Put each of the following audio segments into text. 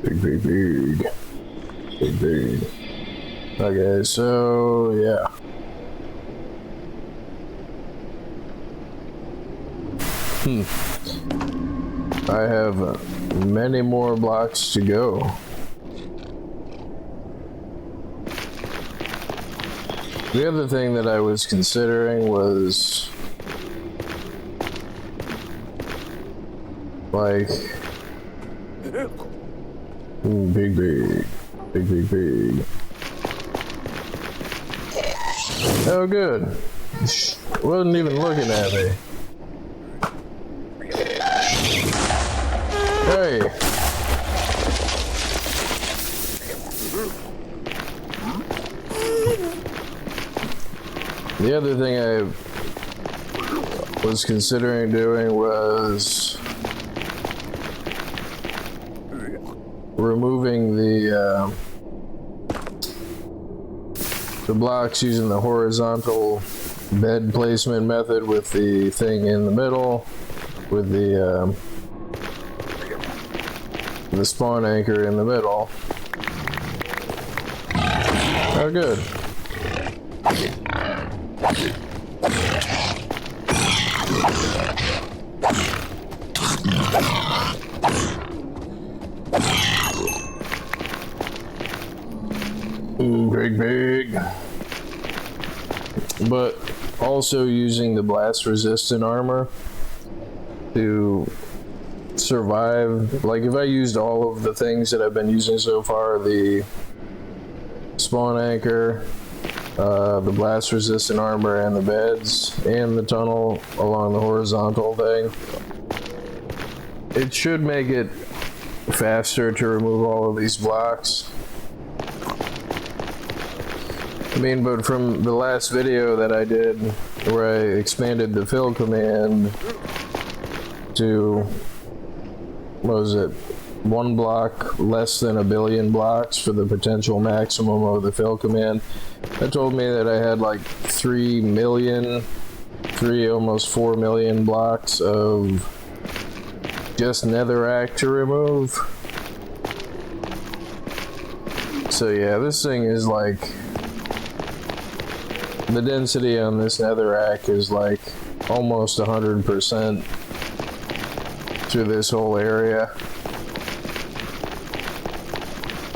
Big, big, big. Big, big. Okay, so, yeah. I have many more blocks to go. The other thing that I was considering was like big, big, big, big, big. Oh, good. Wasn't even looking at me. Hey. The other thing I was considering doing was removing the blocks using the horizontal bed placement method with the thing in the middle, with the spawn anchor in the middle. Oh, good. Big, big. But also using the blast resistant armor to survive. Like if I used all of the things that I've been using so far, the spawn anchor, the blast resistant armor, and the beds, and the tunnel along the horizontal thing, it should make it faster to remove all of these blocks. I mean, but from the last video that I did where I expanded the fill command to, what was it, 1 block less than a billion blocks for the potential maximum of the fill command, that told me that I had like 3 million, almost 4 million blocks of just netherrack to remove. So yeah, this thing is like, the density on this netherrack is like almost 100% through this whole area.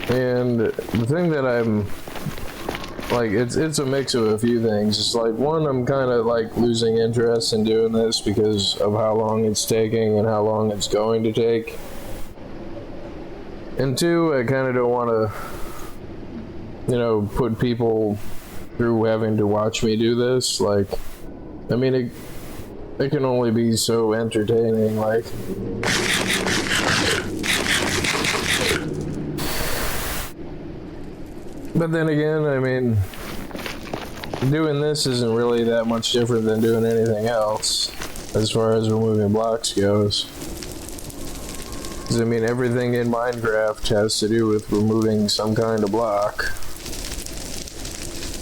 And the thing that I'm like, it's a mix of a few things. It's like, one, I'm kind of like losing interest in doing this because of how long it's taking and how long it's going to take. And two, I kind of don't want to, you know, put people through having to watch me do this. Like, I mean, it can only be so entertaining, like. But then again, I mean, doing this isn't really that much different than doing anything else as far as removing blocks goes. Because, I mean, everything in Minecraft has to do with removing some kind of block.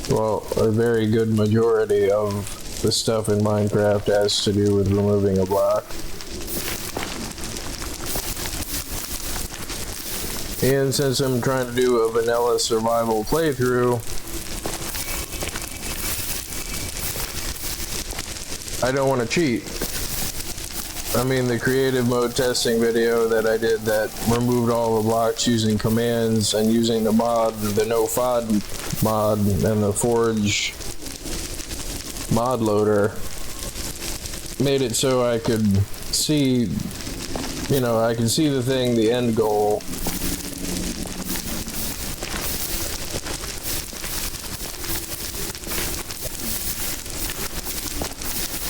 Well, a very good majority of the stuff in Minecraft has to do with removing a block. And since I'm trying to do a vanilla survival playthrough, I don't want to cheat. I mean, the creative mode testing video that I did that removed all the blocks using commands and using the mod, the no FOD mod and the Forge mod loader, made it so I could see, you know, I could see the thing, the end goal.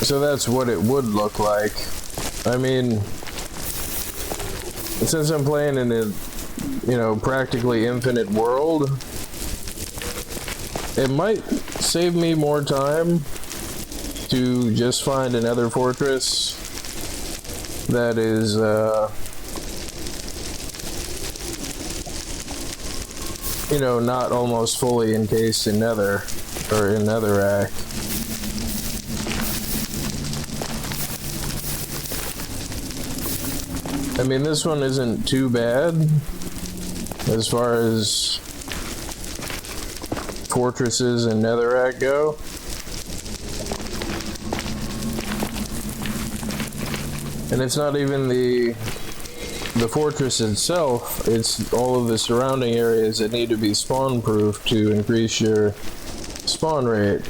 So that's what it would look like. I mean, since I'm playing in a, you know, practically infinite world, it might save me more time to just find another fortress that is, you know, not almost fully encased in nether, or in netherrack. I mean, this one isn't too bad, as far as fortresses and netherrack go. And it's not even the fortress itself, it's all of the surrounding areas that need to be spawn proof to increase your spawn rate.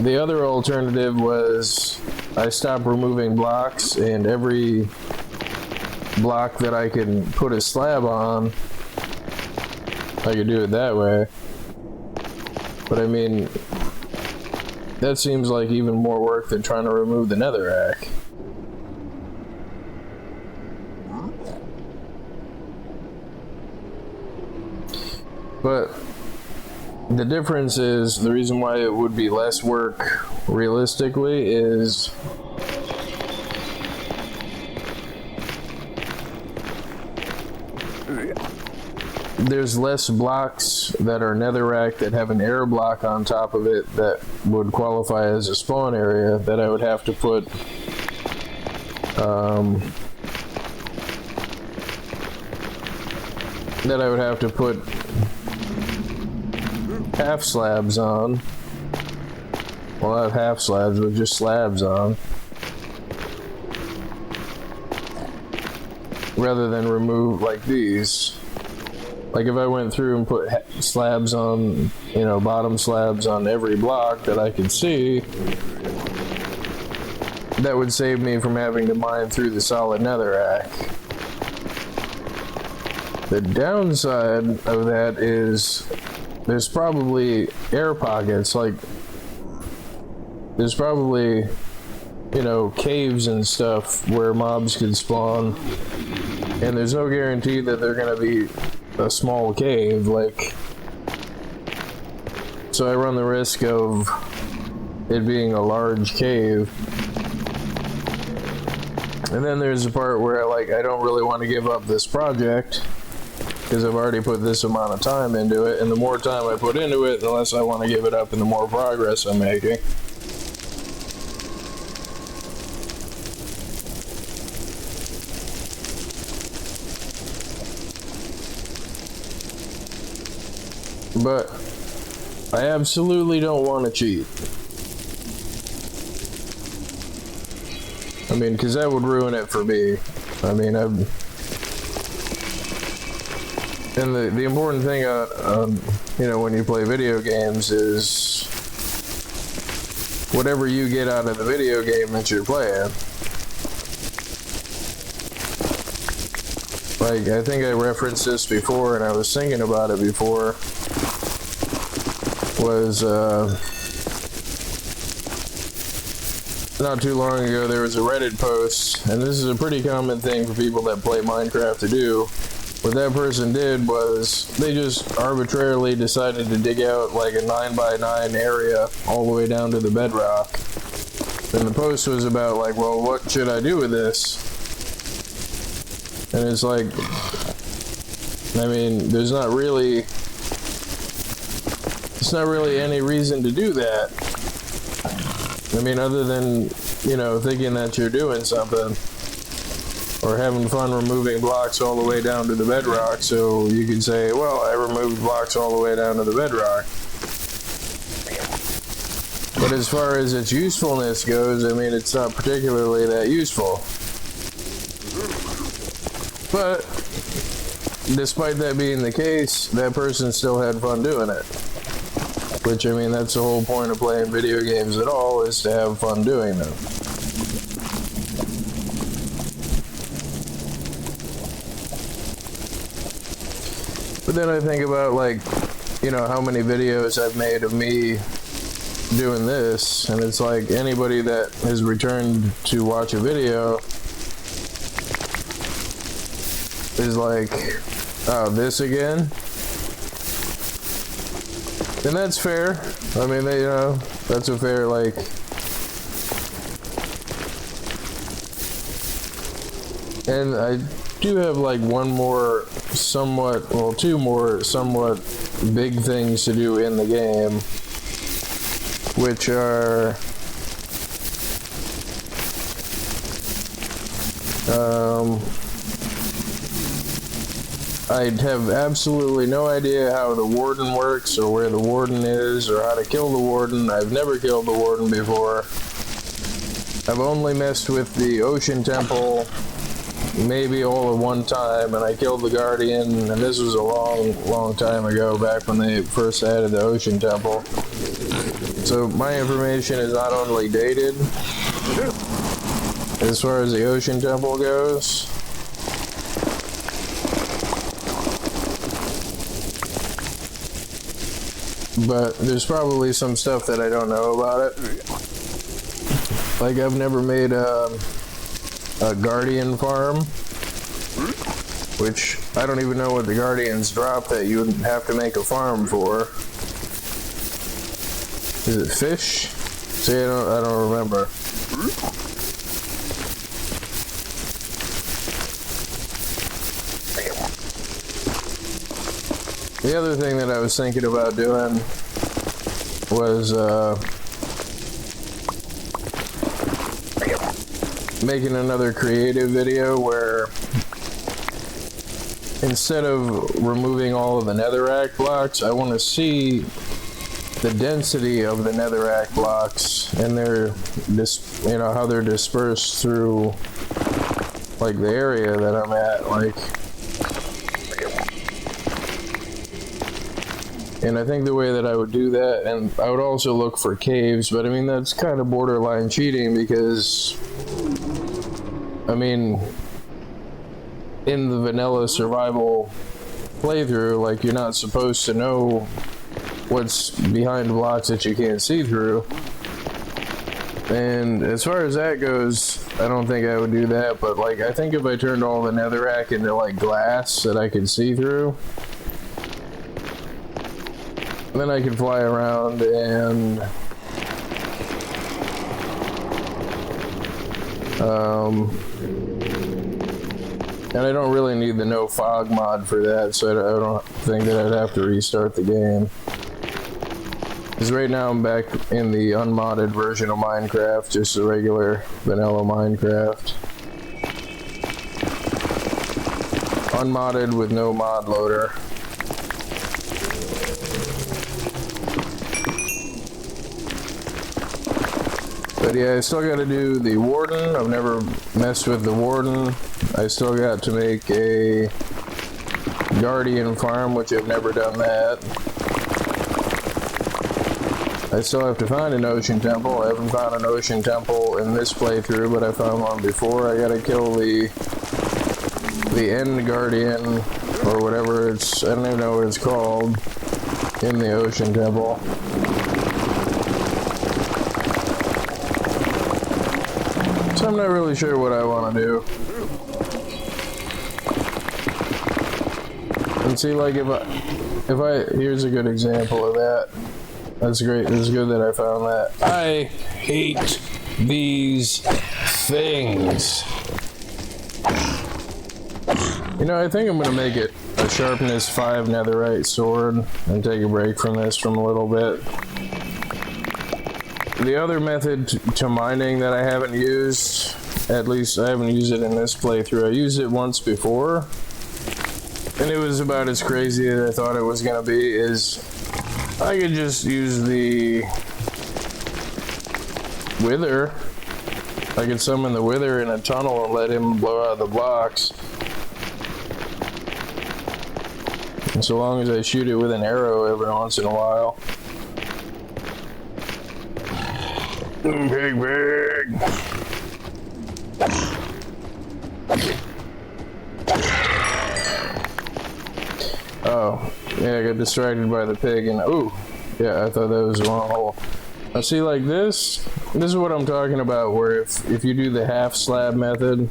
The other alternative was I stop removing blocks, and every block that I can put a slab on, I could do it that way. But I mean, that seems like even more work than trying to remove the netherrack. But the difference is, the reason why it would be less work realistically is there's less blocks that are netherrack that have an air block on top of it that would qualify as a spawn area that I would have to put half slabs on. Well, not half slabs, but just slabs on. Rather than remove like these. Like if I went through and put slabs on, you know, bottom slabs on every block that I could see, that would save me from having to mine through the solid netherrack. The downside of that is there's probably air pockets, like there's probably, you know, caves and stuff where mobs could spawn, and there's no guarantee that they're gonna be a small cave, like, so I run the risk of it being a large cave. And then there's a part where I don't really want to give up this project because I've already put this amount of time into it, and the more time I put into it, the less I want to give it up and the more progress I'm making. But I absolutely don't want to cheat. I mean, because that would ruin it for me. I mean, and the important thing, you know, when you play video games is whatever you get out of the video game that you're playing. Like, I think I referenced this before, and I was thinking about it before, was, not too long ago, there was a Reddit post, and this is a pretty common thing for people that play Minecraft to do. What that person did was they just arbitrarily decided to dig out like a 9x9 area all the way down to the bedrock. And the post was about like, well, what should I do with this? And it's like, I mean, there's not really any reason to do that. I mean, other than, you know, thinking that you're doing something, or having fun removing blocks all the way down to the bedrock, so you could say, well, I removed blocks all the way down to the bedrock. But as far as its usefulness goes, I mean, it's not particularly that useful. But despite that being the case, that person still had fun doing it. Which, I mean, that's the whole point of playing video games at all, is to have fun doing them. But then I think about, like, you know, how many videos I've made of me doing this, and it's like anybody that has returned to watch a video is like, oh, this again? And that's fair. I mean, you know, that's a fair, like, and I do have like one more somewhat, well, two more somewhat big things to do in the game, which are I'd have absolutely no idea how the warden works or where the warden is or how to kill the warden. I've never killed the warden before. I've only messed with the ocean temple maybe all at one time, and I killed the guardian, and this was a long time ago, back when they first added the ocean temple. So my information is not only dated as far as the ocean temple goes, but there's probably some stuff that I don't know about it. Like, I've never made a guardian farm, which I don't even know what the guardians drop that you would have to make a farm for. Is it fish? See, I don't remember. The other thing that I was thinking about doing was making another creative video where instead of removing all of the netherrack blocks, I want to see the density of the netherrack blocks and their, you know, how they're dispersed through like the area that I'm at, like. And I think the way that I would do that, and I would also look for caves, but I mean, that's kind of borderline cheating because, I mean, in the vanilla survival playthrough, like, you're not supposed to know what's behind blocks that you can't see through. And as far as that goes, I don't think I would do that, but like, I think if I turned all the netherrack into like glass that I could see through, then I could fly around and I don't really need the no fog mod for that, so I don't think that I'd have to restart the game. Because right now I'm back in the unmodded version of Minecraft, just a regular vanilla Minecraft. Unmodded with no mod loader. But yeah, I still gotta do the warden. I've never messed with the warden. I still got to make a guardian farm, which I've never done that. I still have to find an ocean temple. I haven't found an ocean temple in this playthrough, but I found one before. I gotta kill the end guardian, or whatever it's, I don't even know what it's called, in the ocean temple. So I'm not really sure what I want to do. And see, like, if I, here's a good example of that. That's great. It's good that I found that. I hate these things. You know, I think I'm gonna make it a sharpness 5 netherite sword and take a break from this from a little bit. The other method to mining that I haven't used, at least I haven't used it in this playthrough, I used it once before, and it was about as crazy as I thought it was going to be, is I could just use the wither. I could summon the wither in a tunnel and let him blow out the blocks. And so long as I shoot it with an arrow every once in a while. Big. Oh, yeah, I got distracted by the pig and, ooh, yeah, I thought that was the wrong hole. Now see, like this is what I'm talking about, where if you do the half slab method,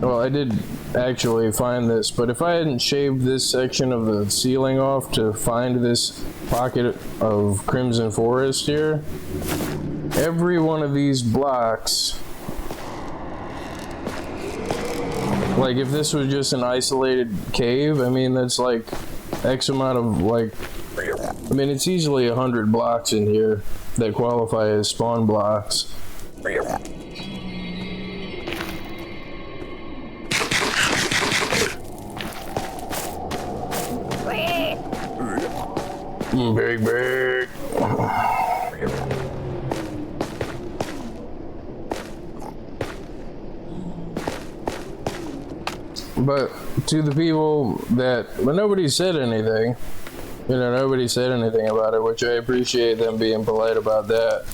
well, I did actually find this, but if I hadn't shaved this section of the ceiling off to find this pocket of Crimson Forest here, every one of these blocks, like if this was just an isolated cave, I mean, that's like X amount of, like, I mean, it's easily 100 blocks in here that qualify as spawn blocks. Big. But to the people but nobody said anything. You know, nobody said anything about it, which I appreciate them being polite about that.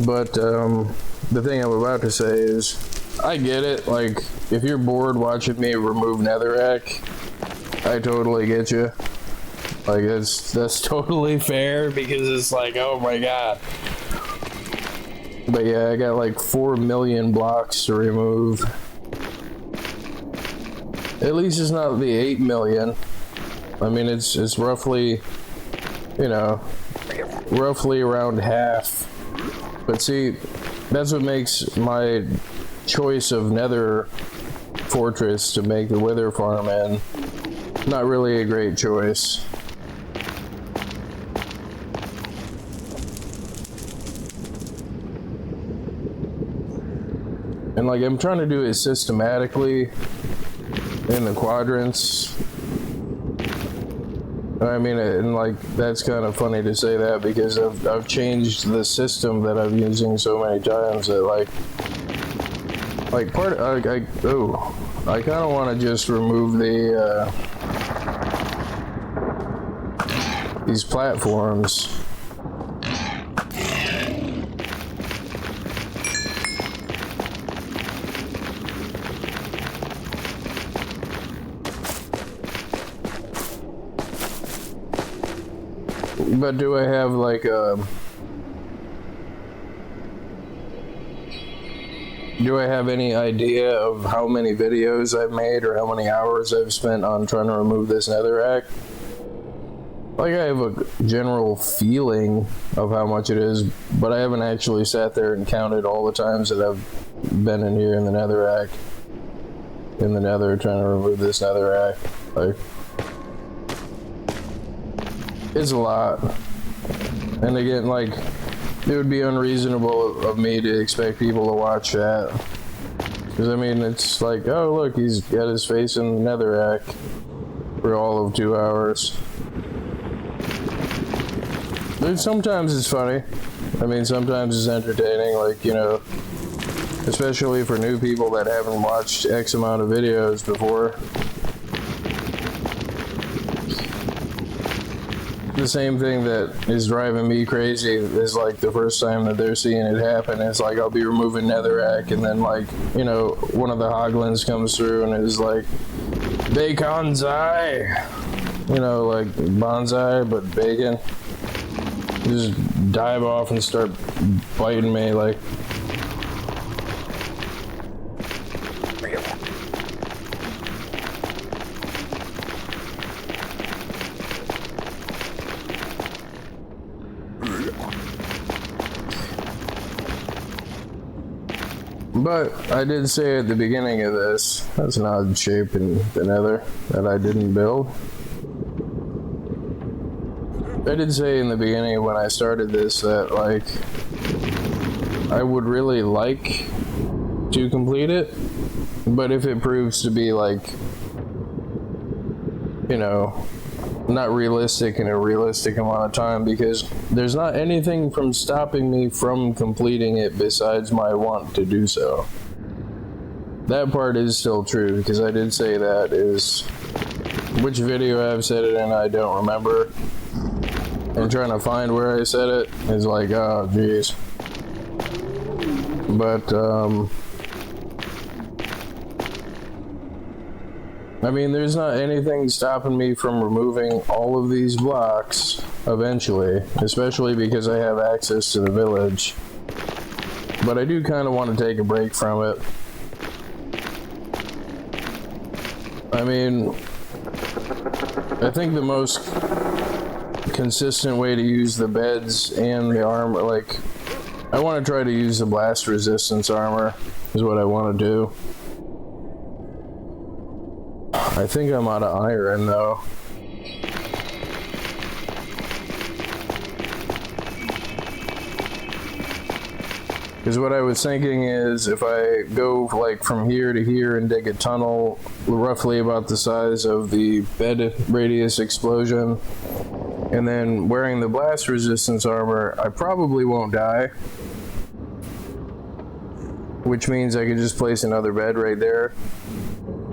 But the thing I'm about to say is, I get it. Like, if you're bored watching me remove netherrack, I totally get you. Like, that's totally fair, because it's like, oh my god. But yeah, I got like 4 million blocks to remove. At least it's not the 8 million. I mean, it's roughly, you know, roughly around half. But see, that's what makes my choice of nether fortress to make the wither farm in not really a great choice. And like, I'm trying to do it systematically in the quadrants. I mean, and like, that's kind of funny to say that, because I've changed the system that I'm using so many times that like part I kind of want to just remove the these platforms. But do I have like do I have any idea of how many videos I've made or how many hours I've spent on trying to remove this netherrack? Like, I have a general feeling of how much it is, but I haven't actually sat there and counted all the times that I've been in here in the netherrack, in the nether, trying to remove this netherrack. Like, it's a lot. And again, like, it would be unreasonable of me to expect people to watch that. Because, I mean, it's like, oh, look, he's got his face in the netherrack for all of 2 hours. But sometimes it's funny. I mean, sometimes it's entertaining, like, you know, especially for new people that haven't watched X amount of videos before. The same thing that is driving me crazy is like the first time that they're seeing it happen. It's like, I'll be removing netherrack, and then, like, you know, one of the hoglins comes through and is like, baconzai, you know, like bonsai but bacon. Just dive off and start biting me, like. But I did say at the beginning of this, that's an odd shape in the nether that I didn't build. I did say in the beginning when I started this that, like, I would really like to complete it, but if it proves to be, like, you know, not realistic in a realistic amount of time, because there's not anything from stopping me from completing it besides my want to do so. That part is still true, because I did say that. Is which video I've said it in, I don't remember. And trying to find where I said it is like, oh geez. But I mean, there's not anything stopping me from removing all of these blocks eventually, especially because I have access to the village. But I do kind of want to take a break from it. I mean, I think the most consistent way to use the beds and the armor, like, I want to try to use the blast resistance armor, is what I want to do. I think I'm out of iron, though. Because what I was thinking is if I go like from here to here and dig a tunnel roughly about the size of the bed radius explosion, and then wearing the blast resistance armor, I probably won't die. Which means I could just place another bed right there,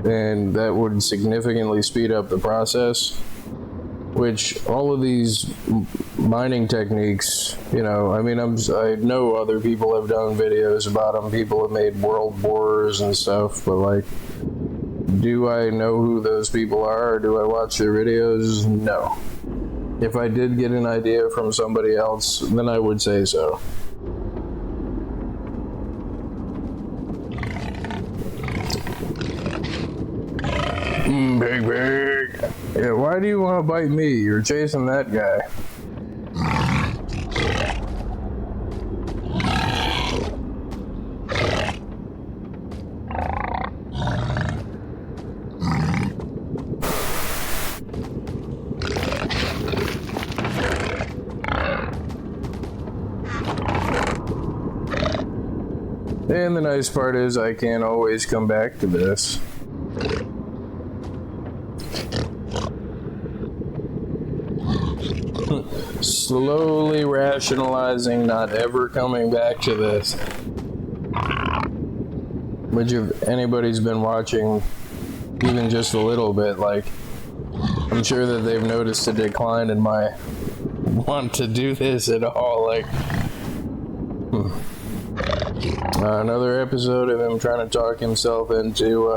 and that would significantly speed up the process. Which all of these mining techniques, you know, I mean, I know other people have done videos about them. People have made world wars and stuff, but like, do I know who those people are, or do I watch their videos? No. If I did get an idea from somebody else, then I would say so. Big. Yeah, why do you want to bite me? You're chasing that guy. And the nice part is I can always come back to this. Slowly rationalizing not ever coming back to this. Which if anybody's been watching even just a little bit, like, I'm sure that they've noticed a decline in my want to do this at all. Like, another episode of him trying to talk himself into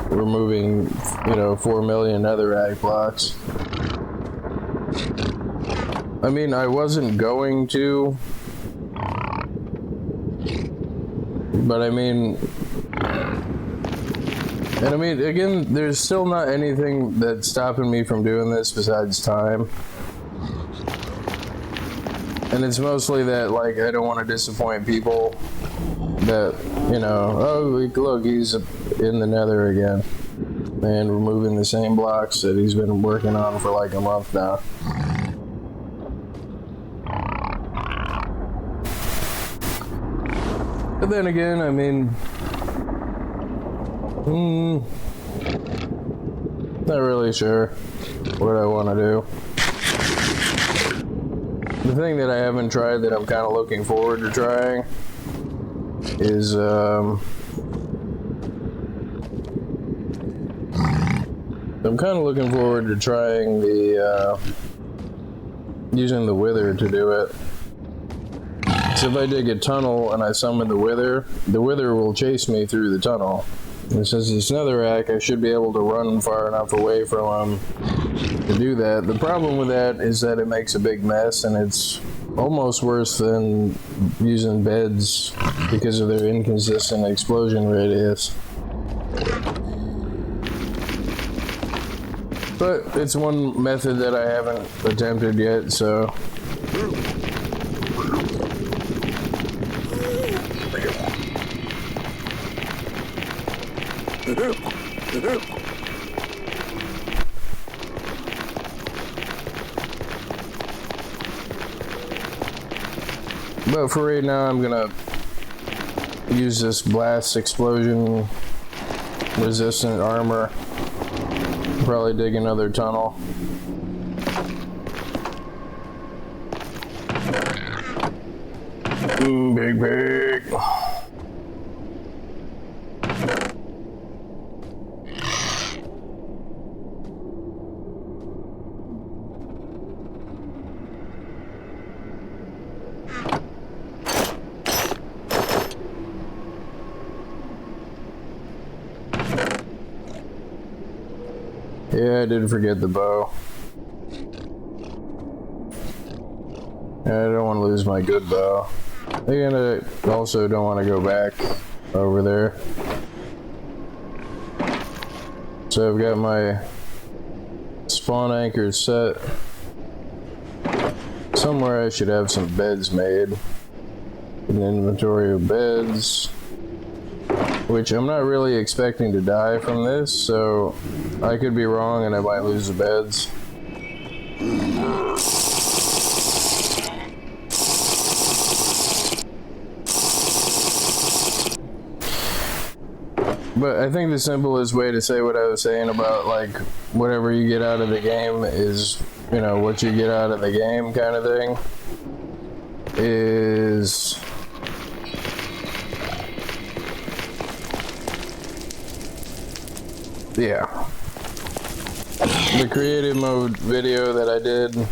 removing, 4 million netherrack blocks. I mean, I wasn't going to, but I mean, again, there's still not anything that's stopping me from doing this besides time. And it's mostly that, like, I don't want to disappoint people that, oh, look, he's in the nether again and removing the same blocks that he's been working on for like a month now. But then again, I mean, not really sure what I want to do. The thing that I haven't tried that I'm kind of looking forward to trying is, I'm kind of looking forward to trying the, using the wither to do it. So if I dig a tunnel and I summon the wither will chase me through the tunnel. And since it's netherrack, I should be able to run far enough away from him to do that. The problem with that is that it makes a big mess, and it's almost worse than using beds because of their inconsistent explosion radius. But it's one method that I haven't attempted yet, so... But for right now, I'm gonna use this blast explosion resistant armor. Probably dig another tunnel. Big. Yeah, I did forget the bow. I don't want to lose my good bow. Again, I also don't want to go back over there. So I've got my spawn anchor set. Somewhere I should have some beds made. An inventory of beds. Which I'm not really expecting to die from this, so I could be wrong and I might lose the beds. But I think the simplest way to say what I was saying about like whatever you get out of the game is, you know, what you get out of the game kind of thing is yeah. The creative mode video that I did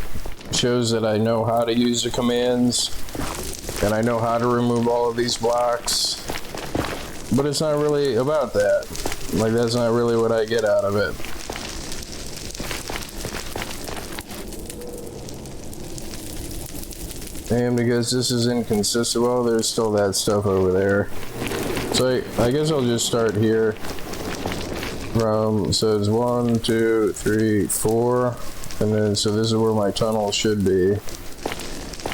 shows that I know how to use the commands and I know how to remove all of these blocks, but it's not really about that. Like, that's not really what I get out of it. And because this is inconsistent, well, there's still that stuff over there. So I guess I'll just start here from, so it's 1, 2, 3, 4, and then, so this is where my tunnel should be.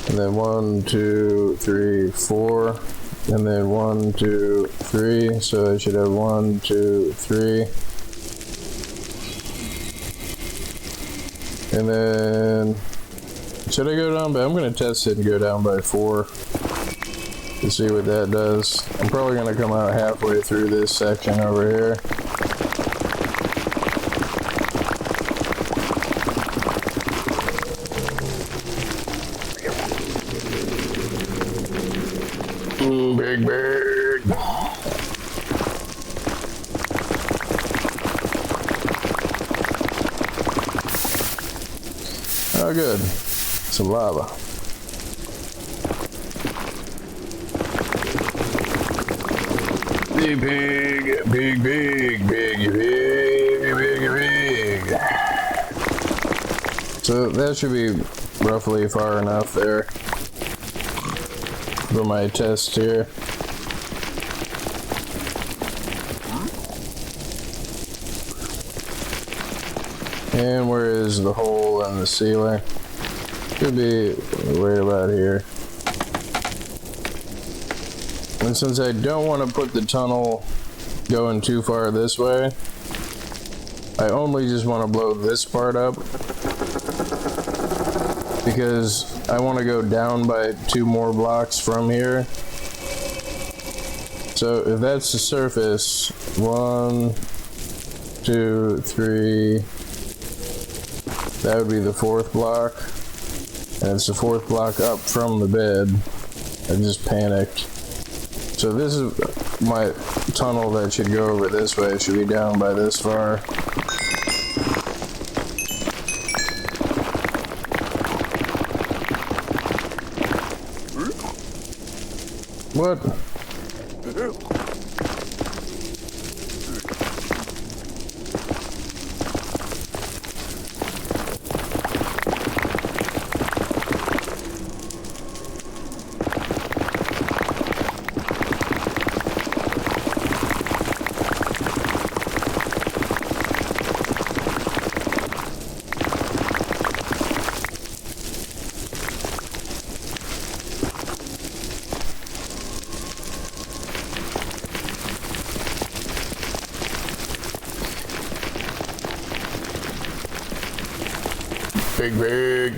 And then 1, 2, 3, 4, and then 1, 2, 3, so I should have 1, 2, 3. And then, should I go down by, I'm going to test it and go down by 4 to see what that does. I'm probably going to come out halfway through this section over here. Big. Oh, good. Some lava. Big. So that should be roughly far enough there for my test here. And where is the hole in the ceiling? Should be right about here. And since I don't want to put the tunnel going too far this way, I only just want to blow this part up because I want to go down by 2 more blocks from here. So if that's the surface, 1, 2, 3, that would be the 4th block, and it's the 4th block up from the bed. I just panicked. So this is my tunnel that should go over this way. It should be down by this far. What? Big.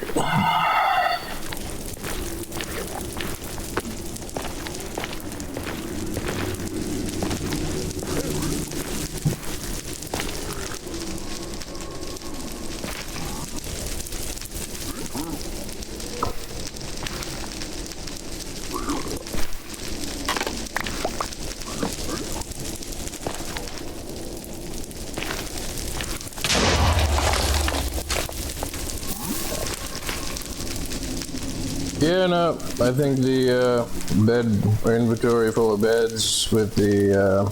Yeah, no, I think the bed or inventory full of beds with the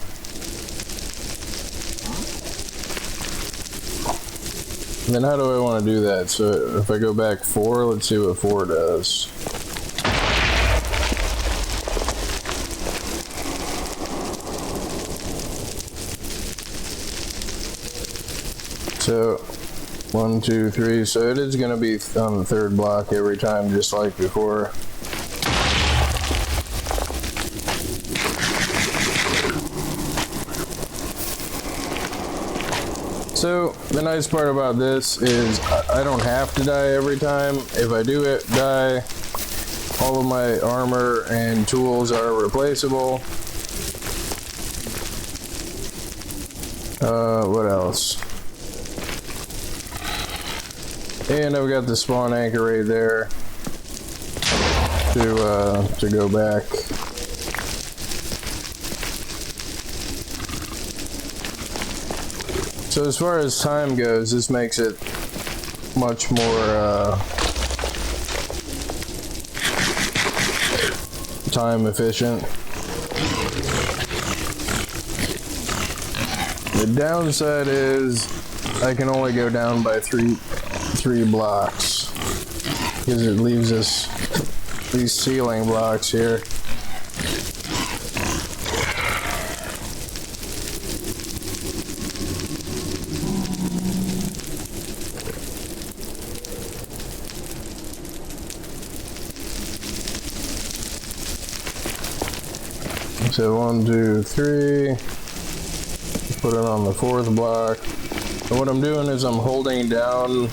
then how do I want to do that? So if I go back 4, let's see what 4 does. So 1, 2, 3, so it is going to be on the 3rd block every time, just like before. So the nice part about this is I don't have to die every time. If I do die, all of my armor and tools are replaceable. What else? And I've got the spawn anchor right there to go back. So as far as time goes, this makes it much more time efficient. The downside is I can only go down by three blocks because it leaves us these ceiling blocks here. So 1, 2, 3. Put it on the 4th block. And what I'm doing is I'm holding down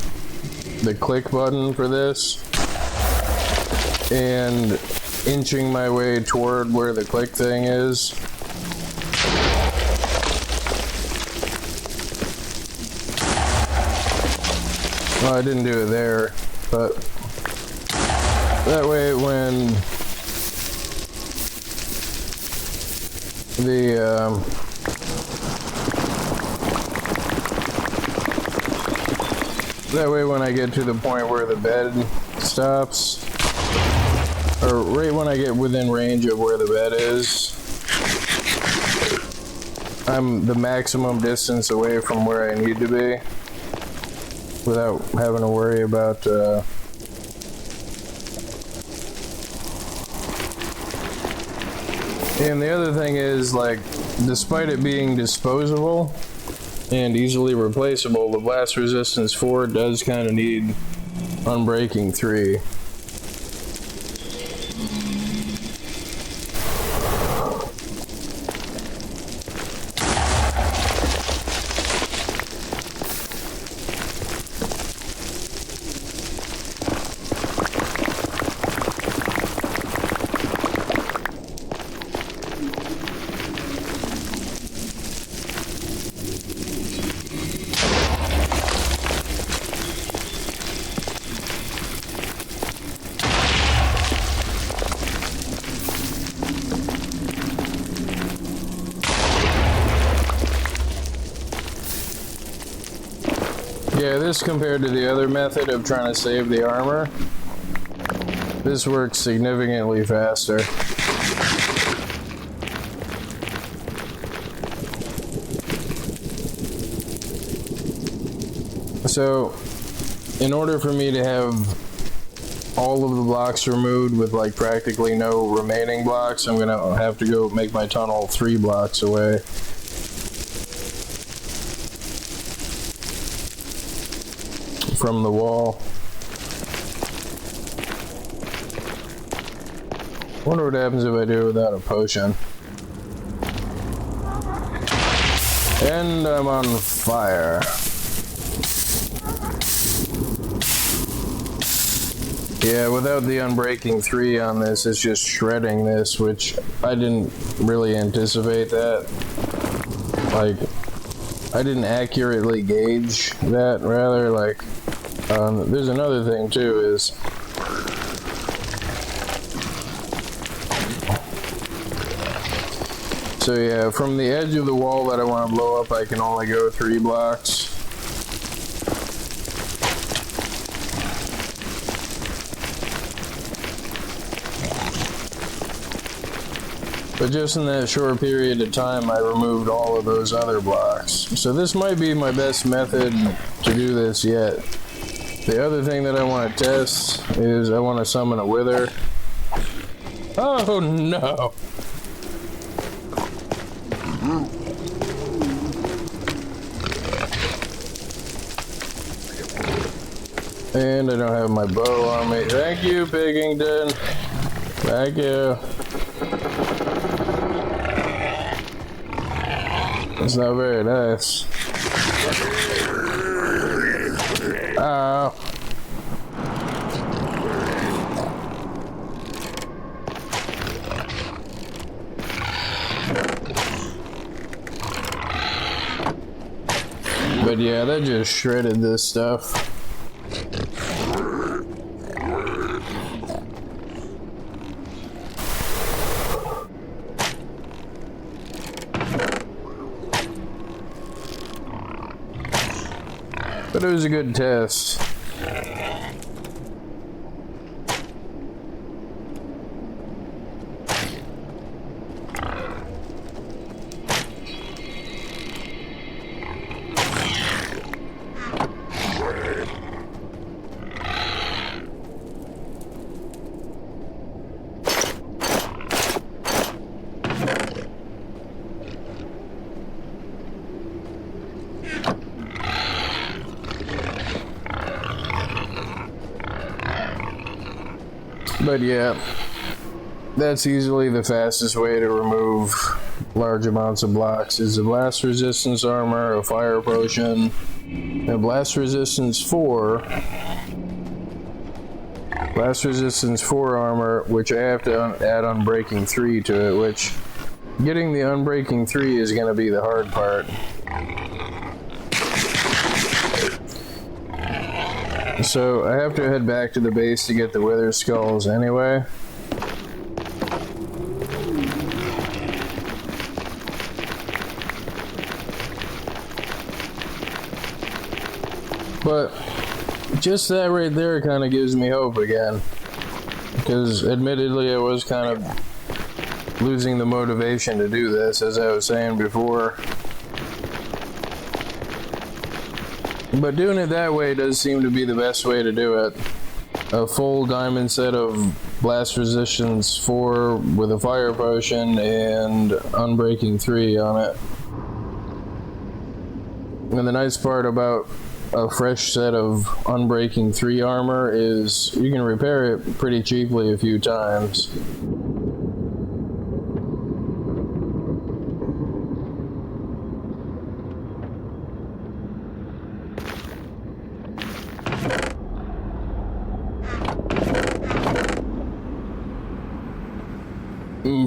the click button for this and inching my way toward where the click thing is. Well, I didn't do it there, but that way when that way when I get to the point where the bed stops, or right when I get within range of where the bed is, I'm the maximum distance away from where I need to be without having to worry about and the other thing is, like, despite it being disposable and easily replaceable, the blast resistance 4 does kind of need unbreaking 3. Yeah, this compared to the other method of trying to save the armor, this works significantly faster. So, in order for me to have all of the blocks removed with like practically no remaining blocks, I'm gonna have to go make my tunnel 3 blocks away. From the wall. Wonder what happens if I do it without a potion. And I'm on fire. Yeah, without the unbreaking 3 on this, it's just shredding this, which I didn't really anticipate that. Like, I didn't accurately gauge that, rather, like, there's another thing too, is so yeah, from the edge of the wall that I want to blow up, I can only go 3 blocks. But just in that short period of time, I removed all of those other blocks. So this might be my best method to do this yet. The other thing that I want to test is I want to summon a wither. Oh no! And I don't have my bow on me. Thank you, Piggington. Thank you. It's not very nice. Ow. But yeah, that just shredded this stuff. But it was a good test. But yeah, that's easily the fastest way to remove large amounts of blocks is a blast resistance armor, a fire potion, and blast resistance 4 armor, which I have to add Unbreaking 3 to it, which getting the Unbreaking 3 is going to be the hard part. So I have to head back to the base to get the Wither Skulls anyway. But just that right there kind of gives me hope again. Because admittedly I was kind of losing the motivation to do this, as I was saying before. But doing it that way does seem to be the best way to do it. A full diamond set of blast resistance 4 with a fire potion and Unbreaking 3 on it. And the nice part about a fresh set of Unbreaking 3 armor is you can repair it pretty cheaply a few times.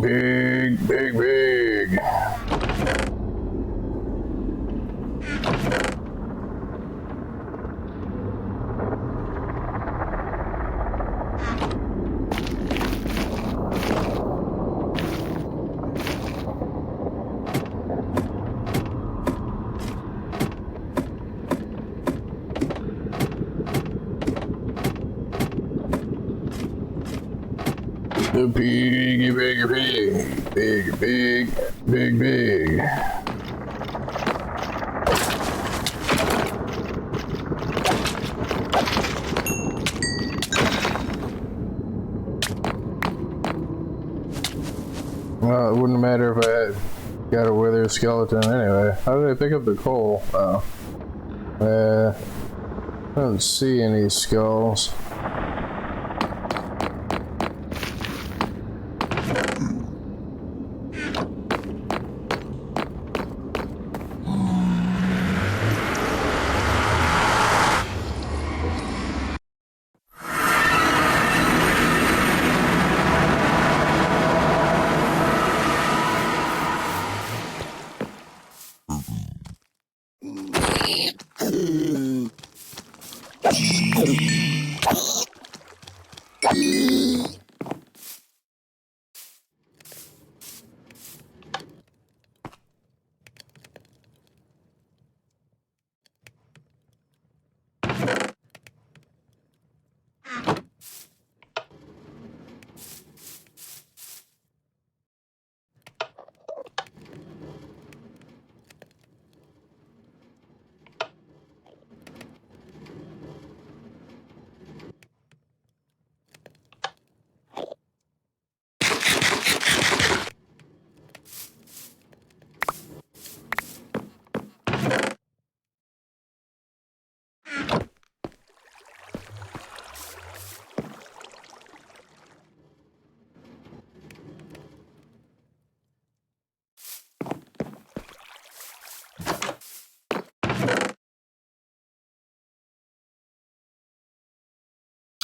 Big, big, big. The piggy, biggy, pig, big, big, big, big. Well, it wouldn't matter if I had got a wither skeleton anyway. How did I pick up the coal? Oh. I don't see any skulls.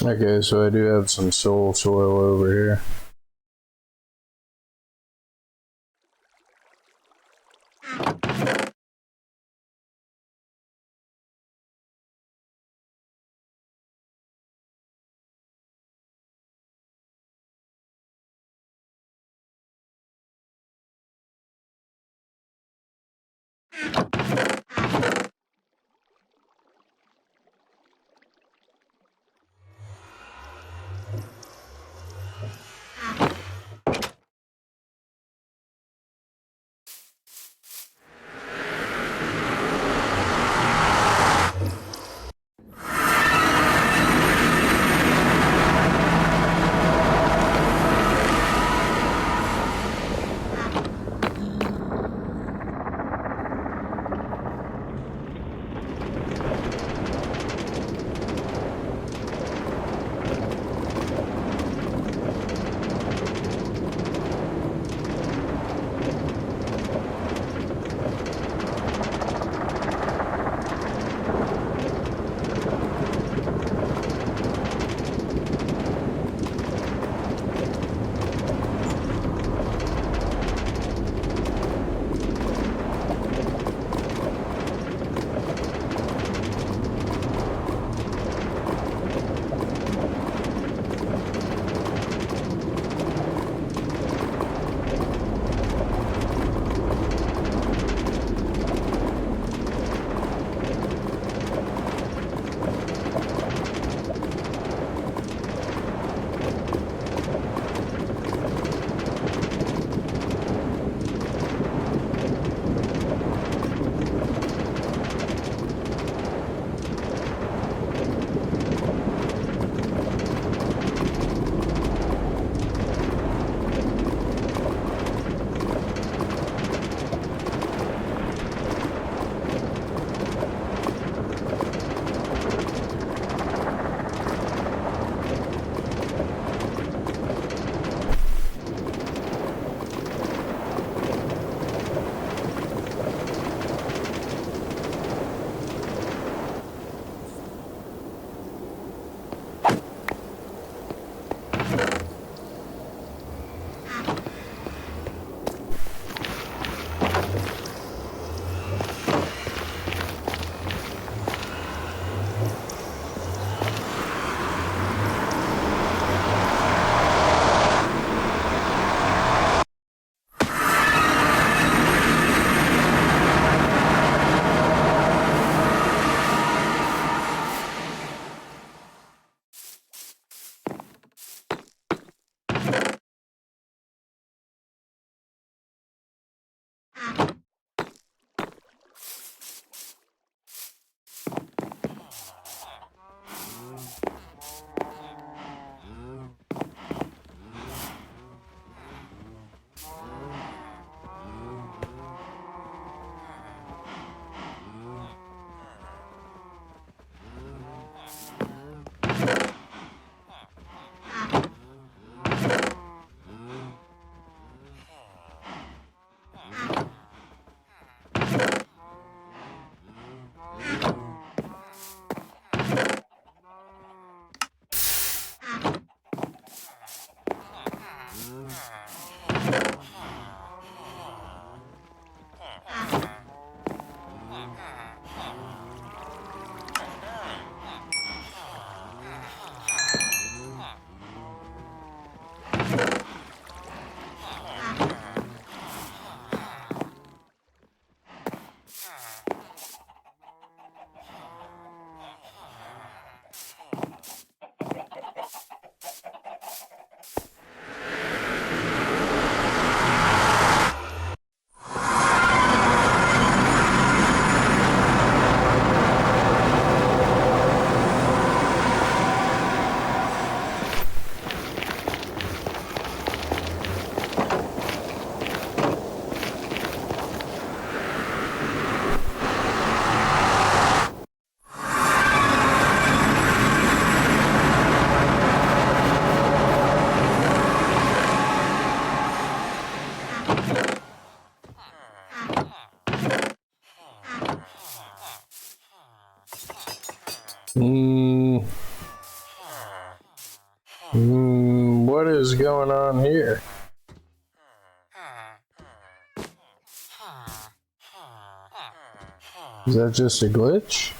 Okay, so I do have some soul soil over here. What is going on here? Is that just a glitch?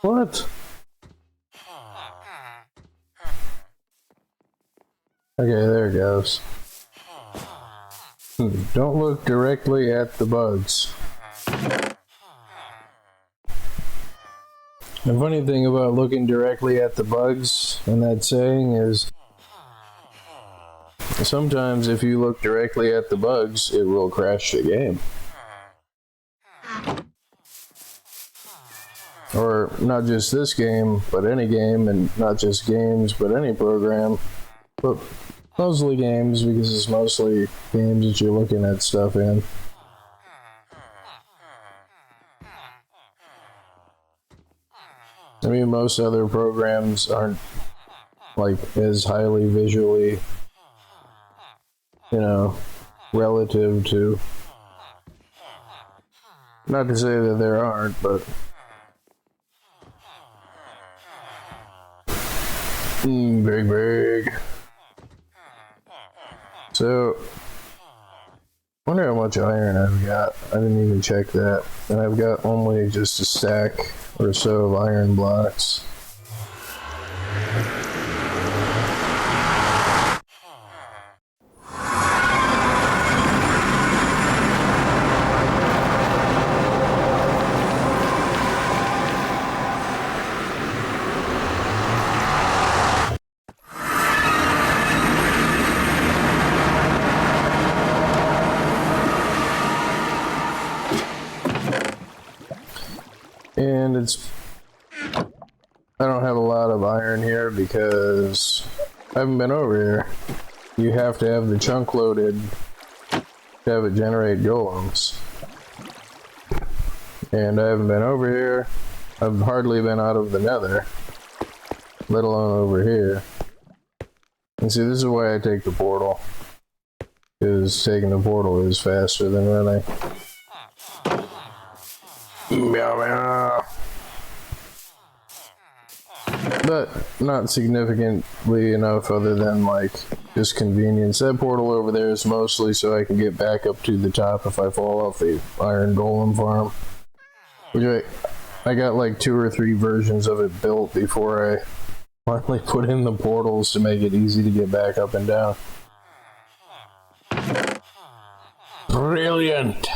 What? Okay, there it goes. Don't look directly at the bugs. The funny thing about looking directly at the bugs and that saying is sometimes if you look directly at the bugs, it will crash the game. Or not just this game, but any game, and not just games, but any program. But mostly games, because it's mostly games that you're looking at stuff in. I mean, most other programs aren't like as highly visually, you know, relative to. Not to say that there aren't, but big. So, wonder how much iron I've got. I didn't even check that, and I've got only just a stack or so of iron blocks. And I don't have a lot of iron here because I haven't been over here. You have to have the chunk loaded to have it generate golems. And I haven't been over here. I've hardly been out of the nether, let alone over here. And see, this is why I take the portal. Because taking the portal is faster than running. Meow, meow. But not significantly enough other than like just convenience. That portal over there is mostly so I can get back up to the top if I fall off the iron golem farm. Which I got like 2 or 3 versions of it built before I finally put in the portals to make it easy to get back up and down. Brilliant!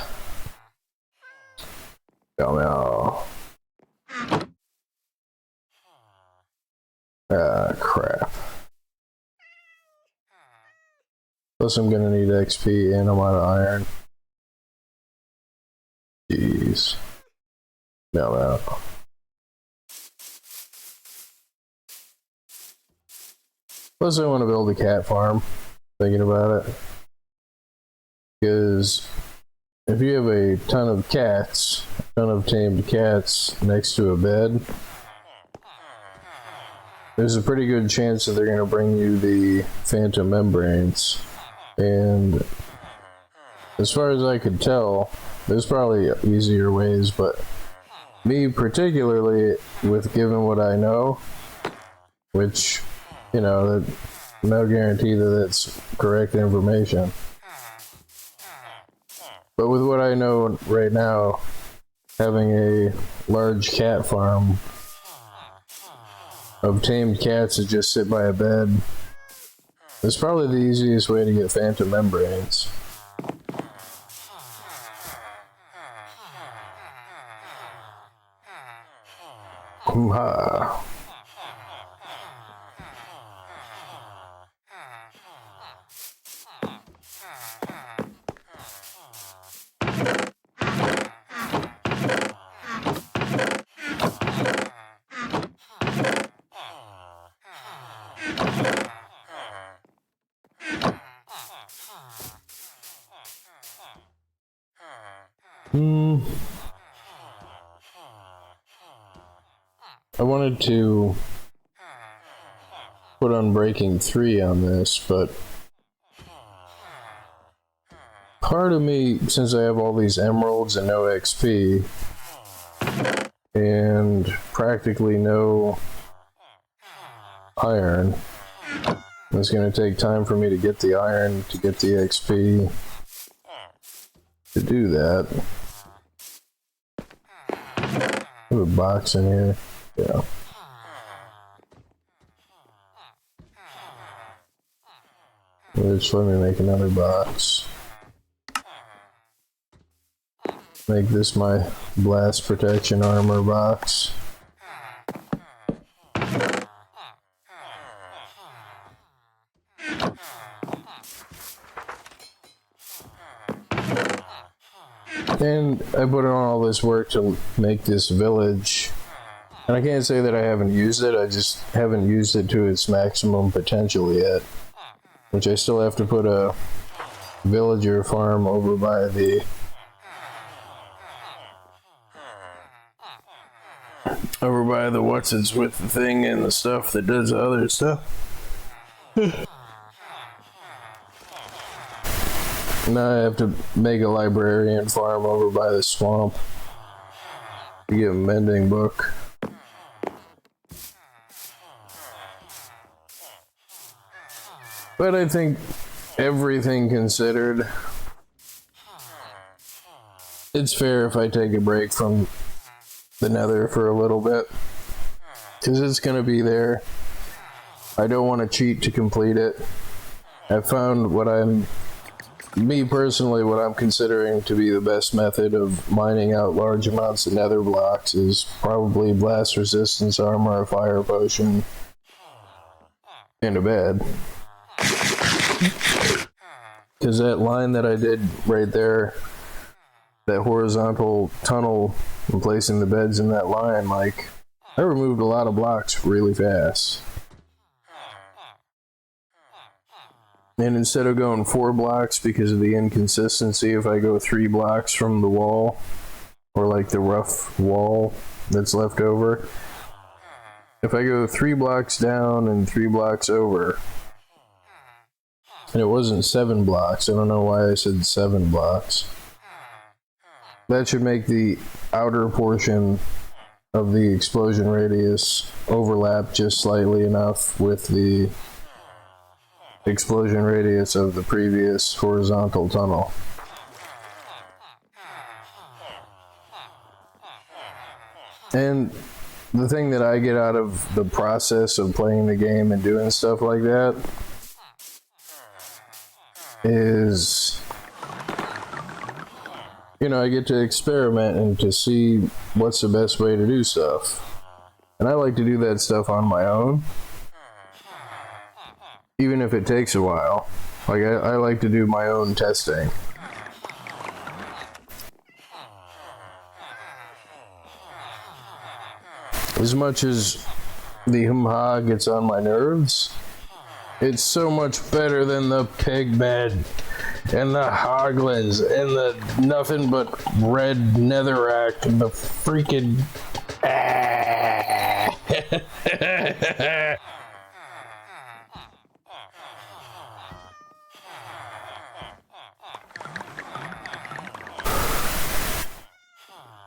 Oh no. Ah, crap. Plus I'm gonna need XP and I'm out of iron. Jeez. No. Plus I want to build a cat farm, thinking about it. Because if you have a ton of cats, a ton of tamed cats next to a bed, there's a pretty good chance that they're going to bring you the phantom membranes. And as far as I could tell, there's probably easier ways, but me particularly, with given what I know, which, you know, that no guarantee that that's correct information. But with what I know right now, having a large cat farm of tamed cats that just sit by a bed is probably the easiest way to get phantom membranes. Ha. I wanted to put Unbreaking 3 on this, but part of me, since I have all these emeralds and no XP, and practically no iron, it's going to take time for me to get the iron, to get the XP, to do that. I have a box in here. Yeah. Just let me make another box. make this my blast protection armor box. And I put in all this work to make this village, and I can't say that I haven't used it, I just haven't used it to its maximum potential yet. Which I still have to put a villager farm over by the what's it's with the thing and the stuff that does the other stuff. Now I have to make a librarian farm over by the swamp to get a mending book. But I think everything considered, it's fair if I take a break from the Nether for a little bit, because it's going to be there. I don't want to cheat to complete it. I found what I'm considering to be the best method of mining out large amounts of nether blocks is probably blast resistance armor, a fire potion, and a bed. Because that line that I did right there, that horizontal tunnel and placing the beds in that line, like, I removed a lot of blocks really fast. And instead of going 4 blocks because of the inconsistency, if I go 3 blocks from the wall, or like the rough wall that's left over, if I go 3 blocks down and 3 blocks over, and it wasn't 7 blocks, I don't know why I said 7 blocks, that should make the outer portion of the explosion radius overlap just slightly enough with the explosion radius of the previous horizontal tunnel. And the thing that I get out of the process of playing the game and doing stuff like that is, you know, I get to experiment and to see what's the best way to do stuff. And I like to do that stuff on my own, even if it takes a while. Like, I like to do my own testing. As much as the hum-ha gets on my nerves, it's so much better than the pig bed and the hoglins and the nothing but red netherrack and the freaking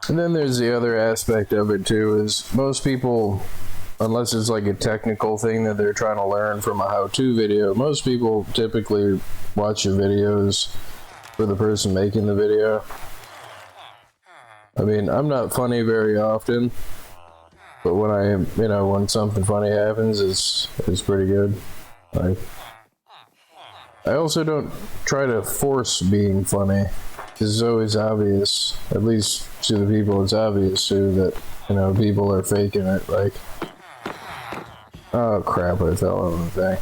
And then there's the other aspect of it too, is most people, unless it's like a technical thing that they're trying to learn from a how-to video, most people typically watch the videos for the person making the video. I mean, I'm not funny very often, but when I am, you know, when something funny happens, it's pretty good. Like, I also don't try to force being funny. It's always obvious, at least to the people it's obvious to, that, you know, people are faking it. Like, oh crap, I fell on the thing.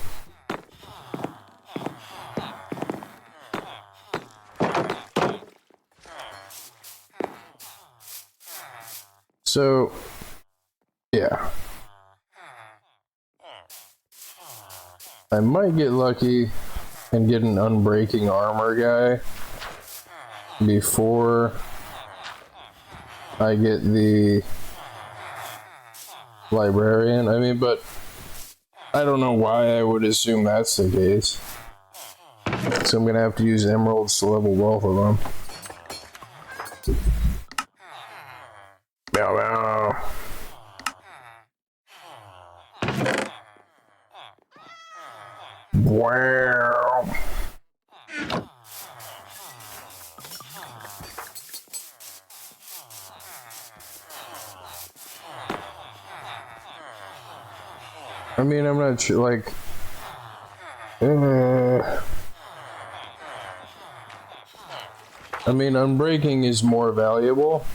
So, yeah. I might get lucky and get an unbreaking armor guy before I get the librarian. I mean, but I don't know why I would assume that's the case. So I'm gonna have to use emeralds to level both of them. Bow bow. Wow. I mean, I'm not sure, like, I mean, unbreaking is more valuable.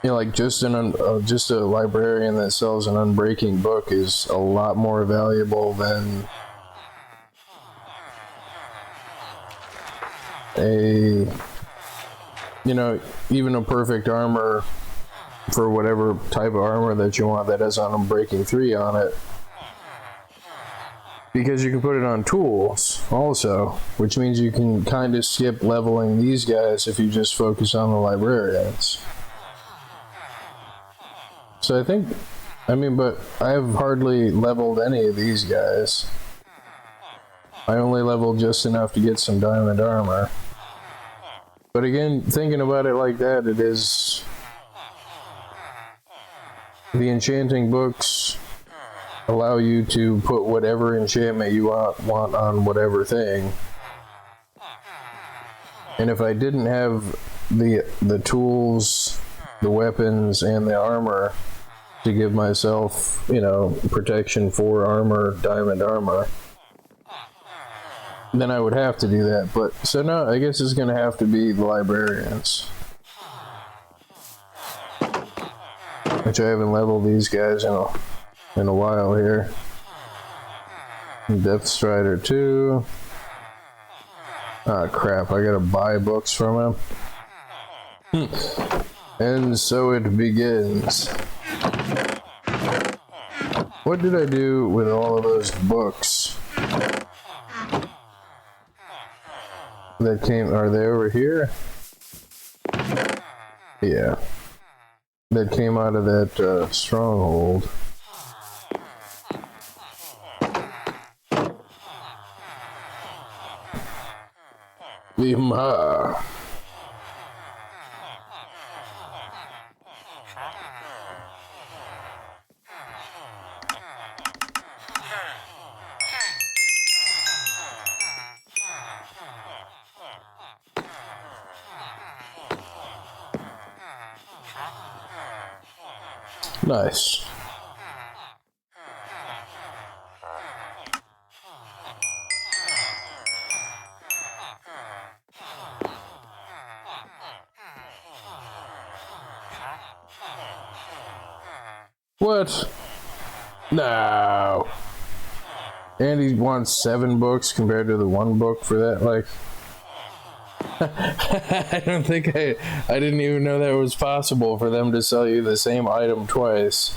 You know, like just a librarian that sells an unbreaking book is a lot more valuable than a, you know, even a perfect armor for whatever type of armor that you want that has an unbreaking 3 on it. Because you can put it on tools also, which means you can kind of skip leveling these guys if you just focus on the librarians. So I think, I mean, but I have hardly leveled any of these guys. I only leveled just enough to get some diamond armor. But again, thinking about it like that, it is... The enchanting books allow you to put whatever enchantment you want on whatever thing. And if I didn't have the tools, the weapons, and the armor to give myself, you know, protection for armor, diamond armor, then I would have to do that. But so no, I guess it's gonna have to be the librarians, which I haven't leveled these guys in a while here. Death Strider 2. Ah, crap, I gotta buy books from him. And so it begins. What did I do with all of those books that came? Are they over here? Yeah. That came out of that stronghold. Lima. Nice. What? No. And he wants 7 books compared to the 1 book for that, like... I don't think I didn't even know that was possible for them to sell you the same item twice,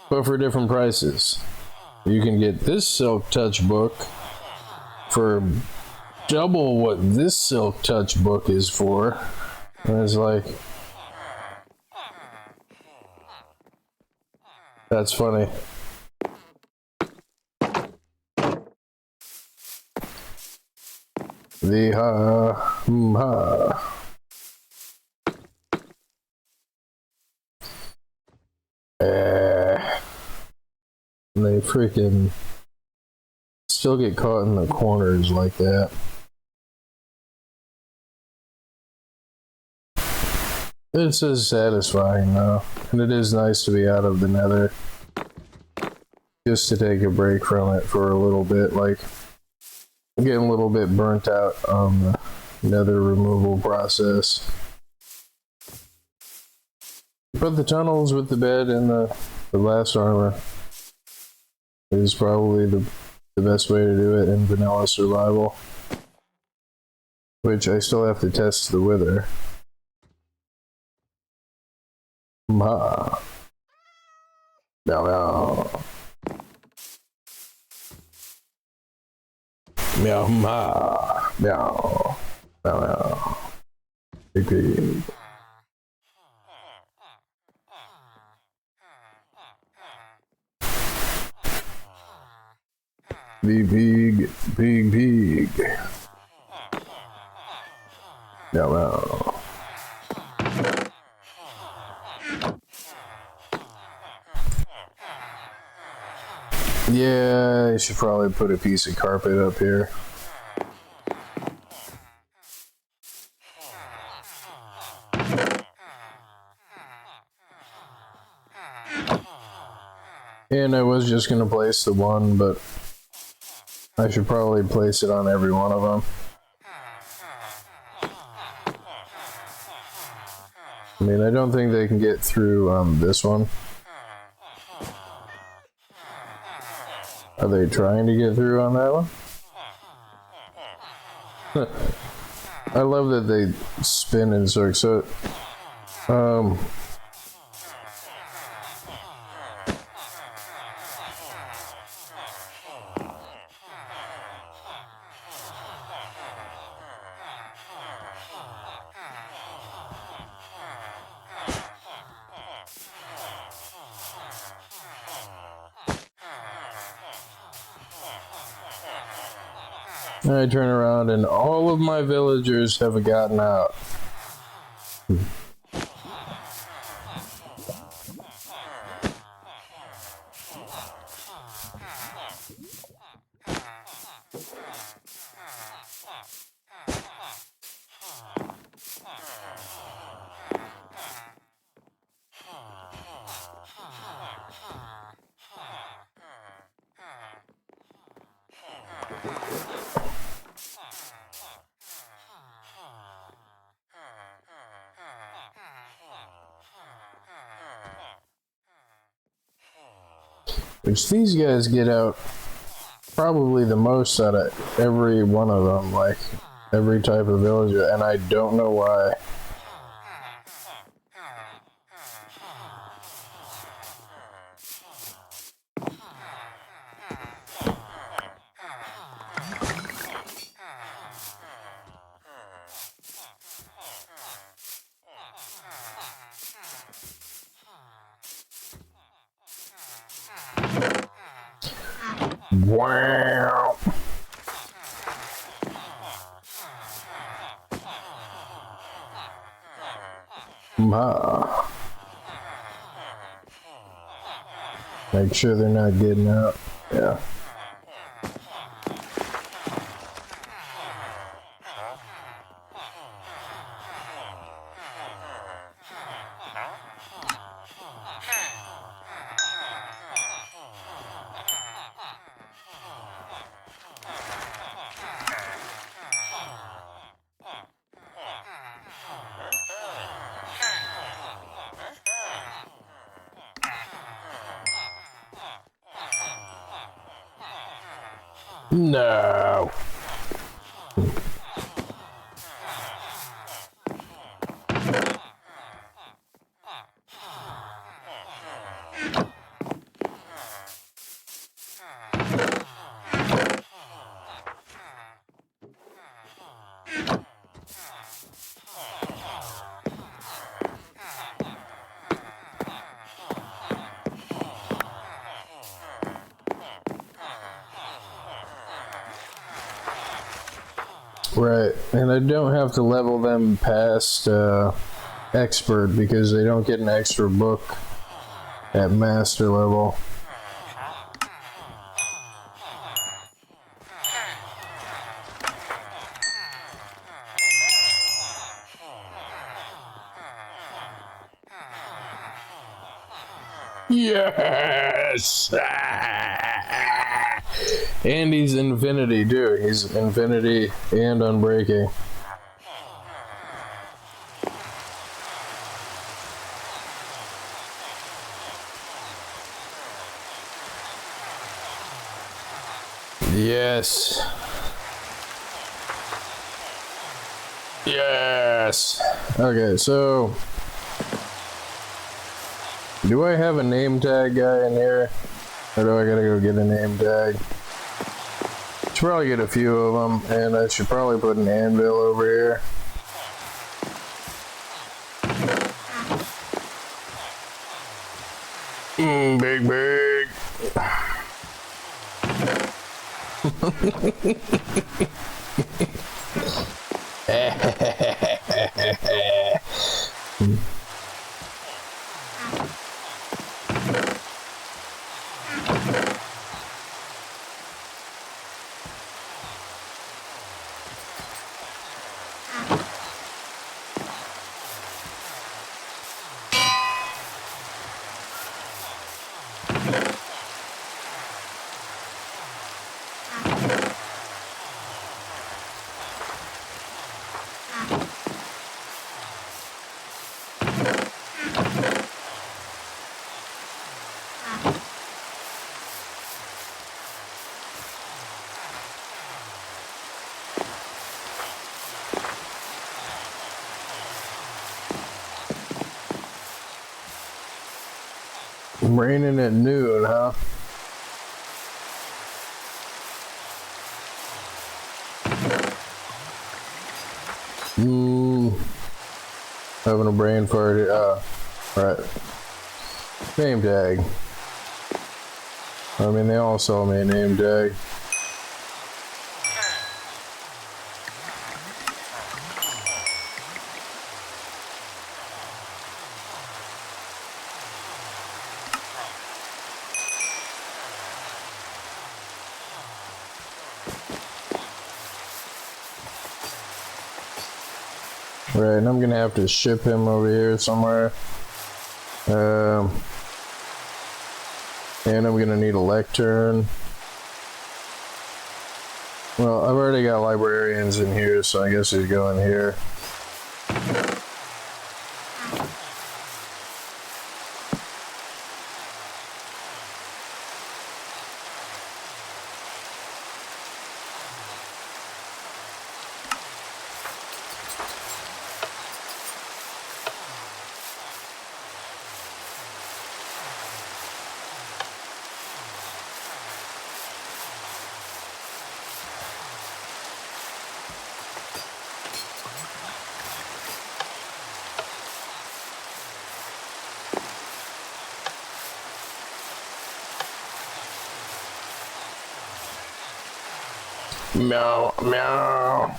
but for different prices. You can get this Silk Touch book for double what this Silk Touch book is for. And it's like... That's funny. The they freaking still get caught in the corners like that. It's just satisfying though, and it is nice to be out of the nether. Just to take a break from it for a little bit, like I'm getting a little bit burnt out on the nether removal process. But the tunnels with the bed and the glass armor is probably the best way to do it in vanilla survival. Which I still have to test the wither. Meow meow. Meow meow. Meow meow. Big pig. The pig. Meow meow. Yeah, I should probably put a piece of carpet up here. And I was just gonna place the one, but I should probably place it on every one of them. mean, I don't think they can get through this one. Are they trying to get through on that one? I love that they spin in circles. So, I turn around and all of my villagers have gotten out. Which these guys get out probably the most out of every one of them, like every type of villager, and I don't know why. Wow. Make sure they're not getting out. Yeah. No. Right, and I don't have to level them past expert because they don't get an extra book at master level. Yes! And he's infinity too. He's infinity and unbreaking. Yes. Yes. Okay, so do I have a name tag guy in here? Or do I gotta go get a name tag? Should probably get a few of them, and I should probably put an anvil over here. Big, big. Raining at noon, huh? Having a brain fart. Right. Name tag. I mean, they all saw me a name tag. Right, and I'm gonna have to ship him over here somewhere. And I'm gonna need a lectern. Well, I've already got librarians in here, so I guess he's going here. Meow, meow.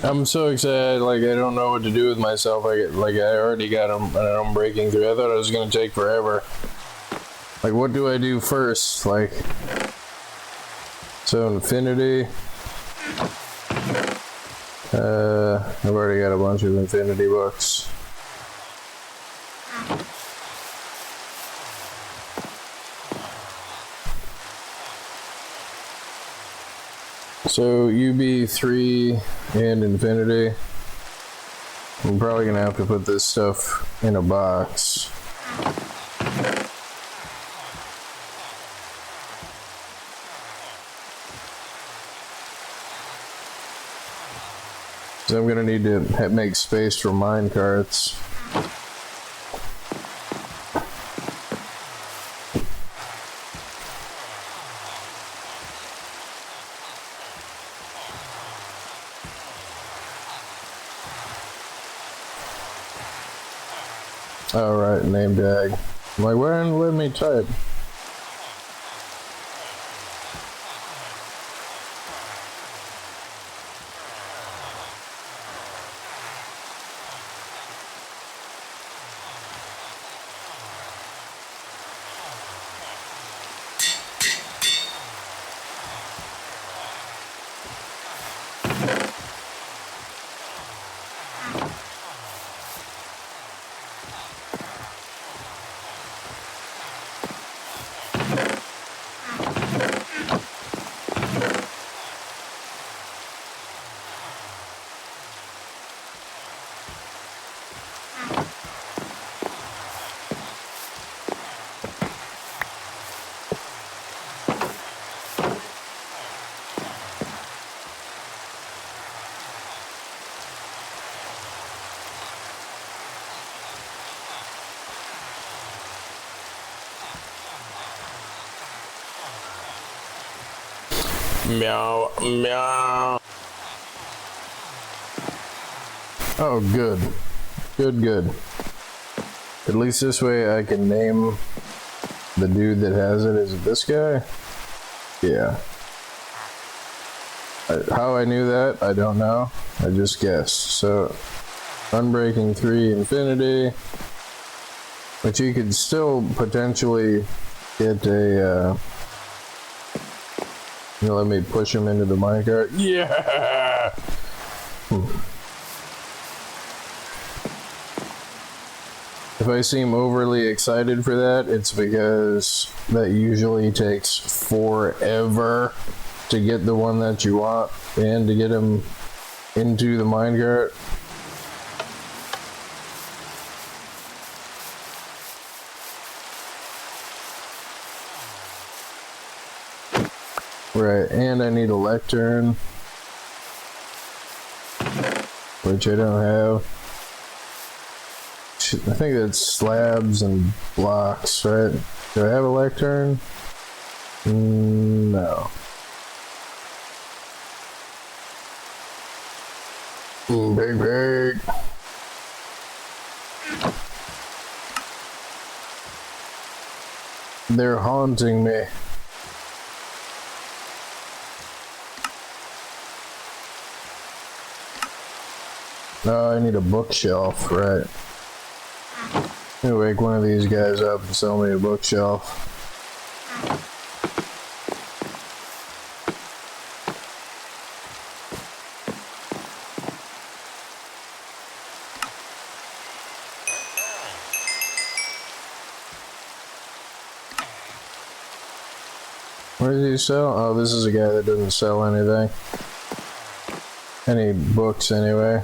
I'm so excited, like I don't know what to do with myself. I already got him and I'm breaking through. I thought it was gonna take forever. Like, what do I do first? Like, so infinity. I've already got a bunch of infinity books. So UB3 and infinity. I'm probably gonna have to put this stuff in a box. So I'm gonna need to make space for mine carts. Alright, name tag. I'm like, why didn't it let me type? Meow, meow. Oh, good. Good, good. At least this way I can name the dude that has it. Is it this guy? Yeah. How I knew that, I don't know. I just guessed. So, Unbreaking 3 Infinity. But you could still potentially get a, you let me push him into the minecart. Yeah! If I seem overly excited for that, it's because that usually takes forever to get the one that you want and to get him into the minecart. Right, and I need a lectern, which I don't have. I think that's slabs and blocks, right? Do I have a lectern? No. Big pig. They're haunting me. Oh, I need a bookshelf, right? I'm gonna wake one of these guys up and sell me a bookshelf. Where does he sell? Oh, this is a guy that doesn't sell anything. Any books, anyway.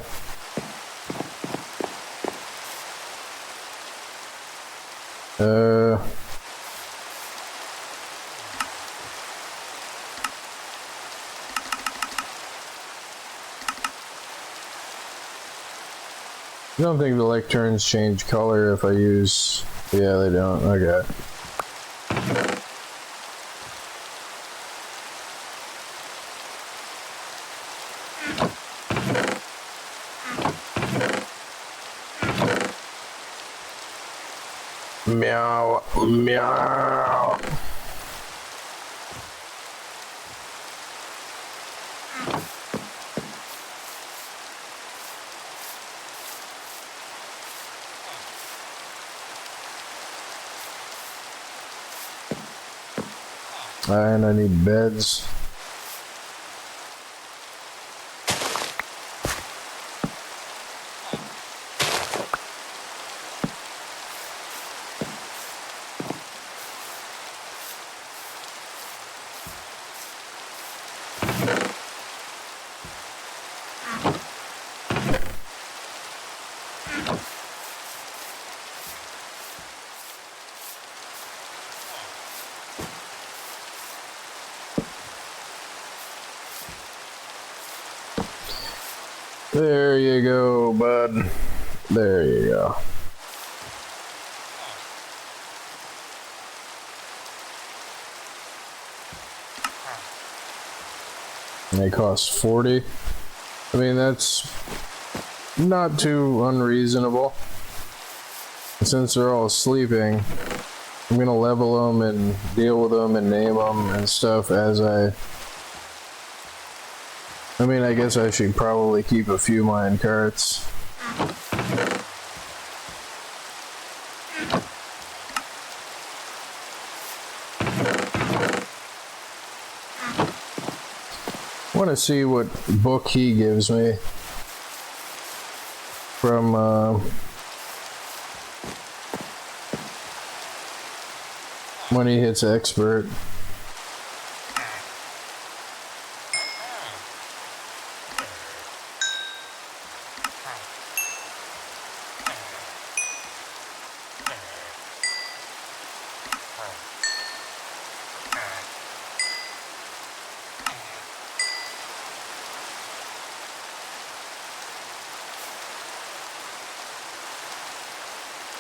I don't think the lecterns change color if I use... Yeah, they don't. Okay. Meow, meow. And I need beds. There you go, bud. There you go. And they cost 40. I mean, that's not too unreasonable. Since they're all sleeping, I'm gonna level them and deal with them and name them and stuff as I mean, I guess I should probably keep a few mine carts. I want to see what book he gives me from when he hits expert.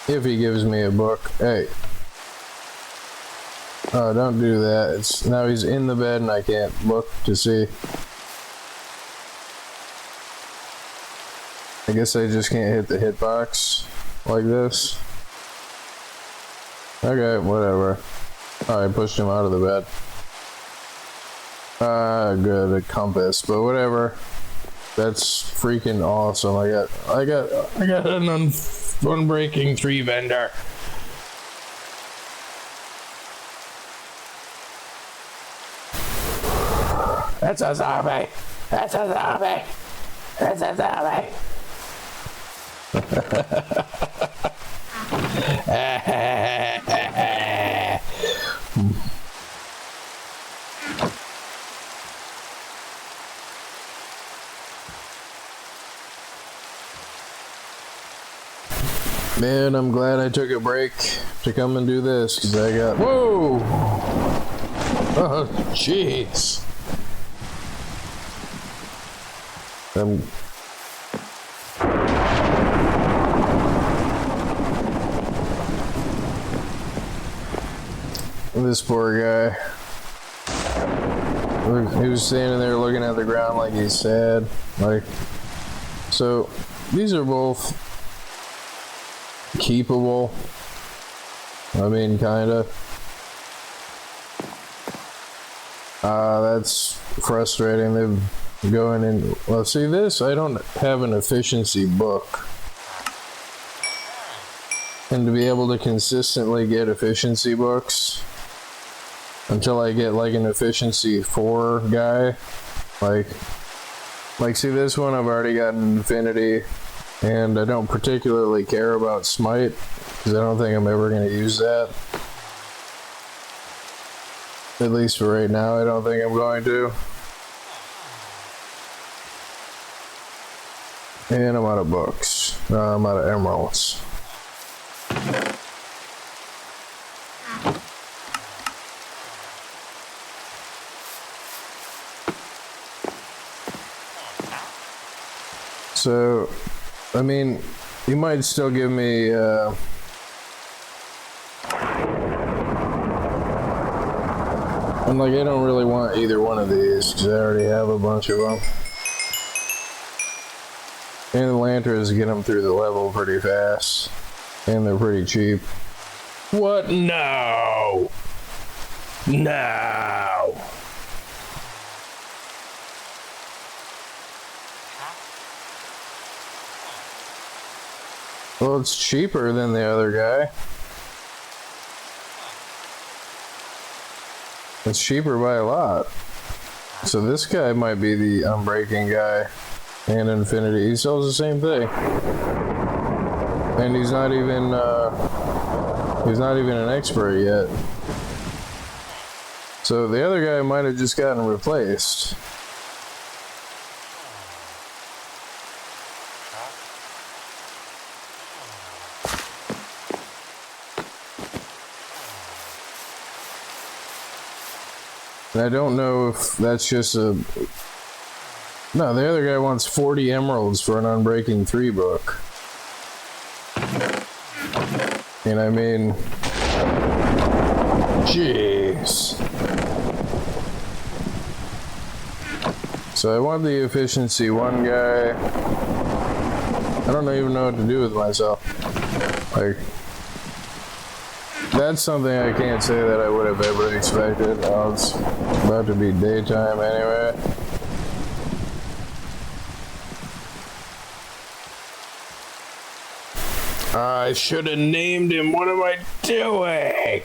If he gives me a book. Hey. Oh, don't do that. It's now he's in the bed and I can't look to see. I guess I just can't hit the hitbox like this. Okay, whatever. Oh, I pushed him out of the bed. Good, a compass, but whatever. That's freaking awesome. I got an unbreaking 3 vendor. That's a zombie. That's a zombie. That's a zombie. Man, I'm glad I took a break to come and do this, because I got... Whoa! Oh, jeez. This poor guy. He was standing there looking at the ground like he's sad. Like, so these are both keepable. I mean, kinda. That's frustrating. They're going in. Well, see this? I don't have an efficiency book. And to be able to consistently get efficiency books until I get like an efficiency 4 guy, like see this one I've already got an infinity, and I don't particularly care about smite because I don't think I'm ever going to use that. At least for right now, I don't think I'm going to. And I'm out of books. I'm out of emeralds. So, I mean, you might still give me, and like, I don't really want either one of these, because I already have a bunch of them. And the lanterns get them through the level pretty fast. And they're pretty cheap. What? No! No! Well, it's cheaper than the other guy. It's cheaper by a lot. So this guy might be the unbreaking guy. And infinity. He sells the same thing. And he's not even an expert yet. So the other guy might have just gotten replaced. And I don't know if that's just a... No, the other guy wants 40 emeralds for an Unbreaking 3 book. And I mean... Jeez. So I want the efficiency 1 guy. I don't even know what to do with myself. Like... That's something I can't say that I would have ever expected. Oh, it's about to be daytime anyway. I should have named him. What am I doing?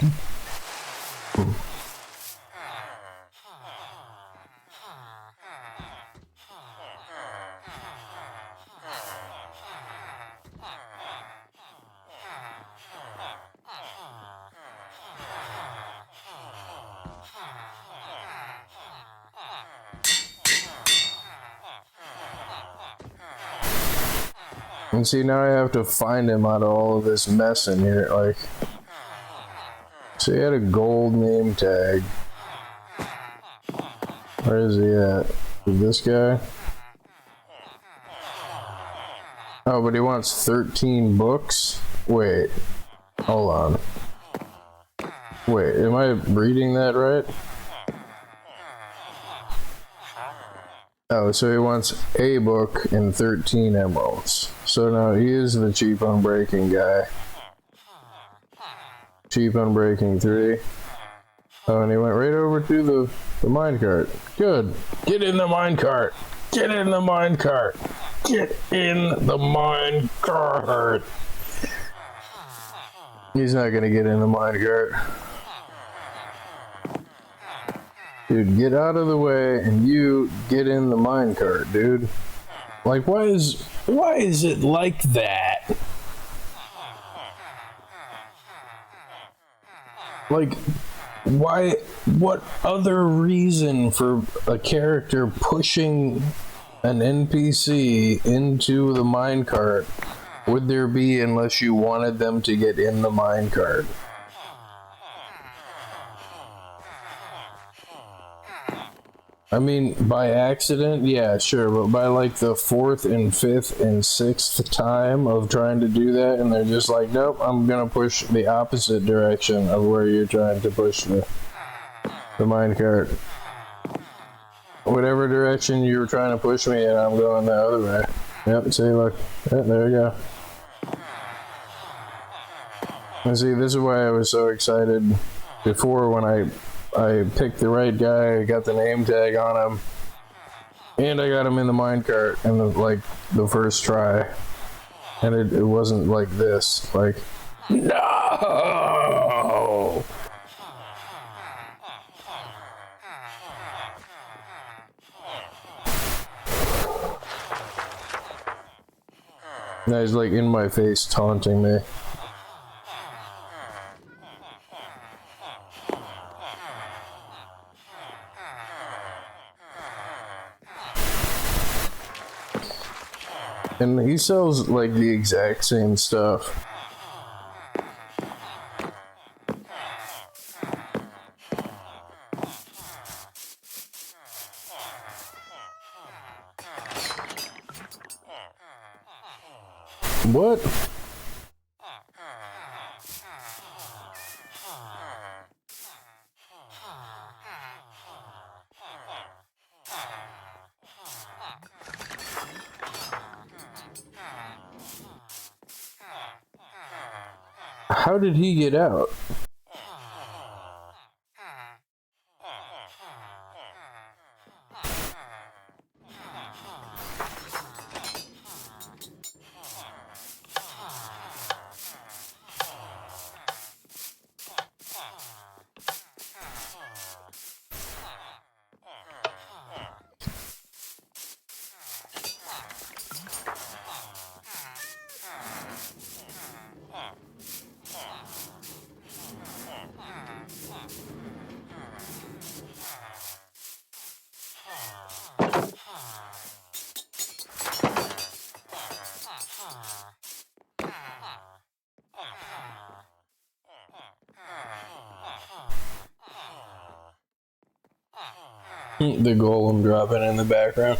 And see, now I have to find him out of all of this mess in here, like... So he had a gold name tag. Where is he at? This guy? Oh, but he wants 13 books? Wait. Hold on. Wait, am I reading that right? Oh, so he wants a book and 13 emeralds. So now he is the cheap unbreaking guy. Cheap unbreaking 3. Oh, and he went right over to the minecart. Good. Get in the minecart. Get in the minecart. Get in the minecart. He's not gonna get in the minecart. Dude, get out of the way and you get in the minecart, dude. Like, why is it like that? Like, why, what other reason for a character pushing an NPC into the minecart would there be unless you wanted them to get in the minecart? I mean, by accident, yeah, sure, but by like the fourth and fifth and sixth time of trying to do that, and they're just like, nope, I'm gonna push the opposite direction of where you're trying to push the minecart. Whatever direction you were trying to push me in, I'm going the other way. Yep, see, look. Yeah, there you go. And see, this is why I was so excited before when I picked the right guy, I got the name tag on him, and I got him in the minecart in the first try. And it wasn't like this, like, no! Now he's like in my face taunting me. And he sells like the exact same stuff. What? How did he get out? The golem dropping in the background.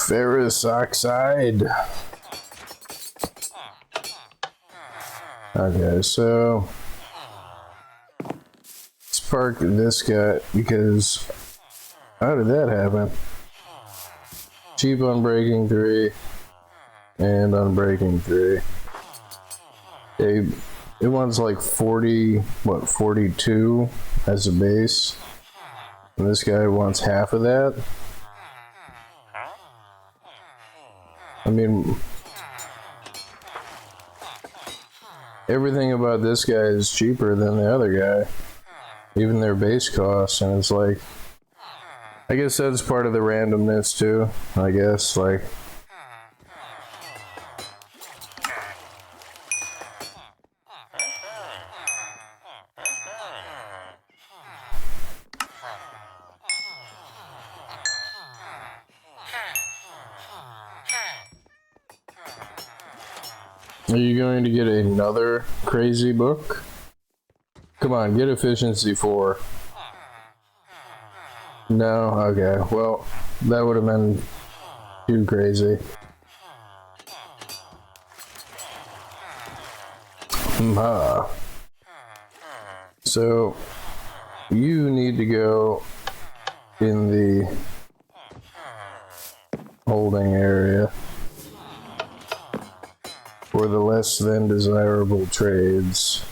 Ferrous oxide. Okay, so let's park this guy because how did that happen? Cheap on breaking 3 and on breaking 3. It wants like 42 as a base. And this guy wants half of that. I mean, everything about this guy is cheaper than the other guy. Even their base costs, and it's like, I guess that's part of the randomness too, I guess, like. Are you going to get another crazy book? Come on, get efficiency 4. No? Okay, well, that would have been too crazy. So, you need to go in the holding area for the less than desirable trades.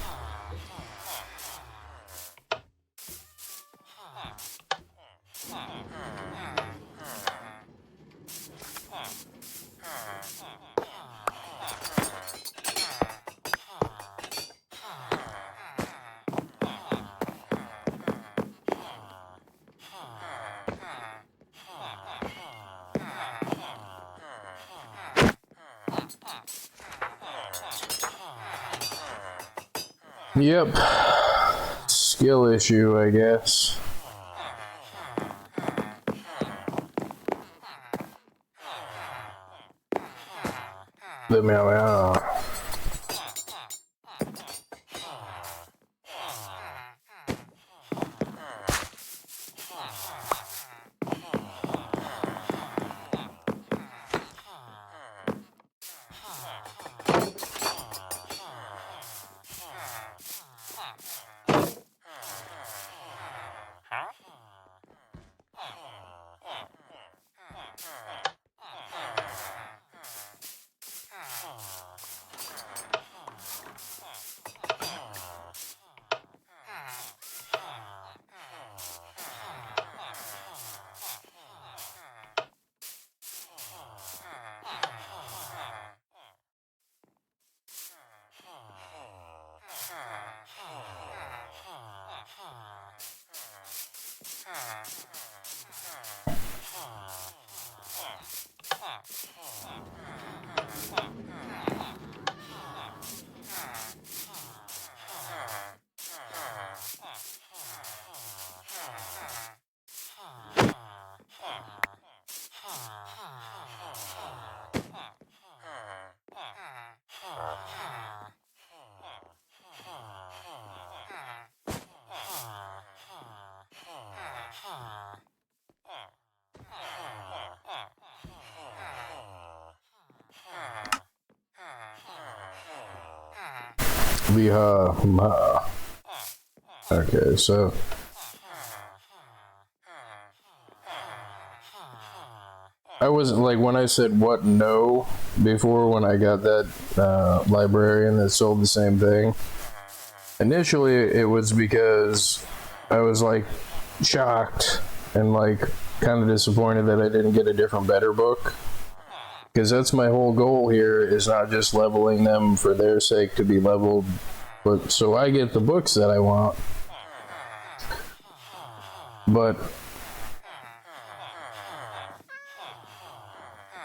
Yep. Skill issue, I guess. The meow meow. Okay, so I wasn't like when I said what no before when I got that librarian that sold the same thing. Initially, it was because I was like shocked and like kind of disappointed that I didn't get a different, better book. Because that's my whole goal here, is not just leveling them for their sake to be leveled, but so I get the books that I want. But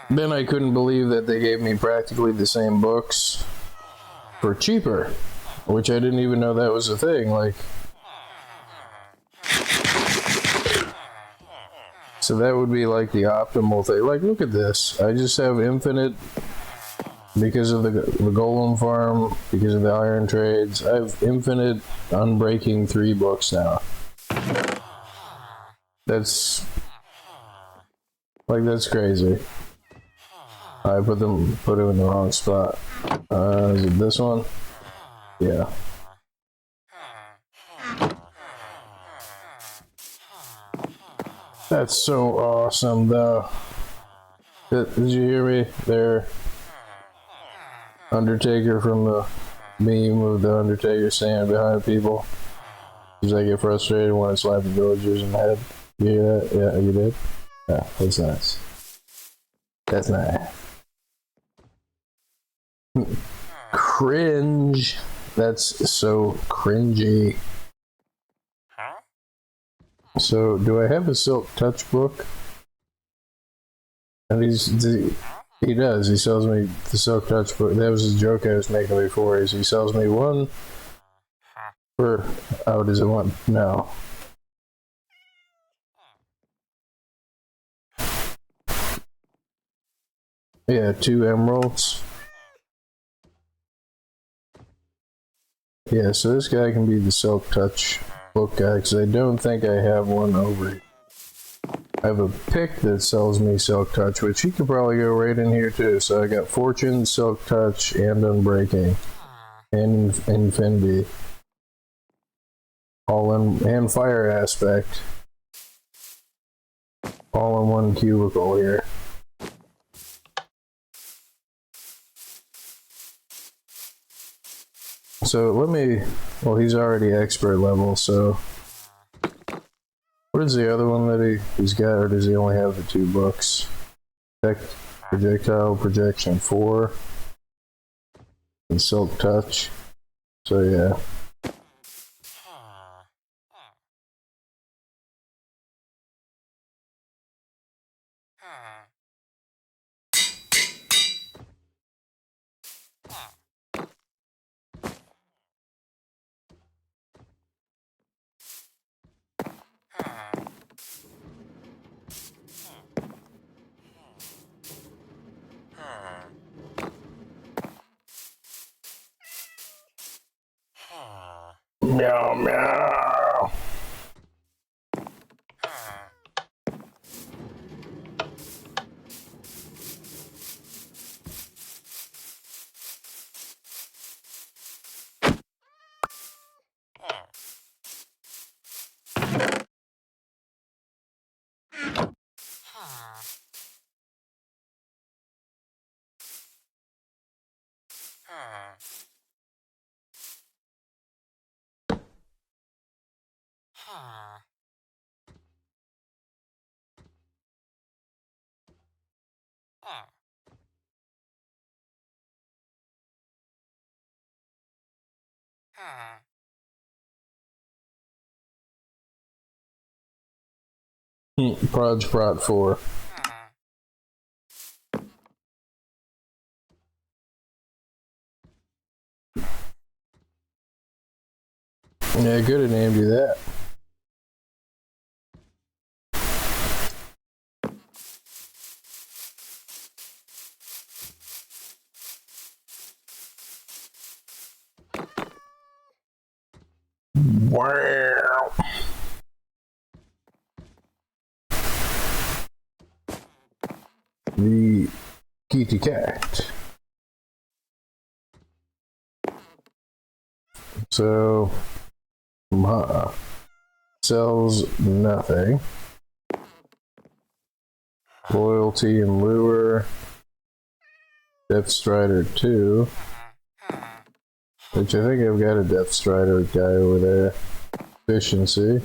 then I couldn't believe that they gave me practically the same books for cheaper, which I didn't even know that was a thing. Like, so that would be like the optimal thing. Like, look at this. I just have infinite, because of the golem farm, because of the iron trades. I have infinite unbreaking 3 books now. That's crazy. I put them in the wrong spot. Is it this one? Yeah. That's so awesome, though. Did you hear me there? Undertaker from the meme of the Undertaker standing behind people. Because I get frustrated when I slap the villagers in the head. You hear that? Yeah, you did? Yeah, that's nice. That's nice. Cringe. That's so cringy. So, do I have a Silk Touch book? And he does. He sells me the Silk Touch book. That was a joke I was making before. He sells me one for, oh, does it want? No. Yeah, 2 emeralds. Yeah, so this guy can be the Silk Touch book guy, because I don't think I have one over here. I have a pick that sells me Silk Touch, which he could probably go right in here too. So I got Fortune, Silk Touch, and Unbreaking, and Infinity, all in, and Fire Aspect, all in one cubicle here. So let me, well, he's already expert level, so what is the other one that he's got, or does he only have the 2 books? Projectile Projection 4 and Silk Touch. So yeah. Meow meow. Proj Prot 4. Yeah, good have named you that. Wow. The kitty cat. So, sells nothing. Loyalty and lure. Death Strider 2. Which I think I've got a Death Strider guy over there. Efficiency.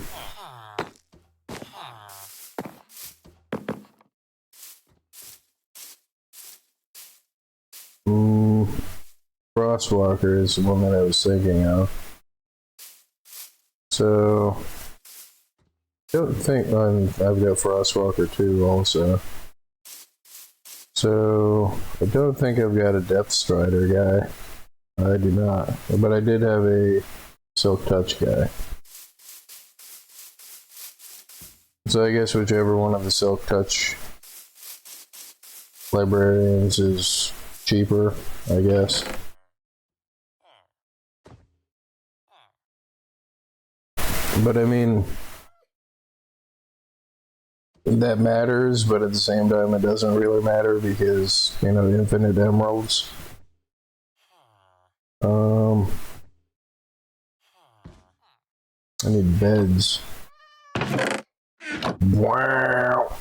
Frostwalker is the one that I was thinking of. So, I don't think I've got Frostwalker 2 also. So, I don't think I've got a Death Strider guy. I do not. But I did have a Silk Touch guy. So I guess whichever one of the Silk Touch librarians is cheaper, I guess. But I mean, that matters, but at the same time it doesn't really matter because, you know, infinite emeralds. I need beds. Wow.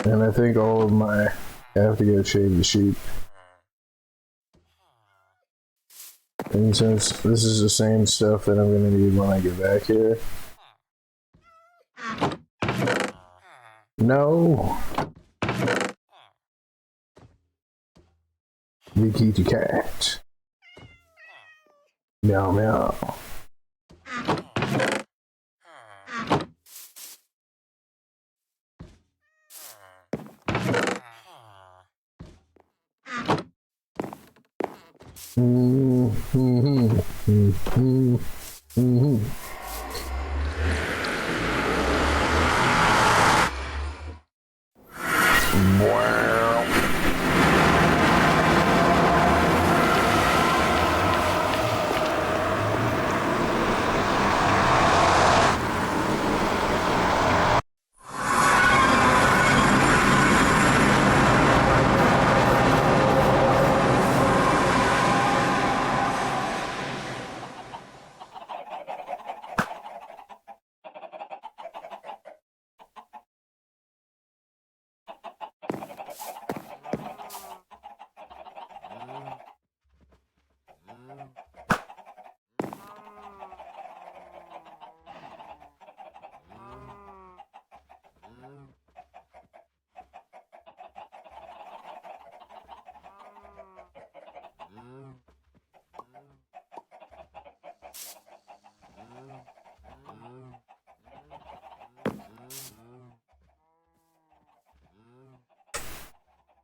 And I think all of my, I have to go shave the sheep. And since this is the same stuff that I'm going to need when I get back here. No. The kitty cat. Meow meow.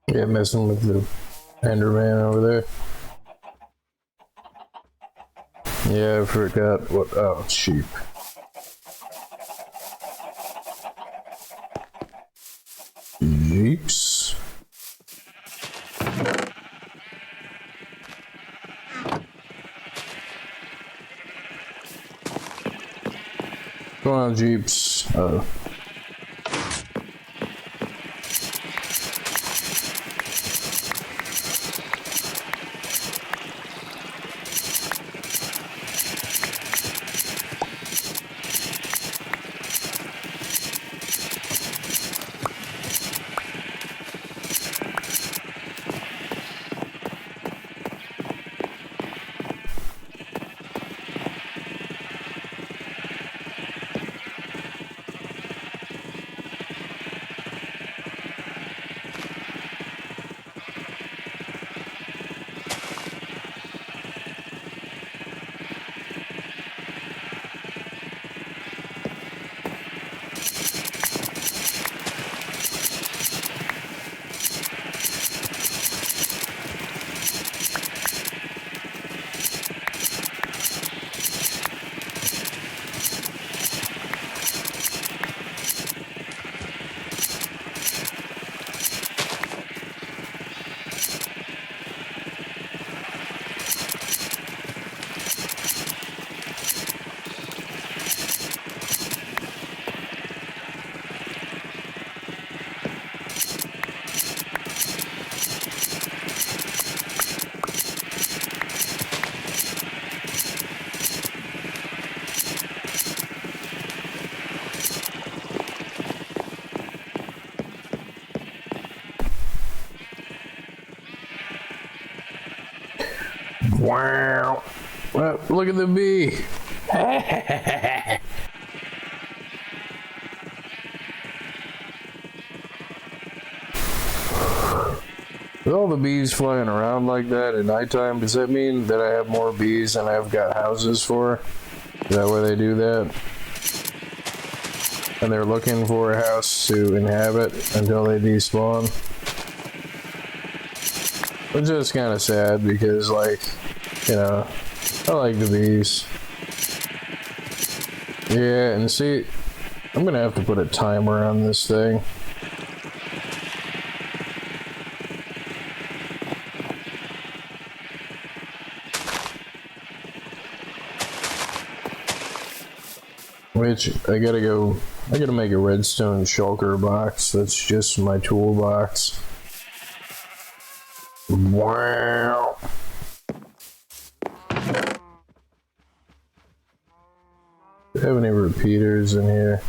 Yeah, messing with the Enderman over there. Yeah, I forgot what. Oh, sheep. Jeeps. going on, Jeeps? Wow. Well, look at the bee. With all the bees flying around like that at nighttime, does that mean that I have more bees than I've got houses for? Is that why they do that? And they're looking for a house to inhabit until they despawn? Which is kind of sad because, like, you know, I like the bees. Yeah, and see, I'm gonna have to put a timer on this thing. Which, I gotta make a redstone shulker box. That's just my toolbox. Wow. Do you have any repeaters in here?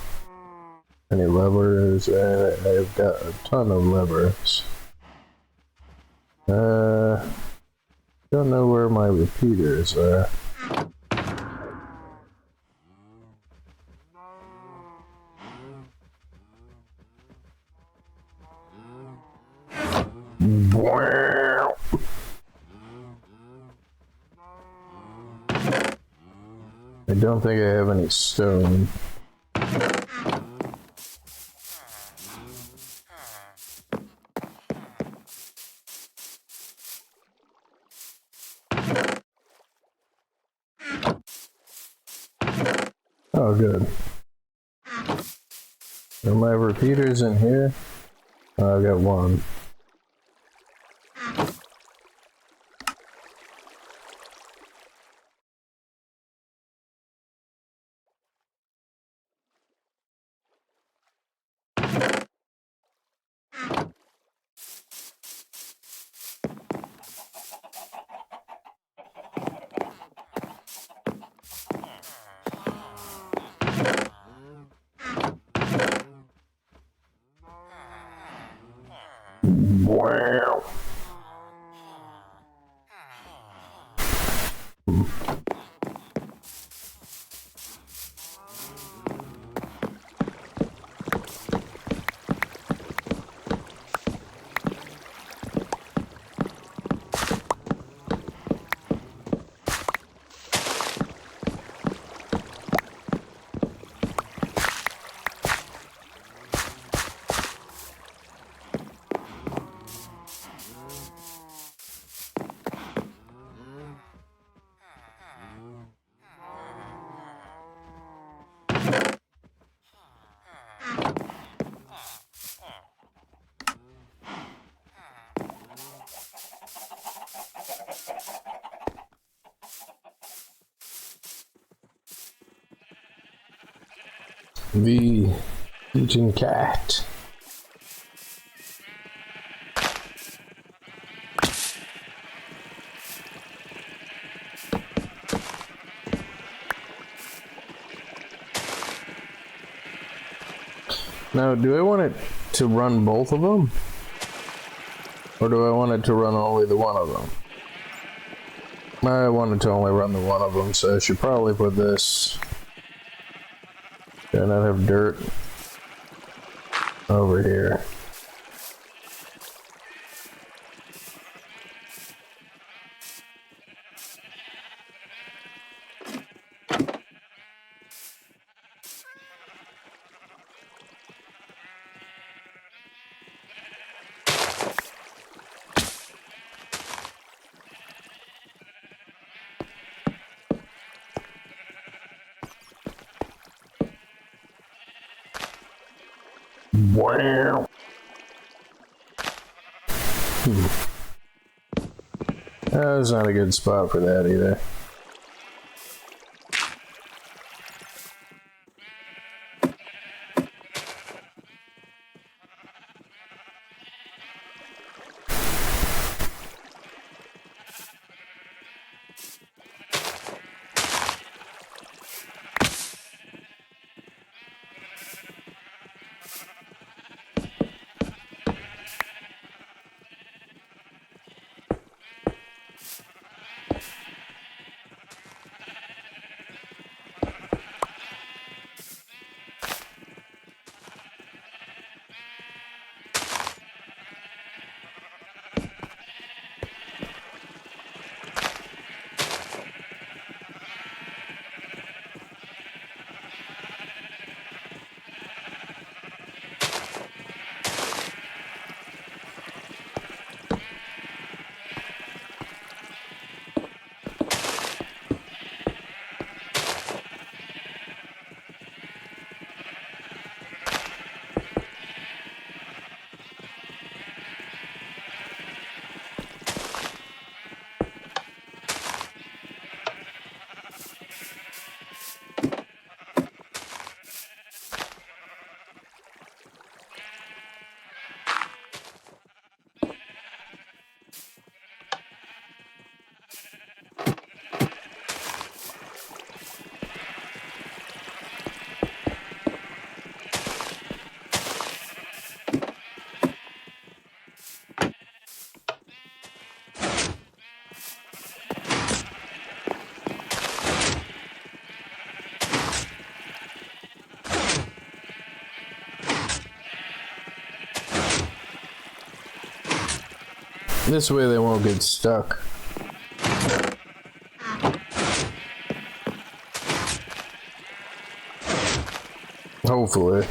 Any levers? I've got a ton of levers. Don't know where my repeaters are. Wow. I don't think I have any stone. Oh, good. Are my repeaters in here? I've got one. Wow. The eating cat. Now, do I want it to run both of them? Or do I want it to run only the one of them? I want it to only run the one of them, so I should probably put this... and not have dirt over here. Wow. That's not a good spot for that either. This way they won't get stuck. Hopefully.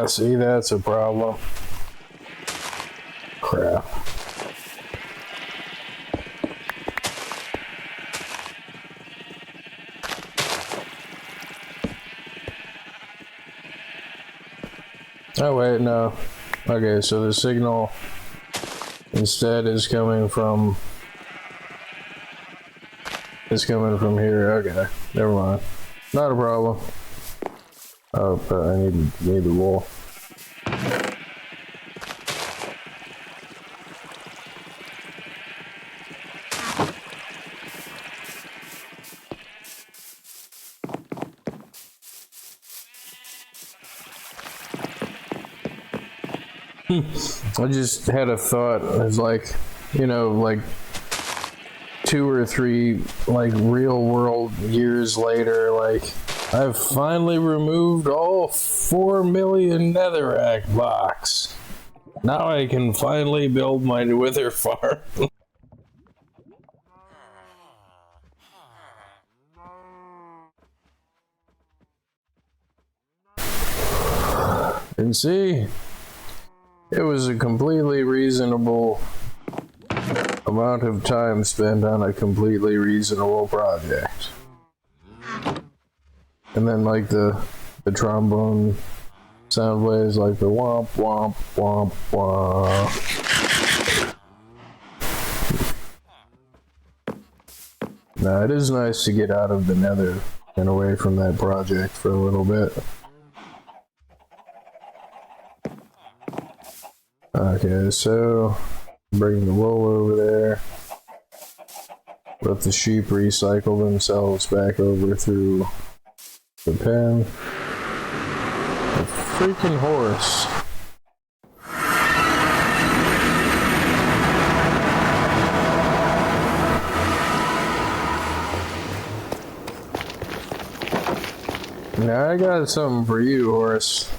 See, that's a problem. Crap. Oh wait, no. Okay, so the signal instead is coming from here. Okay, never mind. Not a problem. Oh, but I need the wool. I just had a thought. It's like, you know, like 2 or 3 like real world years later, like I've finally removed all 4 million netherrack blocks. Now I can finally build my wither farm. And see, it was a completely reasonable amount of time spent on a completely reasonable project. And then like the trombone sound waves, like the womp womp womp womp. Now it is nice to get out of the nether and away from that project for a little bit. Okay, so bring the wool over there. Let the sheep recycle themselves back over through the pen. A freaking horse. Now I got something for you, horse.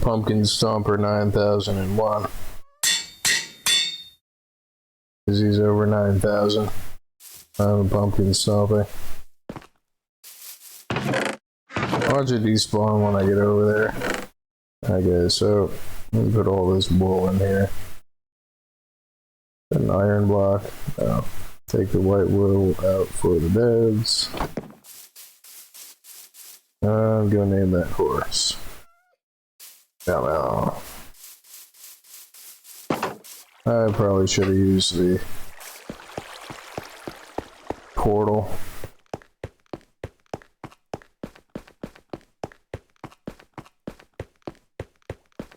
Pumpkin Stomper 9001. Because he's over 9,000. I'm a pumpkin stomper. Watch it despawn when I get over there. Okay, so let me put all this wool in here. An iron block. Oh, take the white wool out for the beds. I'm gonna name that horse. No. I probably should have used the portal.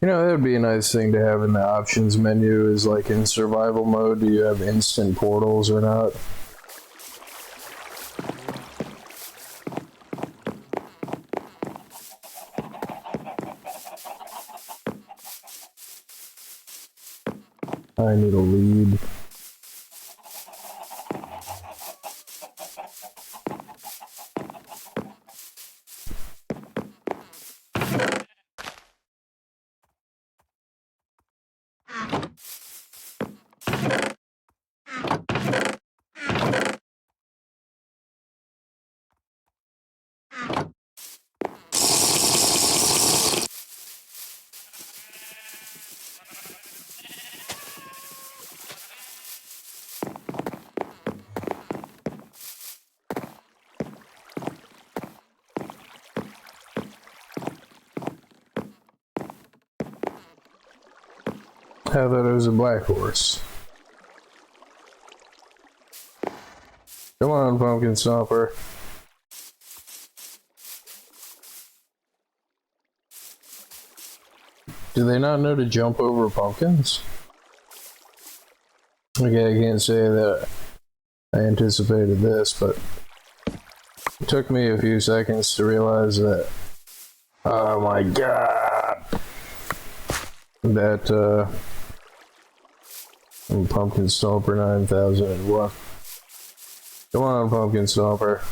You know, that would be a nice thing to have in the options menu, is like in survival mode, do you have instant portals or not? I need a lead. I thought it was a black horse. Come on, pumpkin stomper. Do they not know to jump over pumpkins? Okay, I can't say that I anticipated this, but it took me a few seconds to realize that. Oh my god! that Pumpkin Stomper 9001. Come on, Pumpkin Stomper.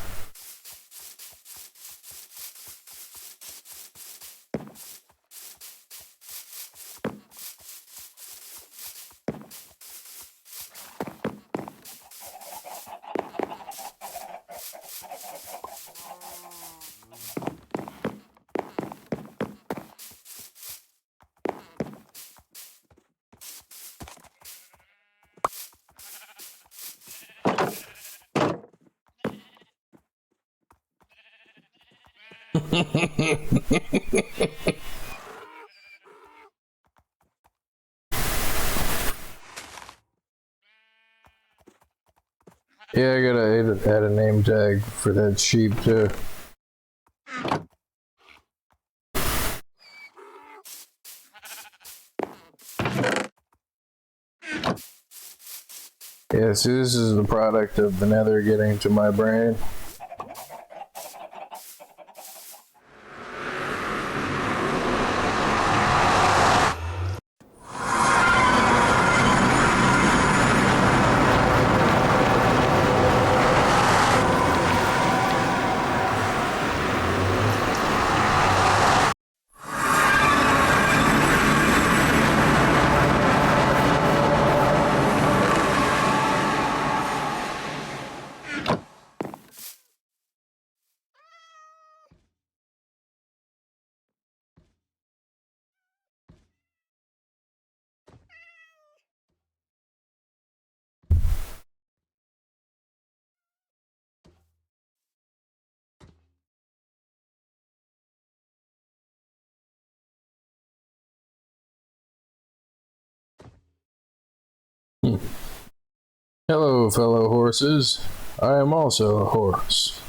Yeah, I gotta add a name tag for that sheep too. Yeah, see, this is the product of the nether getting to my brain. Hello, fellow horses. I am also a horse.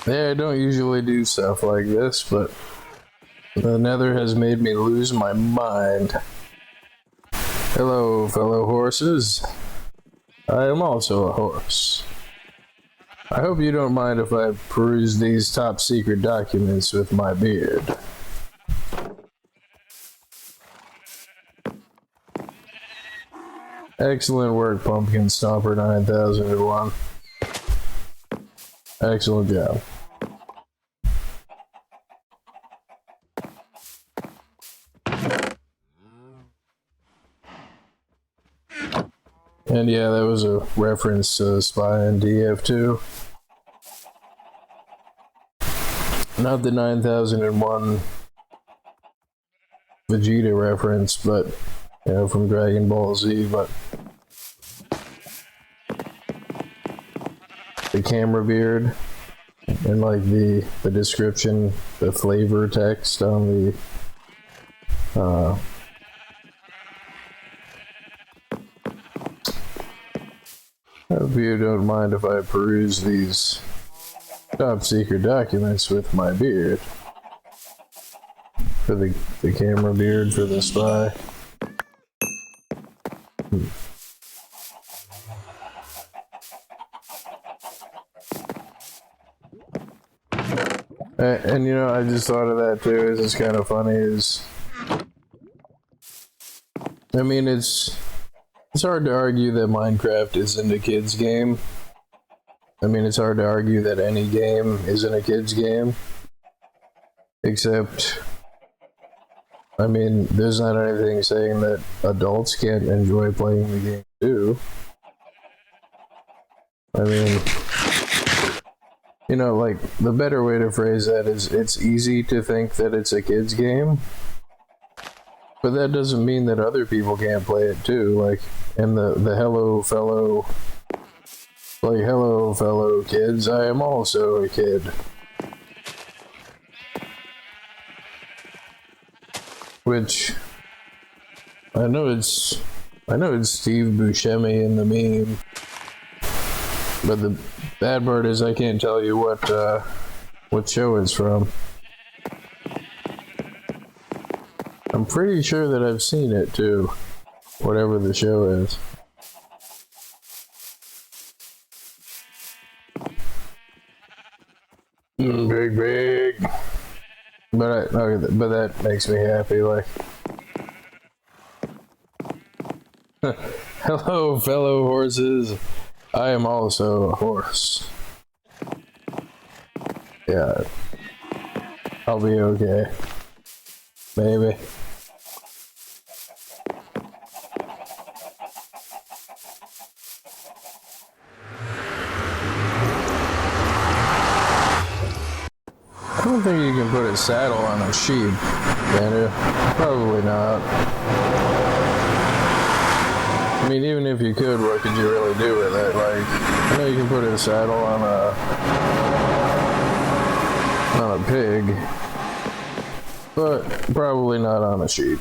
Yeah, I don't usually do stuff like this, but the nether has made me lose my mind. Hello, fellow horses. I am also a horse. I hope you don't mind if I peruse these top secret documents with my beard. Excellent work, Pumpkin Stomper 9001. Excellent job. And yeah, that was a reference to Spy and DF2. Not the 9001 Vegeta reference, but, you know, from Dragon Ball Z, but the camera beard and like the description, the flavor text on the I hope you don't mind if I peruse these top secret documents with my beard. For the camera beard for the spy. And you know, I just thought of that too. It's kind of funny. I mean, it's hard to argue that Minecraft isn't a kid's game. I mean, it's hard to argue that any game isn't a kid's game. Except, I mean, there's not anything saying that adults can't enjoy playing the game too. I mean, You know, like, the better way to phrase that is it's easy to think that it's a kid's game, but that doesn't mean that other people can't play it too. Like, and the hello fellow, like, hello fellow kids, I am also a kid. Which, I know it's Steve Buscemi in the meme, but the bad part is I can't tell you what show it's from. I'm pretty sure that I've seen it too, whatever the show is. Big. But but that makes me happy. Like, hello, fellow horses. I am also a horse. Yeah, I'll be okay. Maybe. I don't think you can put a saddle on a sheep, can you? Probably not. I mean, even if you could, what could you really do with it? Like, I know you can put a saddle on a pig, but probably not on a sheep.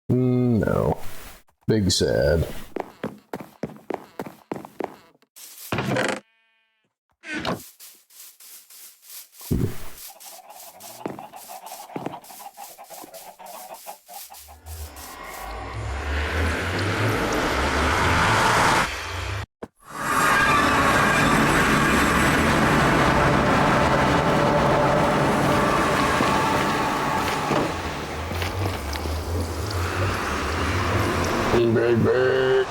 No. Big sad. Big.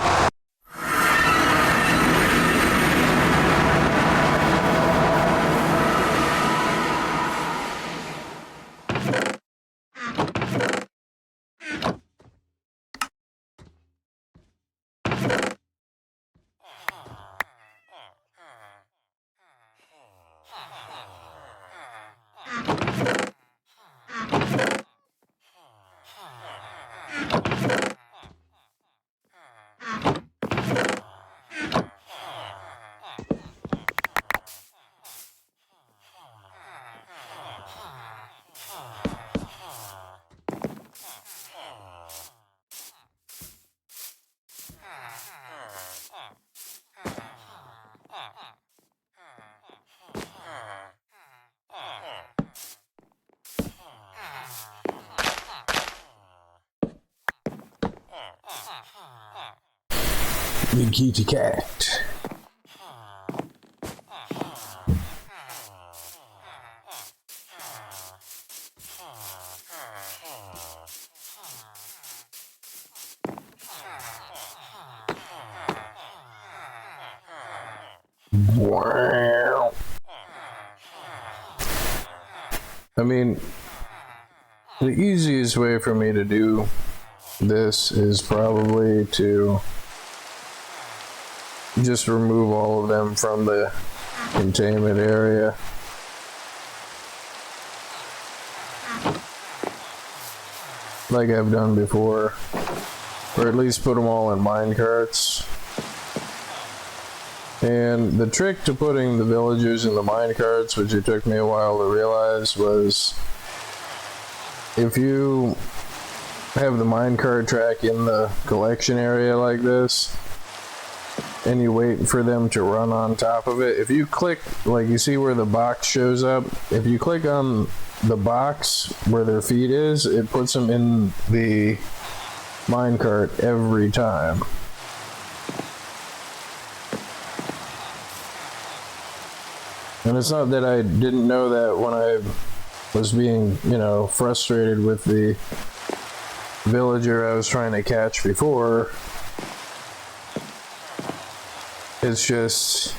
The kitty cat. Wow. I mean, the easiest way for me to do this is probably to just remove all of them from the containment area. Like I've done before. Or at least put them all in minecarts. And the trick to putting the villagers in the minecarts, which it took me a while to realize, was if you have the minecart track in the collection area like this, and you wait for them to run on top of it, if you click, like you see where the box shows up, if you click on the box where their feet is, it puts them in the minecart every time. And it's not that I didn't know that when I was being, frustrated with the villager I was trying to catch before. It's just,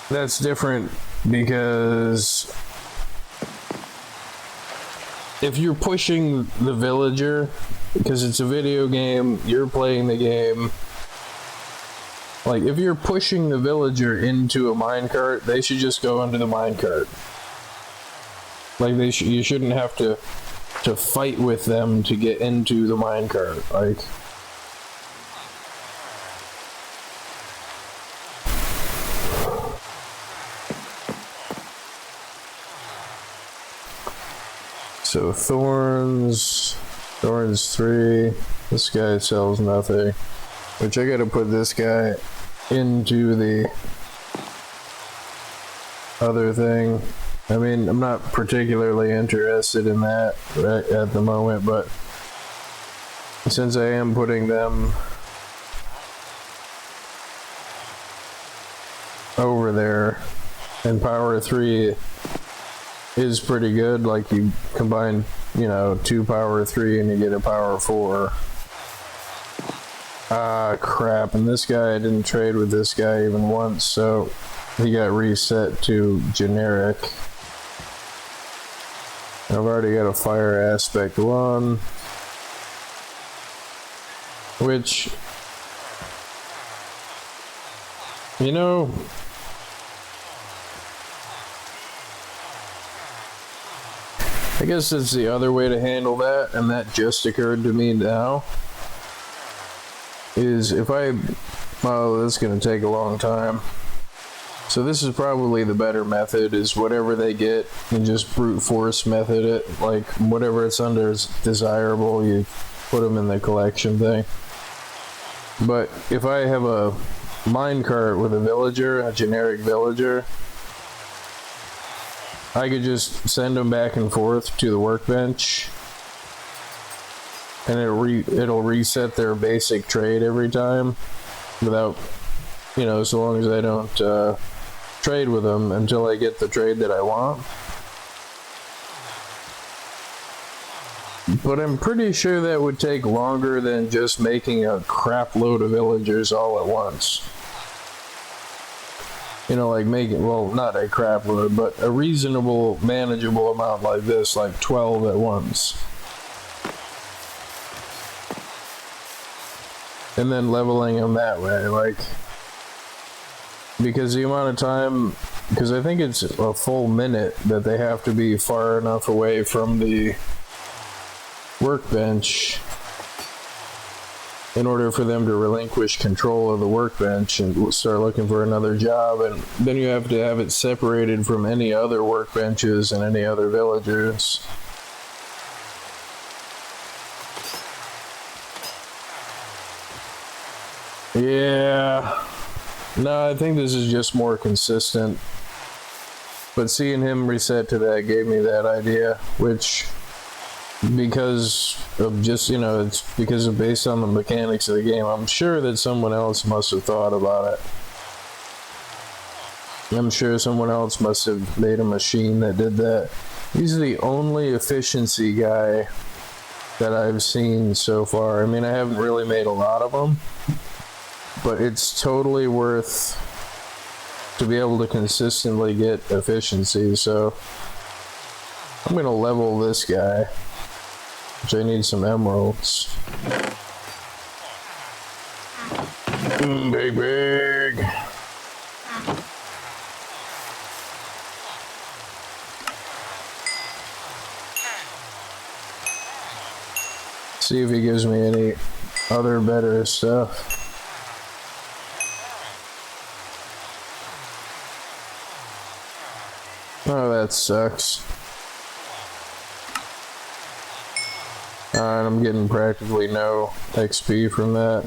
that's different because if you're pushing the villager, because it's a video game, you're playing the game. Like, if you're pushing the villager into a minecart, they should just go into the minecart. Like, you shouldn't have to fight with them to get into the minecart. Like, so thorns 3. This guy sells nothing, which I gotta put this guy into the other thing. I mean, I'm not particularly interested in that right at the moment, but since I am putting them over there, and power 3 is pretty good. Like, you combine, you know, 2 power 3 and you get a power 4. Ah, crap. And this guy, I didn't trade with this guy even once, so he got reset to generic. I've already got a fire aspect 1, which, you know, I guess it's the other way to handle that, and that just occurred to me now, is if I, oh, this is going to take a long time. So this is probably the better method, is whatever they get, and just brute force method it. Like, whatever it's under is desirable, you put them in the collection thing. But if I have a minecart with a villager, a generic villager, I could just send them back and forth to the workbench, and it'll reset their basic trade every time, without, you know, so long as I don't trade with them until I get the trade that I want. But I'm pretty sure that would take longer than just making a crap load of villagers all at once. You know, like making, well, not a crap load, but a reasonable, manageable amount like this, like 12 at once. And then leveling them that way, like, because the amount of time, because I think it's a full minute that they have to be far enough away from the workbench in order for them to relinquish control of the workbench and start looking for another job, and then you have to have it separated from any other workbenches and any other villagers. Yeah. No, I think this is just more consistent. But seeing him reset to that gave me that idea, which, because of just, you know, it's because of based on the mechanics of the game, I'm sure that someone else must have thought about it. I'm sure someone else must have made a machine that did that. He's the only efficiency guy that I've seen so far. I mean, I haven't really made a lot of them, but it's totally worth to be able to consistently get efficiency. So I'm gonna level this guy, which I need some emeralds. Big. See if he gives me any other better stuff. Oh, that sucks. Alright, I'm getting practically no XP from that.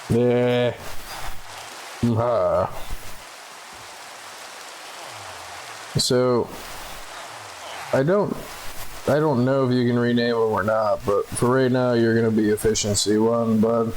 Yeah. So, I don't know if you can rename them or not, but for right now, you're gonna be efficiency 1, bud.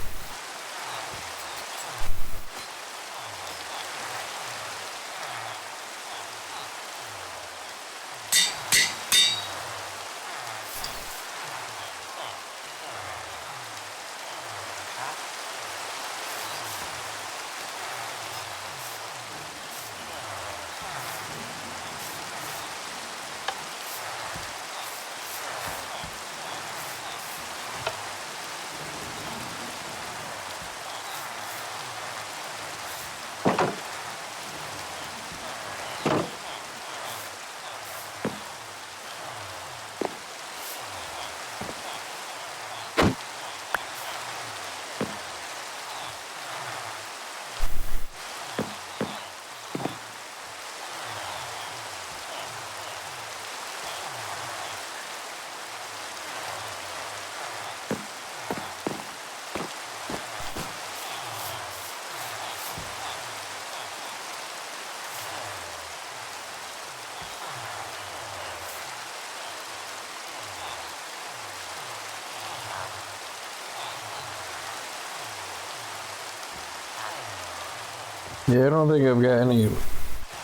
Yeah, I don't think I've got any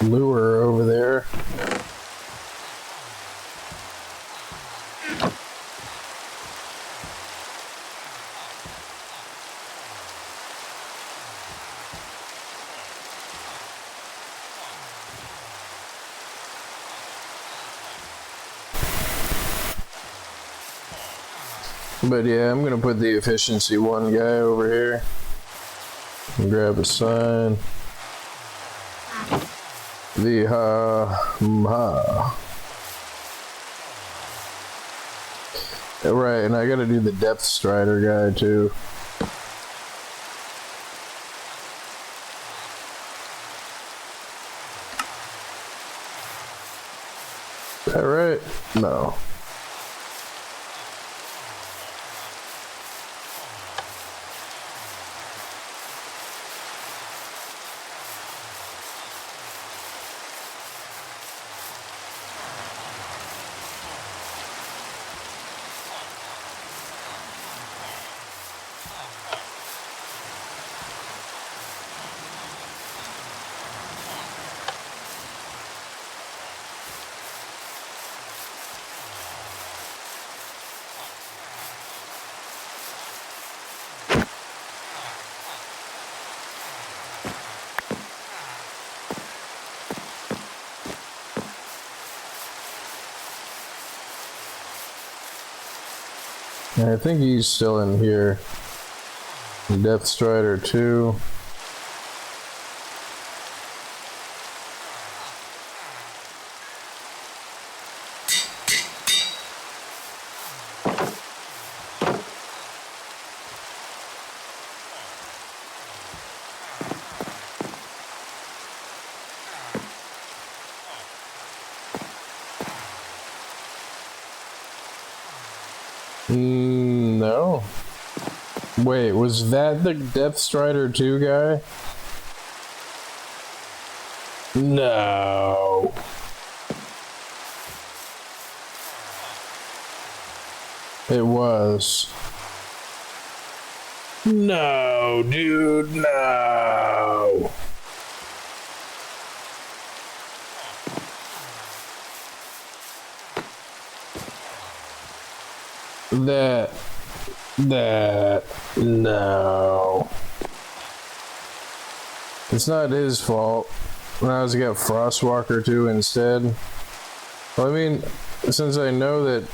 lure over there. But yeah, I'm gonna put the efficiency 1 guy over here and grab a sign. The Right, and I gotta do the depth strider guy too. Is that right? No. I think he's still in here. Depth Strider 2. No. Wait, was that the Depth Strider 2 guy? No. It was. No, dude, no. No. It's not his fault. Now he's got Frostwalker 2 instead. Well, I mean, since I know that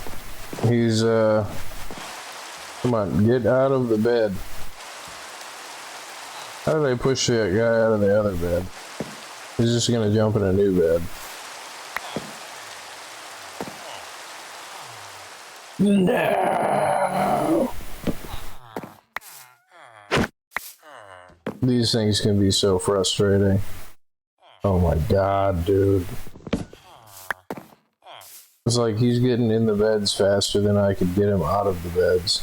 he's, come on, get out of the bed. How did I push that guy out of the other bed? He's just gonna jump in a new bed. No! These things can be so frustrating. Oh my god, dude. It's like he's getting in the beds faster than I could get him out of the beds.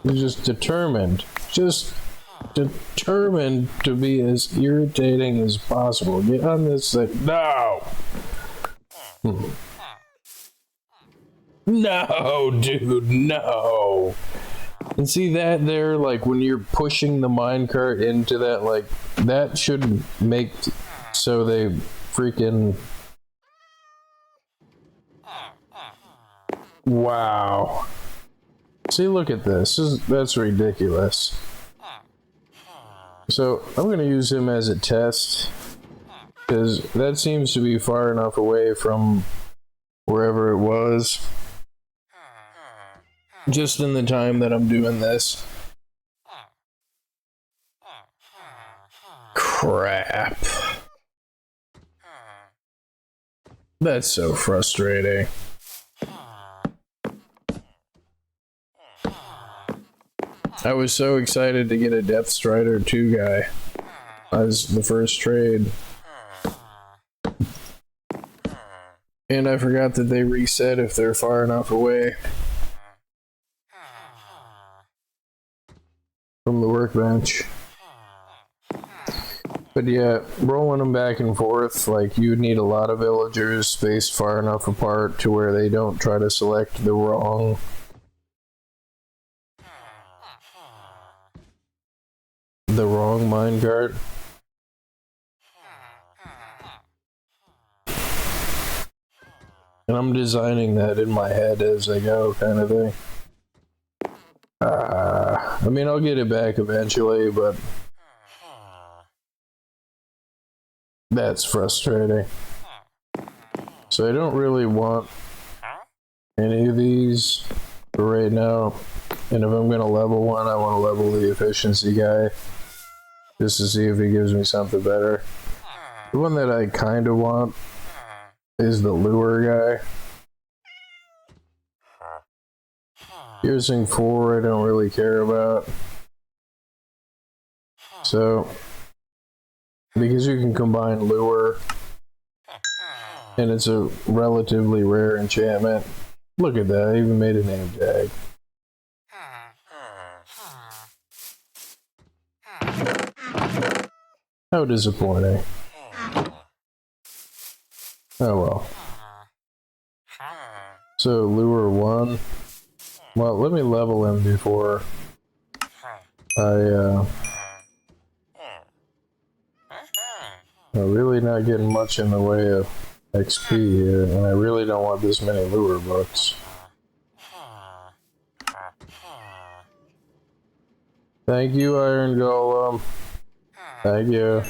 He's just determined to be as irritating as possible. Get on this thing. No! No, dude, no. And see that there, like when you're pushing the minecart into that, like, that should make so they freaking... Wow. See, look at this. That's ridiculous. So, I'm going to use him as a test, because that seems to be far enough away from wherever it was. Just in the time that I'm doing this. Crap. That's so frustrating. I was so excited to get a Depth Strider 2 guy as the first trade. And I forgot that they reset if they're far enough away from the workbench. But yeah, rolling them back and forth, like, you would need a lot of villagers spaced far enough apart to where they don't try to select the wrong the wrong minecart. And I'm designing that in my head as I go, kind of thing. I mean, I'll get it back eventually, but that's frustrating. So I don't really want any of these for right now. And if I'm gonna level one, I want to level the efficiency guy, just to see if he gives me something better. The one that I kind of want is the lure guy. Piercing 4 I don't really care about. So, because you can combine lure, and it's a relatively rare enchantment. Look at that, I even made a name tag. How disappointing. Oh well. So, lure 1. Well, let me level him before I'm really not getting much in the way of XP here, and I really don't want this many lure books. Thank you, Iron Golem. Thank you.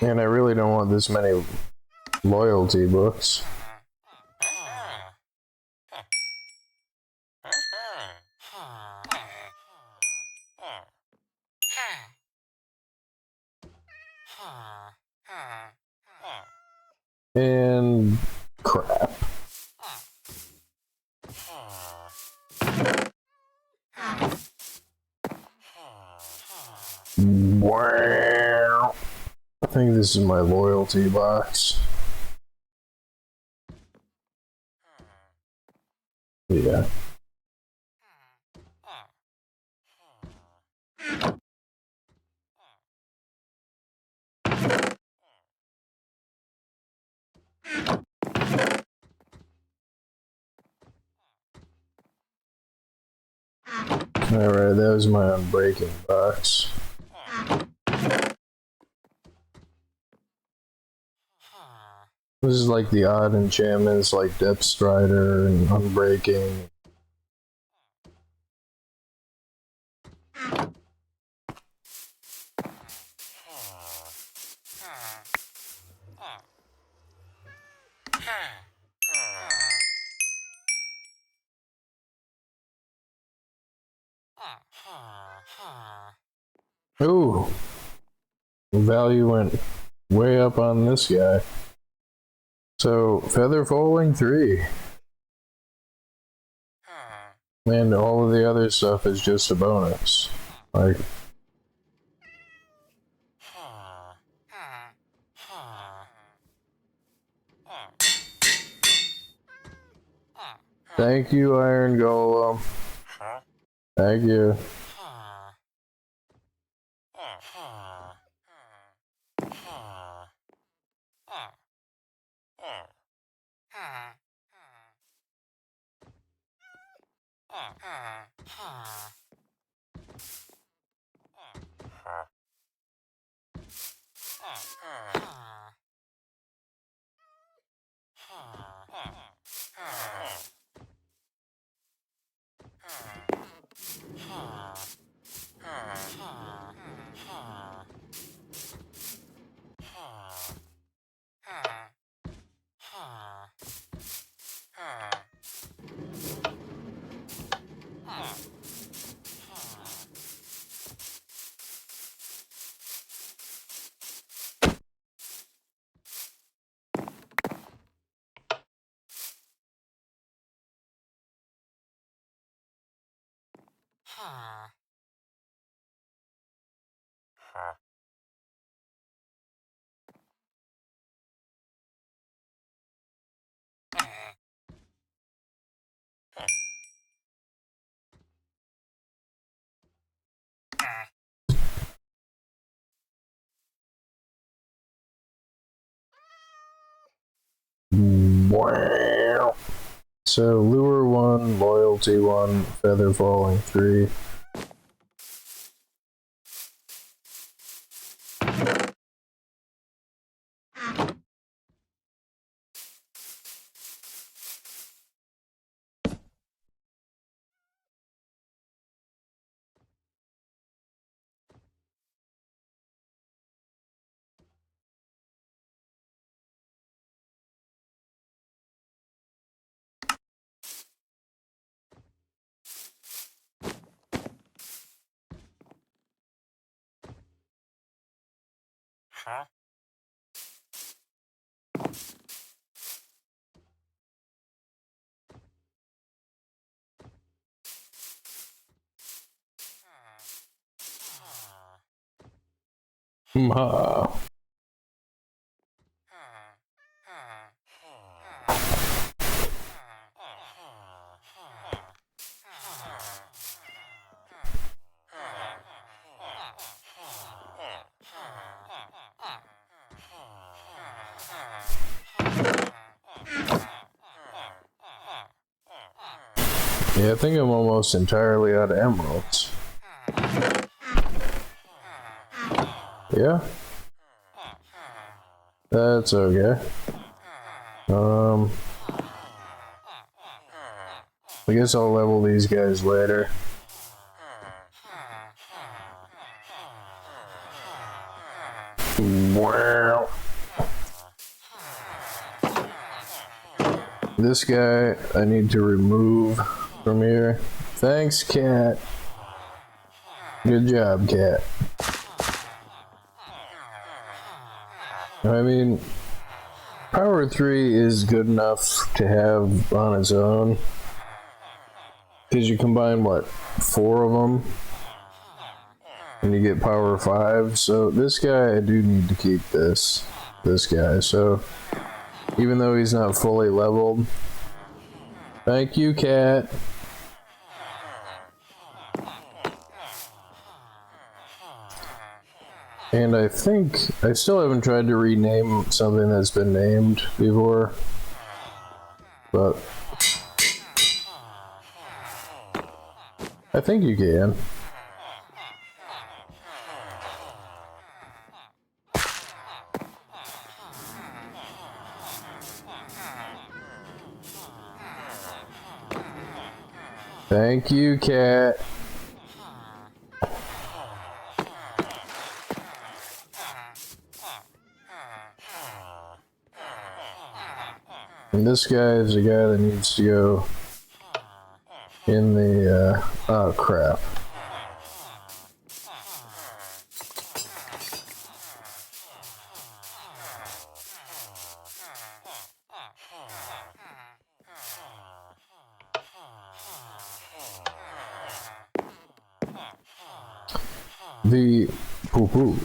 And I really don't want this many loyalty books. And crap. Wow. I think this is my loyalty box. Yeah. Alright, that was my unbreaking box. This is like the odd enchantments like Depth Strider and Unbreaking. Ooh, value went way up on this guy. So, Feather Falling 3. And all of the other stuff is just a bonus. Like, thank you, Iron Golem. Thank you. So lure 1, loyalty 1, feather falling 3. Huh? Ha. Yeah, I think I'm almost entirely out of emeralds. Yeah? That's okay. I guess I'll level these guys later. Wow. This guy I need to remove from here. Thanks, cat. Good job, cat. I mean, power 3 is good enough to have on its own. Because you combine, what, 4 of them? And you get power 5. So this guy, I do need to keep this guy. So even though he's not fully leveled. Thank you, cat. And I think I still haven't tried to rename something that's been named before. But I think you can. Thank you, cat. And this guy is the guy that needs to go in the, oh crap. The poo-poo.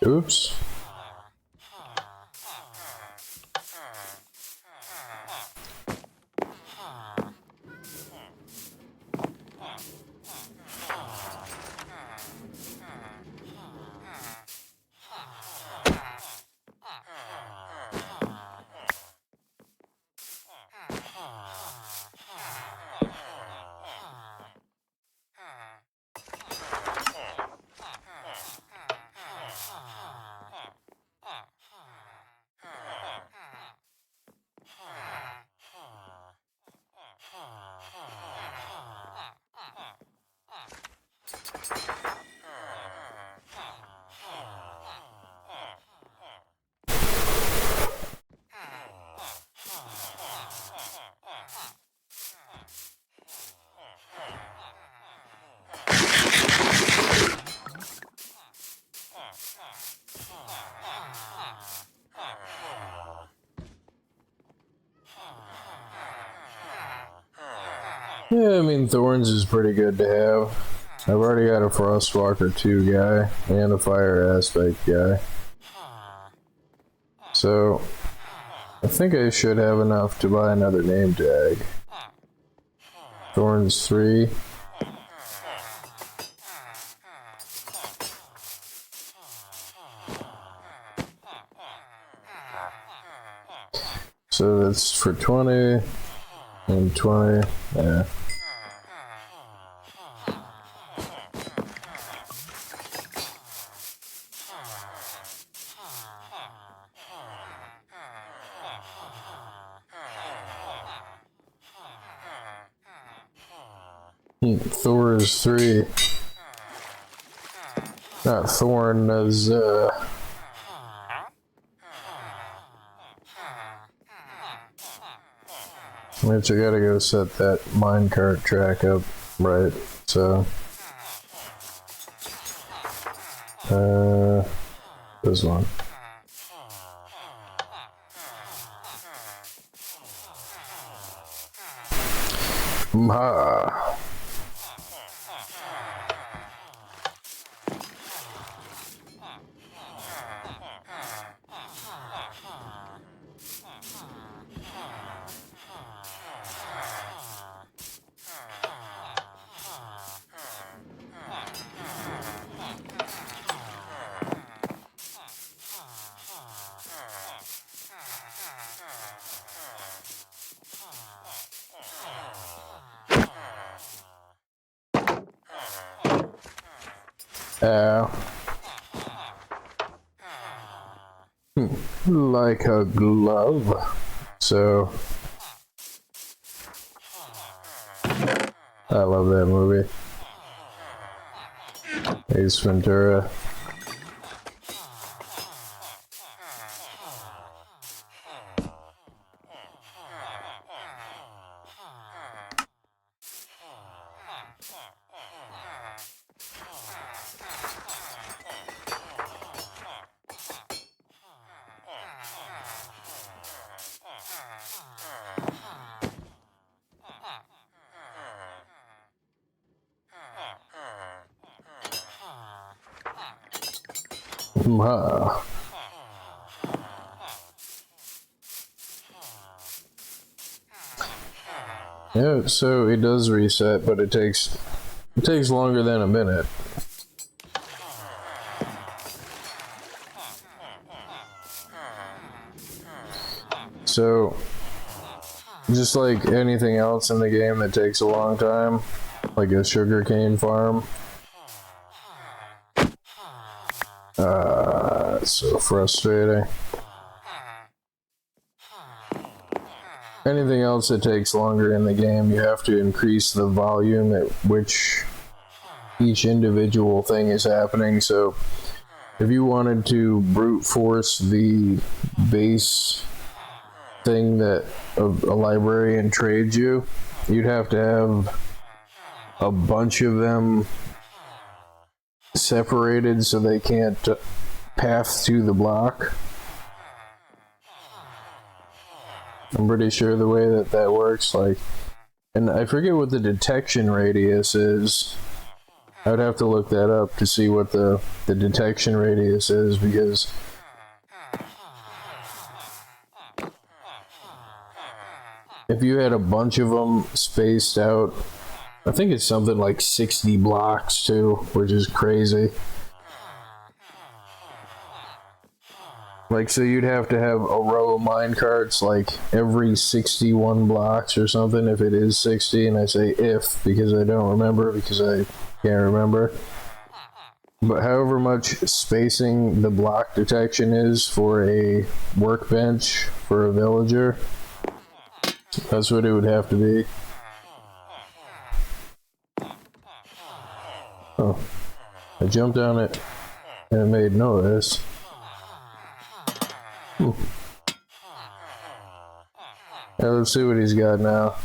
Oops. Yeah, I mean, Thorns is pretty good to have. I've already got a Frostwalker 2 guy and a Fire Aspect guy. So, I think I should have enough to buy another name tag. Thorns 3. So that's for 20 and 20, yeah. Thor's 3. Not Thorn, as which I gotta go set that minecart track up right, so this one. Ha. Like a glove. So I love that movie. Ace Ventura. Ha. Yeah, so it does reset, but it takes longer than a minute. So just like anything else in the game that takes a long time, like a sugarcane farm. It's so frustrating. Anything else that takes longer in the game, you have to increase the volume at which each individual thing is happening. So if you wanted to brute force the base thing that a librarian trades you, you'd have to have a bunch of them separated so they can't path through the block. I'm pretty sure the way that works, like, and I forget what the detection radius is. I would have to look that up to see what the detection radius is, because if you had a bunch of them spaced out, I think it's something like 60 blocks too, which is crazy. Like, so you'd have to have a row of minecarts like every 61 blocks or something, if it is 60, and I say if because I don't remember, because I can't remember. But however much spacing the block detection is for a workbench for a villager, that's what it would have to be. Oh, I jumped on it and it made noise. Yeah, let's see what he's got now.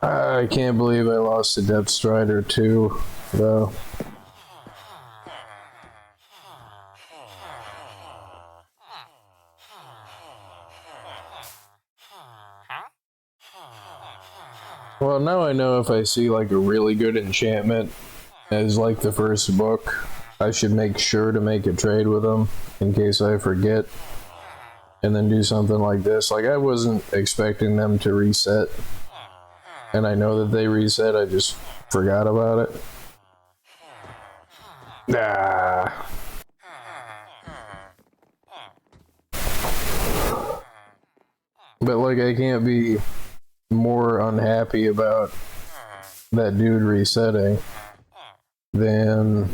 I can't believe I lost to Depth Strider 2, though. Well, now I know if I see like a really good enchantment as like the first book, I should make sure to make a trade with them in case I forget, and then do something like this. Like, I wasn't expecting them to reset, and I know that they reset, I just forgot about it. Ah. But like, I can't be more unhappy about that dude resetting than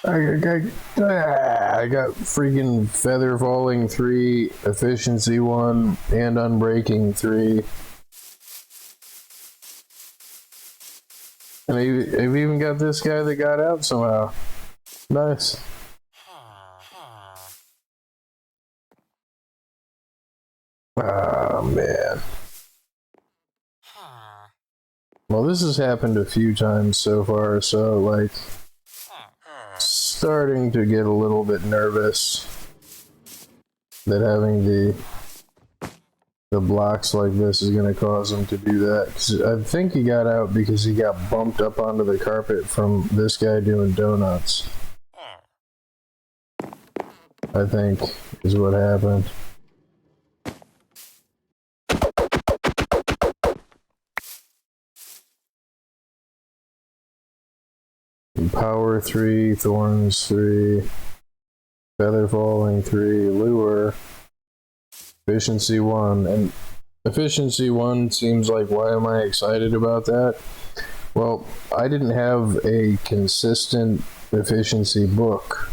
I got freaking Feather Falling 3, Efficiency 1, and Unbreaking 3. And I've even got this guy that got out somehow. Nice. Oh, man. Well, this has happened a few times so far, so, like, starting to get a little bit nervous that having the blocks like this is going to cause him to do that. 'Cause I think he got out because he got bumped up onto the carpet from this guy doing donuts. I think is what happened. Power 3, Thorns 3, Feather Falling 3, Lure, Efficiency 1, and Efficiency 1 seems like, why am I excited about that? Well, I didn't have a consistent efficiency book,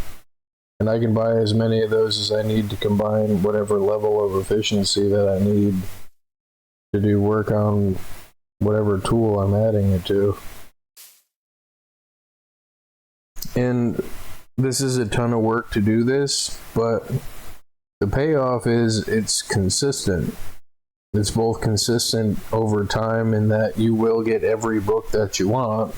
and I can buy as many of those as I need to combine whatever level of efficiency that I need to do work on whatever tool I'm adding it to. And this is a ton of work to do this, but the payoff is it's consistent. It's both consistent over time in that you will get every book that you want.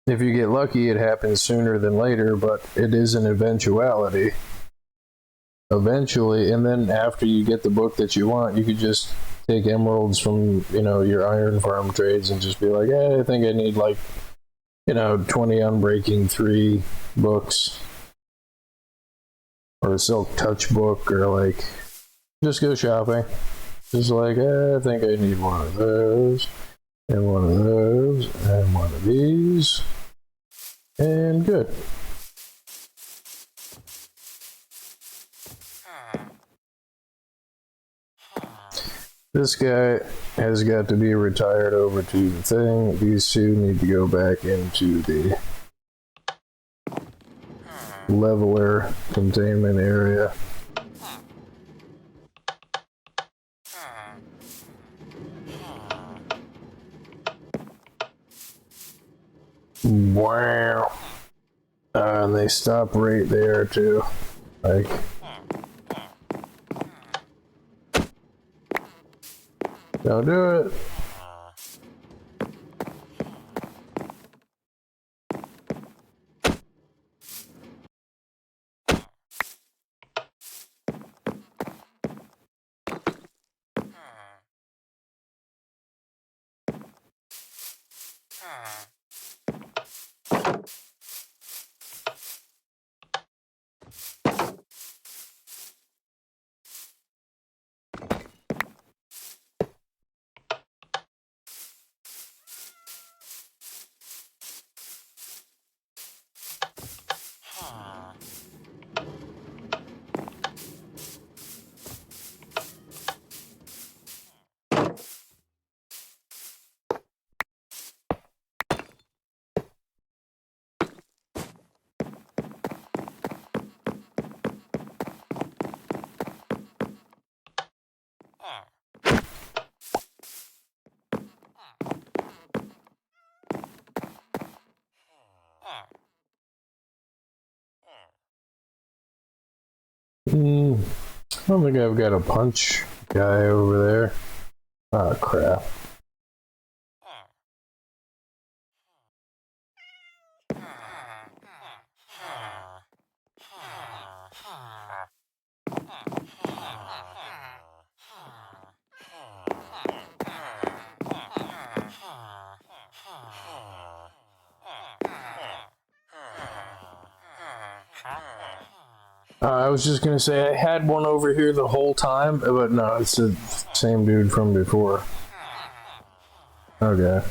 If you get lucky, it happens sooner than later, but it is an eventuality. Eventually, and then after you get the book that you want, you could just take emeralds from, your iron farm trades and just be like, hey, I think I need 20 Unbreaking 3 books, or a Silk Touch book, or just go shopping. Just I think I need one of those, and one of those, and one of these, and good. This guy has got to be retired over to the thing. These two need to go back into the leveler containment area. Wow. And they stop right there too. Don't do it. I don't think I've got a punch guy over there. Oh, crap. I was just gonna say I had one over here the whole time, but no, it's the same dude from before. Okay.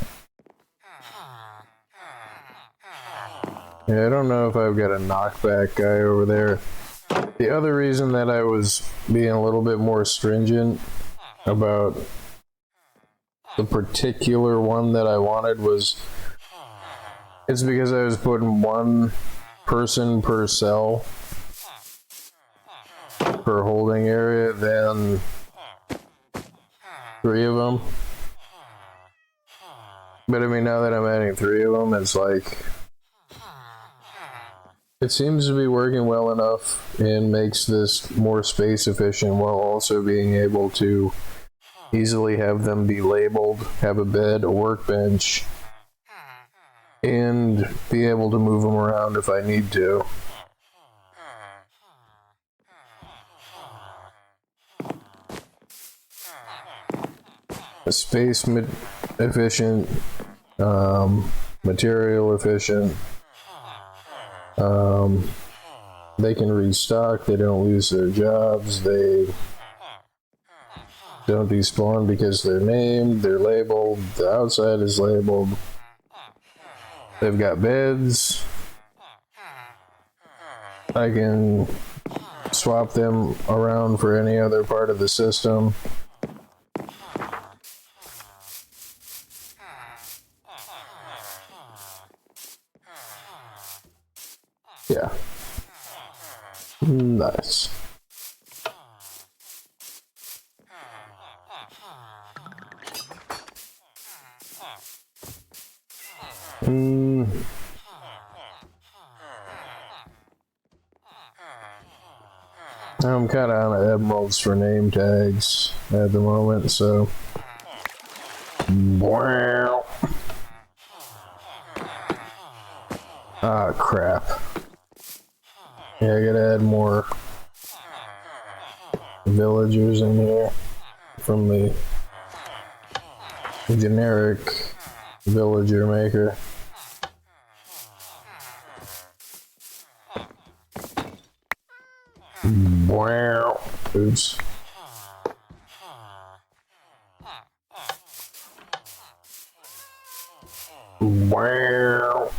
Yeah, I don't know if I've got a knockback guy over there. The other reason that I was being a little bit more stringent about the particular one that I wanted was it's because I was putting one person per cell per holding area than 3 of them. But I mean, now that I'm adding 3 of them, it's like it seems to be working well enough and makes this more space efficient while also being able to easily have them be labeled, have a bed, a workbench, and be able to move them around if I need to. Space efficient, material efficient. They can restock, they don't lose their jobs, they don't despawn because they're named, they're labeled, the outside is labeled. They've got beds. I can swap them around for any other part of the system. Yeah. Nice. I'm kind of on emeralds for name tags at the moment, so. Wow. Ah, crap. Yeah, I gotta add more villagers in here from the generic villager maker. Wow. Oops. Wow.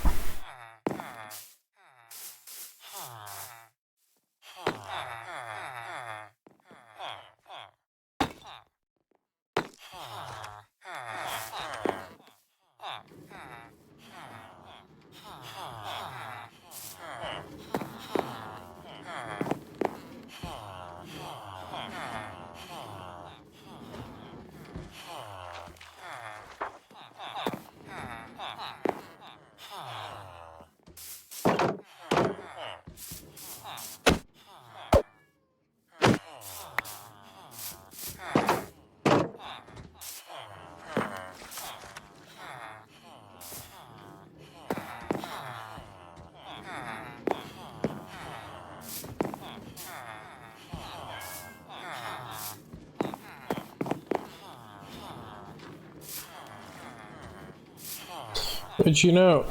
But you know,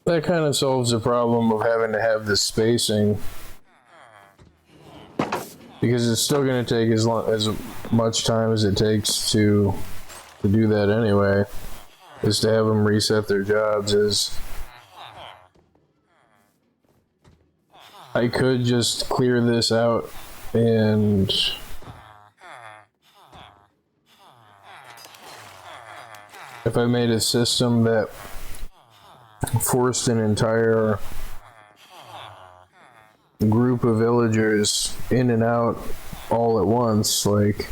that kind of solves the problem of having to have this spacing, because it's still going to take as much time as it takes to do that anyway, is to have them reset their jobs. Is I could just clear this out and if I made a system that forced an entire group of villagers in and out all at once, like,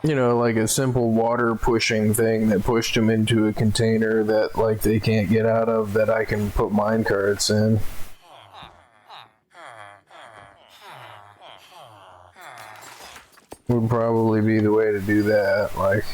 you know, like a simple water pushing thing that pushed them into a container that, like, they can't get out of, that I can put mine carts in. Would probably be the way to do that, like.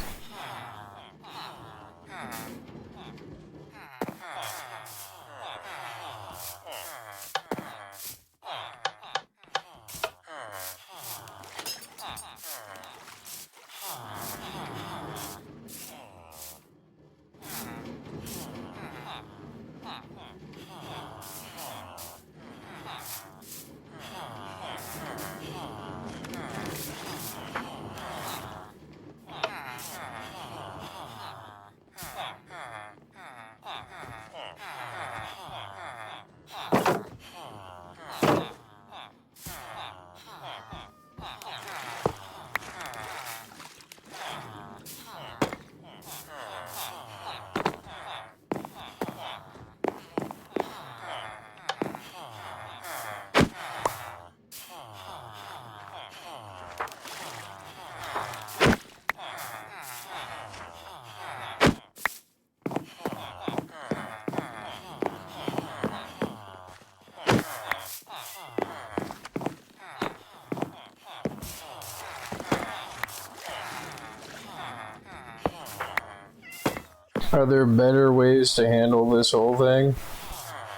Are there better ways to handle this whole thing?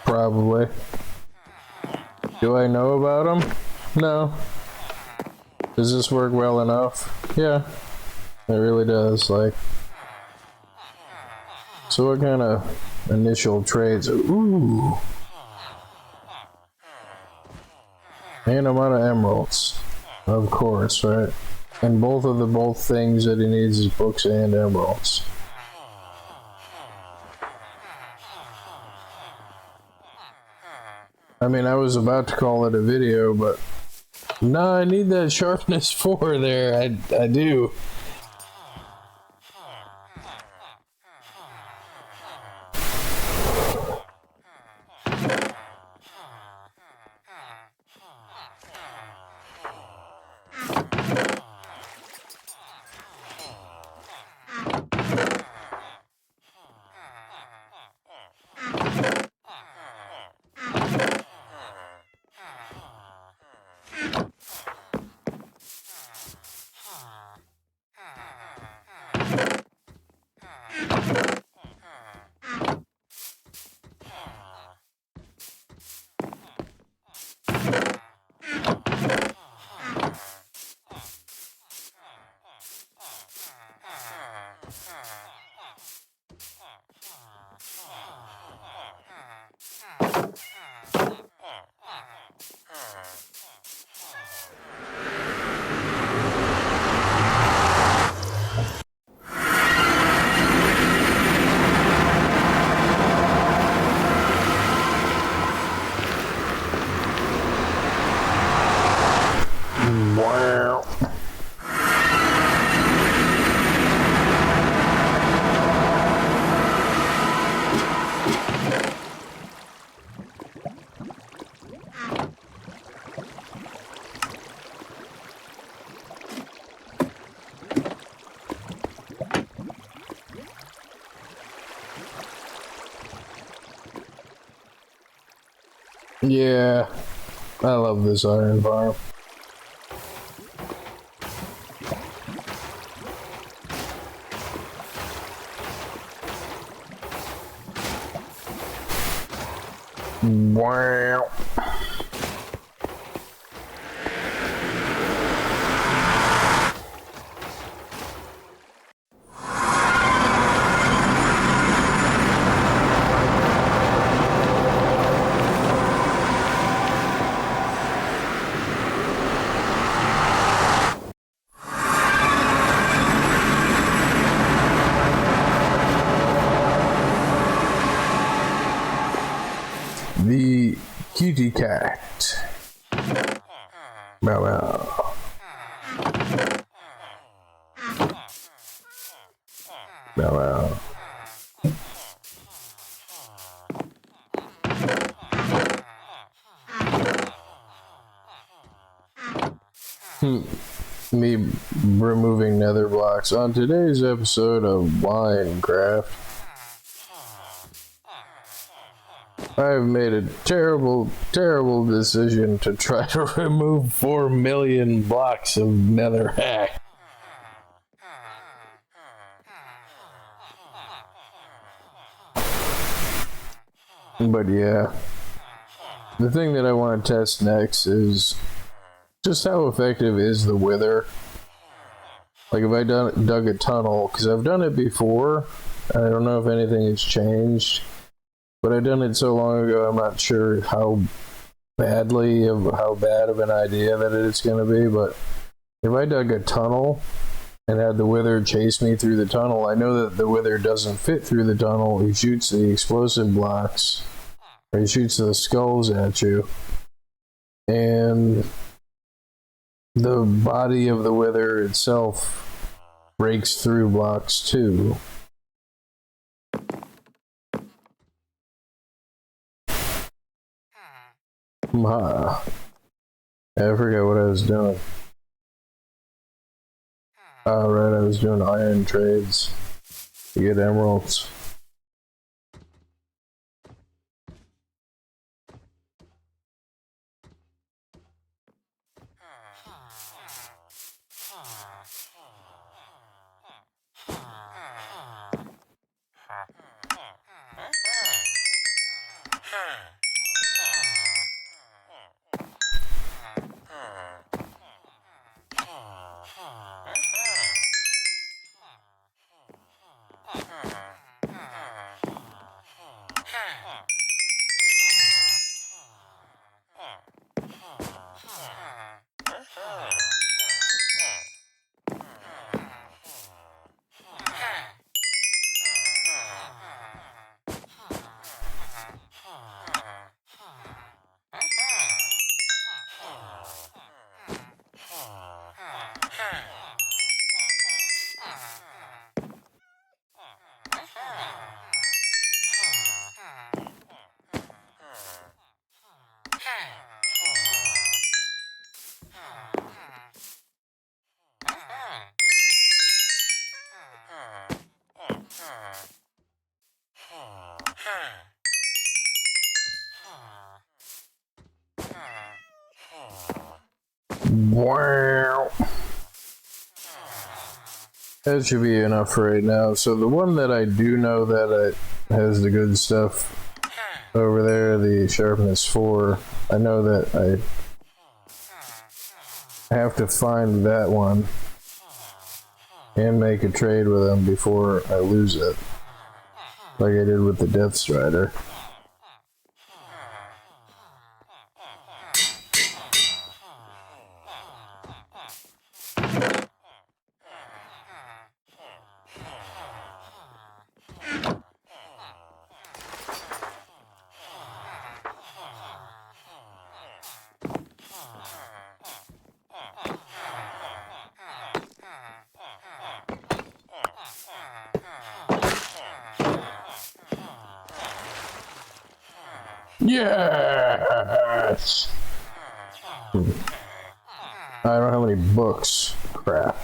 Probably. Do I know about them? No. Does this work well enough? Yeah. It really does, like. So what kind of initial trades? Ooh. And I'm out of emeralds. Of course, right? And both things that he needs is books and emeralds. I mean, I was about to call it a video, but no, I need that sharpness 4 there. I do. Wow. Yeah, I love this iron farm. Wow. The kitty cat. Bow wow. Bow wow. Me removing nether blocks on today's episode of Minecraft. I've made a terrible, terrible decision to try to remove 4 million blocks of netherrack. But yeah, the thing that I want to test next is just how effective is the wither. Like if I dug a tunnel, because I've done it before, I don't know if anything has changed, but I've done it so long ago I'm not sure how bad of an idea that it's going to be. But if I dug a tunnel and had the wither chase me through the tunnel, I know that the wither doesn't fit through the tunnel. He shoots the explosive blocks, or he shoots the skulls at you, and the body of the wither itself breaks through blocks too. I forgot what I was doing. Right, I was doing iron trades to get emeralds. Wow. That should be enough for right now. So the one that I do know that has the good stuff over there, the sharpness 4, I know that I have to find that one and make a trade with them before I lose it, like I did with the Death Strider. Yes! I don't have any books. Crap.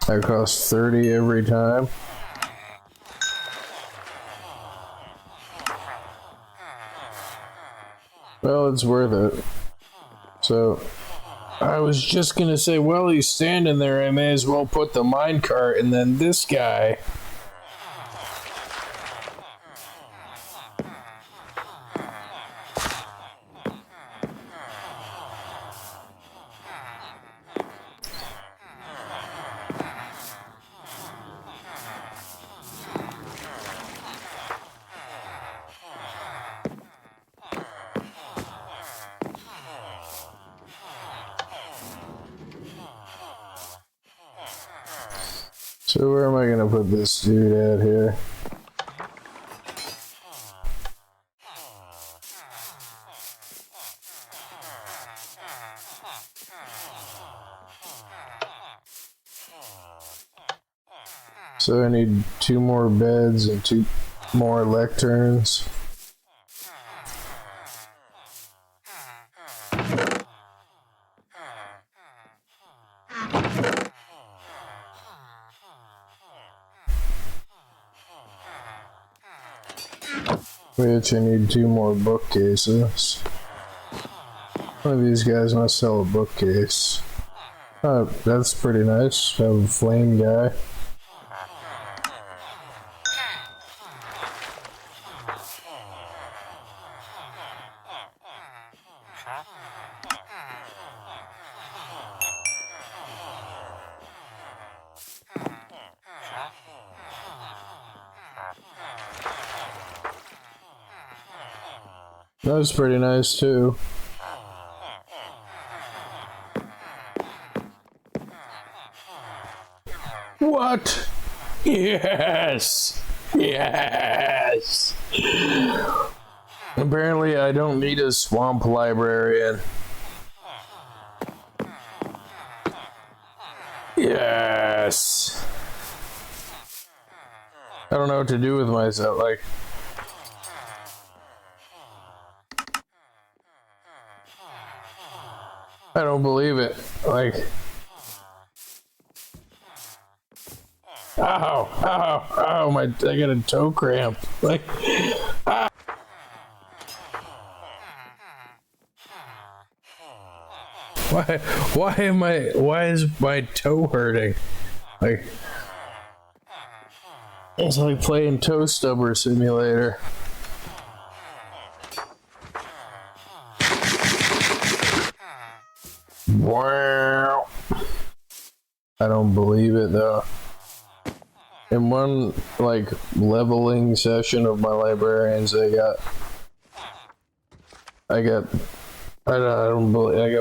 That costs 30 every time. Well, it's worth it. So, I was just gonna say, well, he's standing there, I may as well put the minecart, and then this guy. So where am I gonna put this dude at here? So I need 2 more beds and 2 more lecterns. Which I need 2 more bookcases. One of these guys must sell a bookcase. Oh, that's pretty nice. I have a flame guy. That was pretty nice too. What? Yes! Yes! Apparently I don't need a swamp librarian. Yes! I don't know what to do with myself, like... I don't believe it. Like... Ow! Ow! Ow! I got a toe cramp. Like... Ah. Why is my toe hurting? Like... It's like playing Toe Stubber Simulator. Wow! I don't believe it though. In one like leveling session of my librarians, I got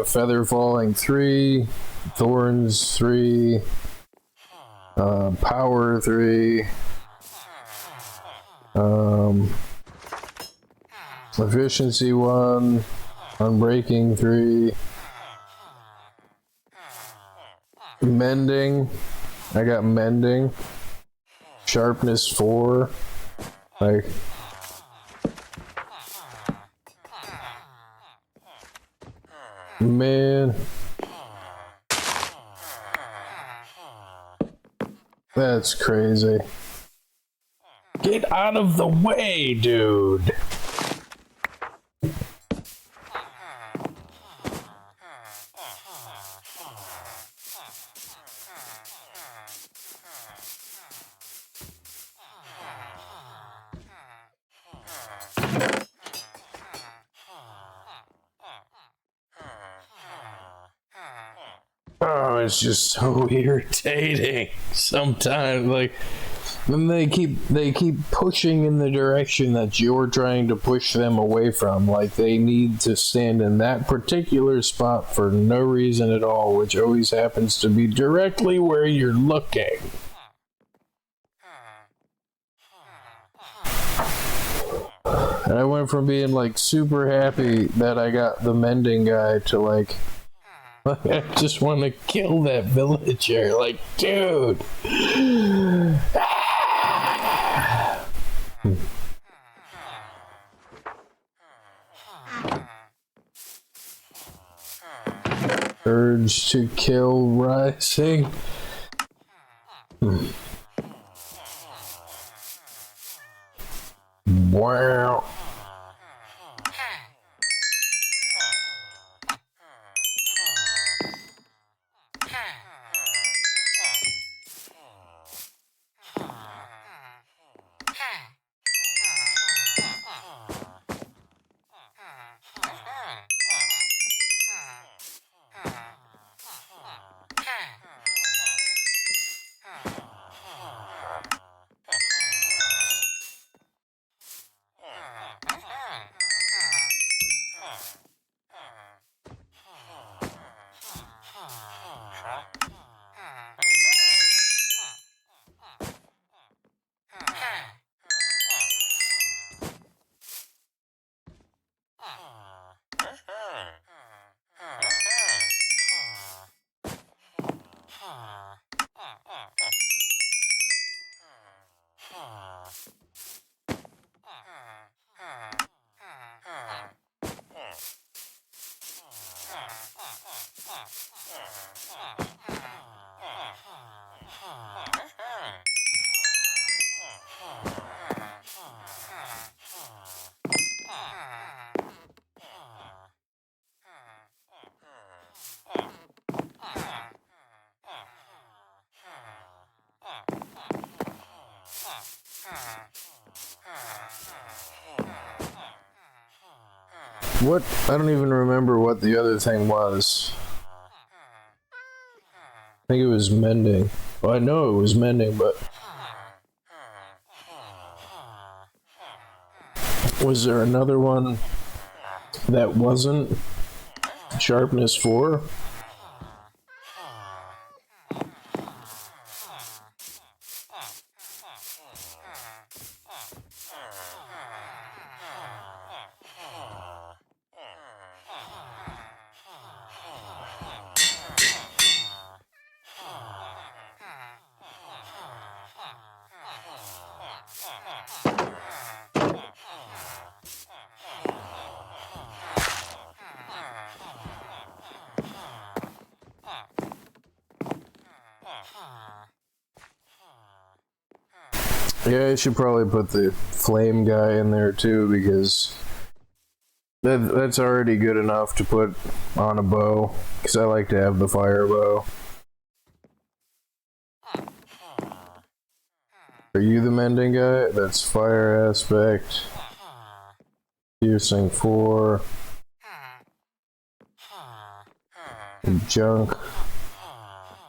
feather falling 3, thorns 3, power 3, efficiency 1, unbreaking 3, mending. I got mending. Sharpness 4. Like Man. That's crazy. Get out of the way, dude. Oh, it's just so irritating sometimes. Like, then they keep pushing in the direction that you're trying to push them away from. Like, they need to stand in that particular spot for no reason at all, which always happens to be directly where you're looking. And I went from being like super happy that I got the mending guy to like I just want to kill that villager. Like, dude. Urge to kill rising. Wow. What? I don't even remember what the other thing was. I think it was mending. Well, I know it was mending, but was there another one that wasn't sharpness 4? Yeah, I should probably put the flame guy in there too, because that's already good enough to put on a bow, because I like to have the fire bow. Are you the mending guy? That's fire aspect. Piercing 4. Junk.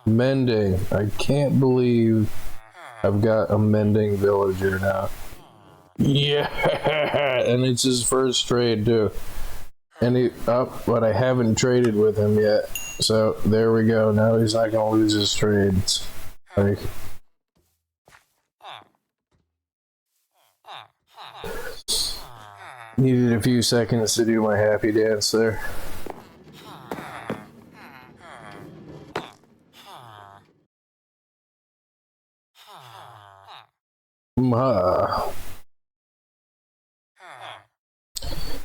Mending. I can't believe I've got a mending villager now. Yeah, and it's his first trade too. And he but I haven't traded with him yet. So there we go. Now he's not gonna lose his trades. Like, needed a few seconds to do my happy dance there.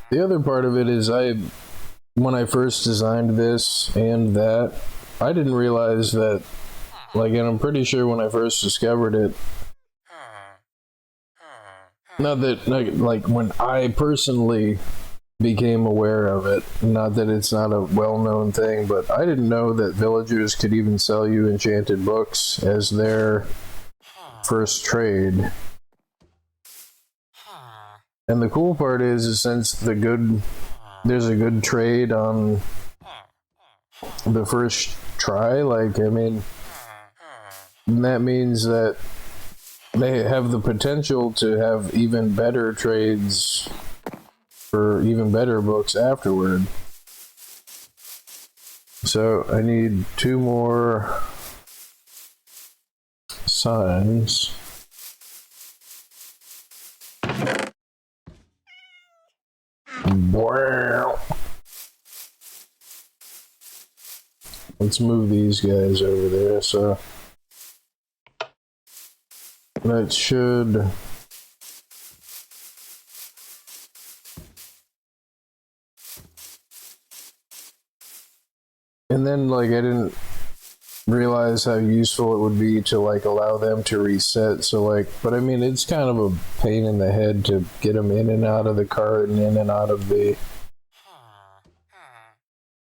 The other part of it is when I first designed this and that, I didn't realize that, like, and I'm pretty sure when I first discovered it, not that, like when I personally became aware of it, not that it's not a well-known thing, but I didn't know that villagers could even sell you enchanted books as their first trade. And the cool part is since there's a good trade on the first try, like, I mean, that means that they have the potential to have even better trades for even better books afterward. So I need 2 more signs. Wow. Let's move these guys over there, so that should... And then, like, I didn't realize how useful it would be to, like, allow them to reset, so, like, but I mean, it's kind of a pain in the head to get them in and out of the cart and in and out of the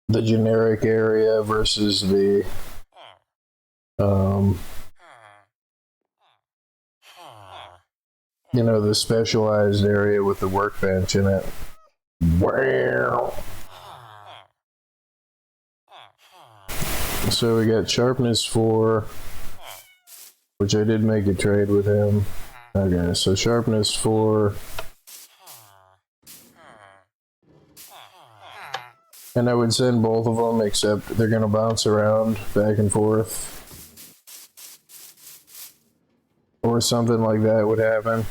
generic area versus the you know, the specialized area with the workbench in it. Wow. So we got sharpness 4, which I did make a trade with him. Okay, so sharpness 4. And I would send both of them, except they're gonna bounce around back and forth. Or something like that would happen.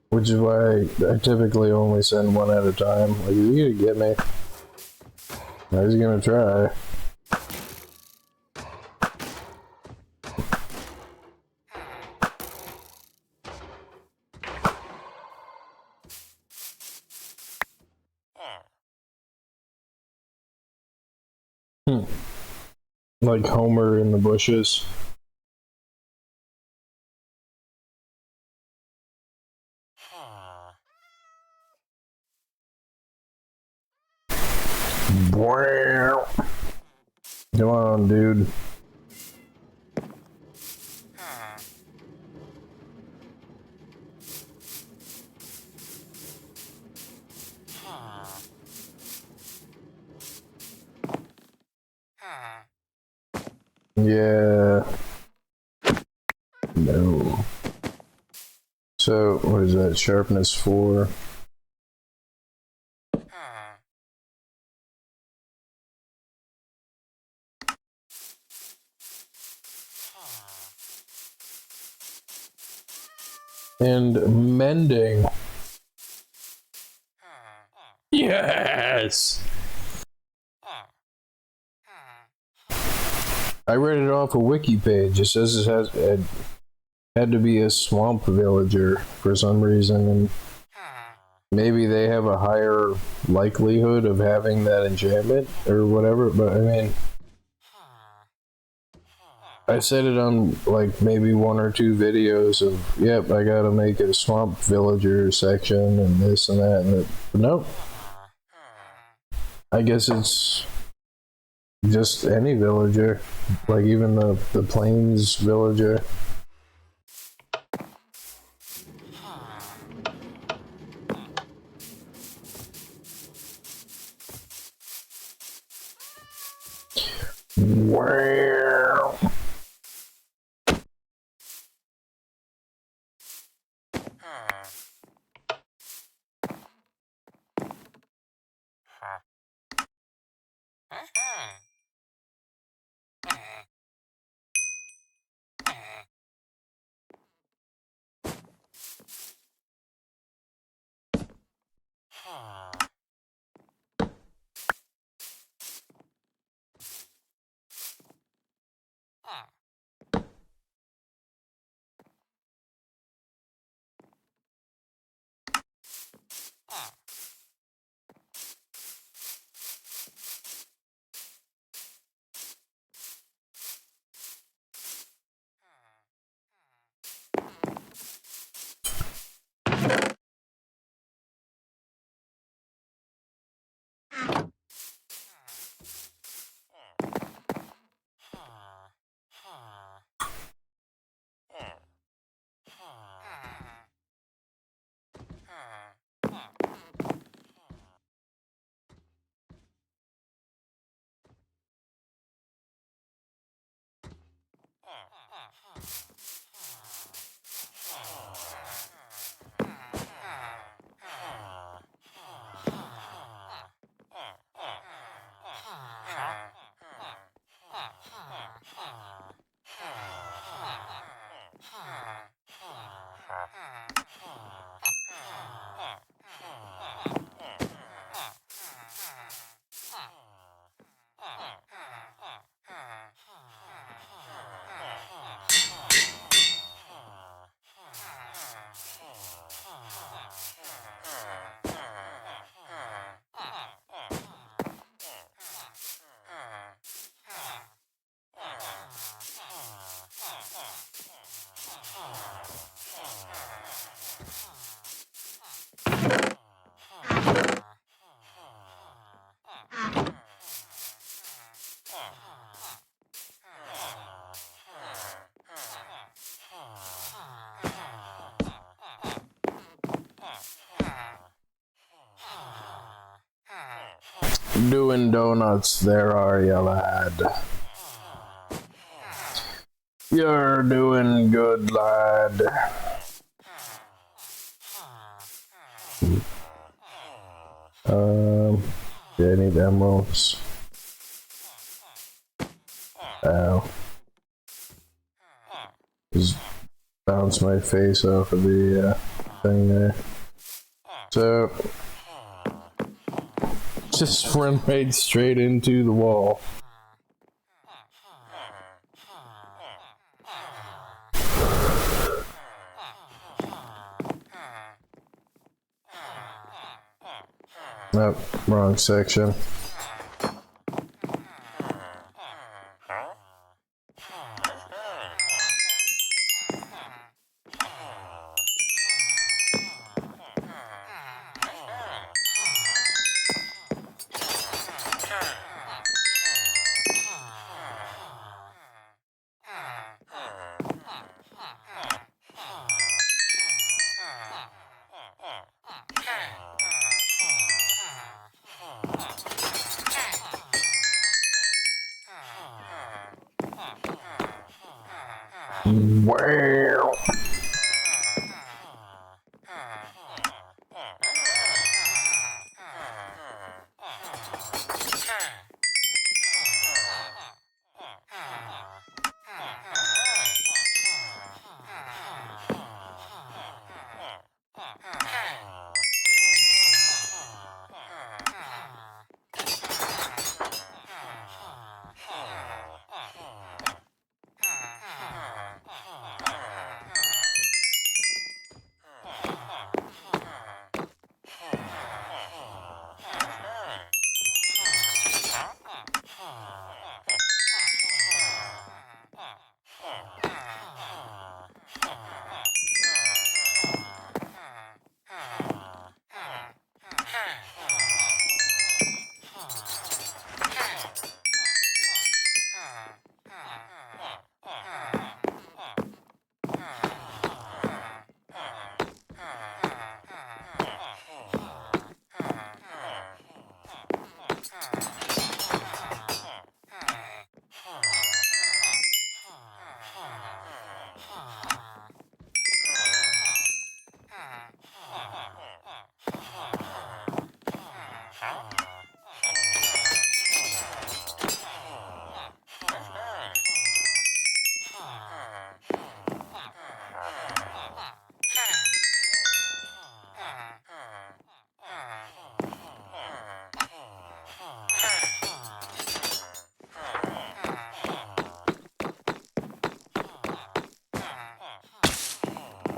Which is why I typically only send one at a time. Like, is he gonna get me? No, he's gonna try. Like Homer in the bushes. Wow. Come on, dude. Yeah. No. So, what is that? Sharpness 4. And mending. Yes! I read it off a wiki page. It says it had to be a swamp villager for some reason, and maybe they have a higher likelihood of having that enchantment or whatever, but I mean, I said it on like maybe 1 or 2 videos of, yep, I gotta make it a swamp villager section and this and that, and but nope. I guess it's just any villager, like even the plains villager. Wow. Doing donuts there, are ya, lad? You're doing good, lad. Yeah, I need emeralds. Ow. Just bounce my face off of the thing there. So, just run right straight into the wall. Nope, wrong section.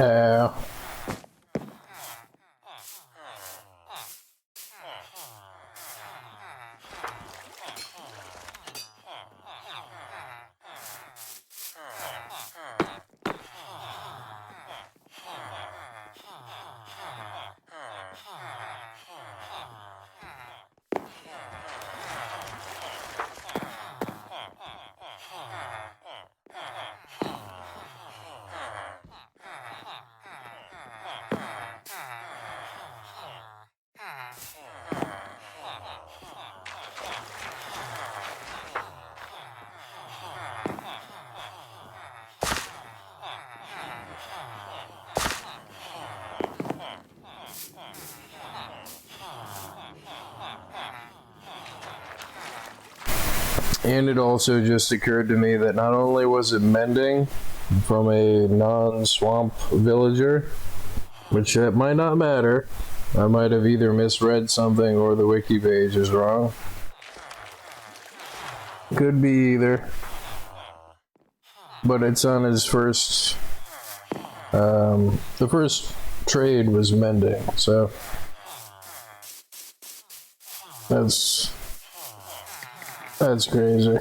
Wow. And it also just occurred to me that not only was it mending from a non-swamp villager, which it might not matter, I might have either misread something or the wiki page is wrong. Could be either. But it's on his first... the first trade was mending, so... That's crazy.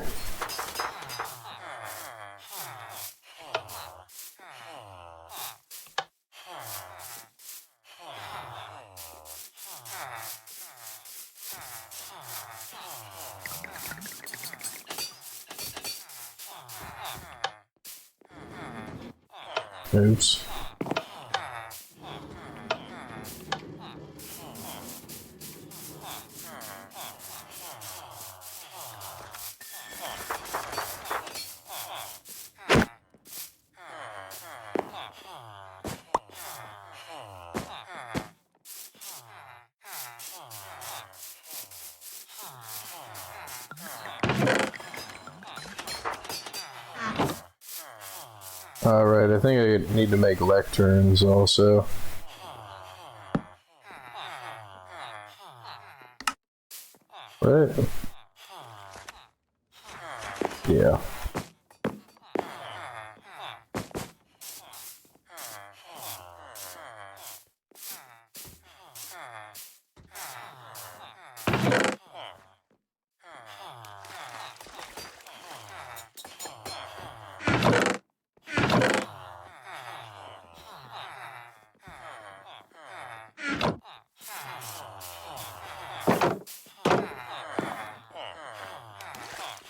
Oops. Alright, I think I need to make lecterns also. Right? Yeah.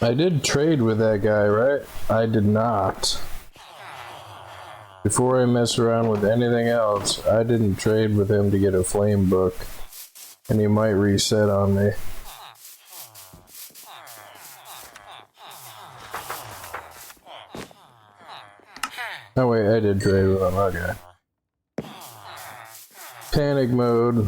I did trade with that guy, right? I did not. Before I mess around with anything else, I didn't trade with him to get a flame book. And he might reset on me. Oh wait, I did trade with him, okay. Panic mode.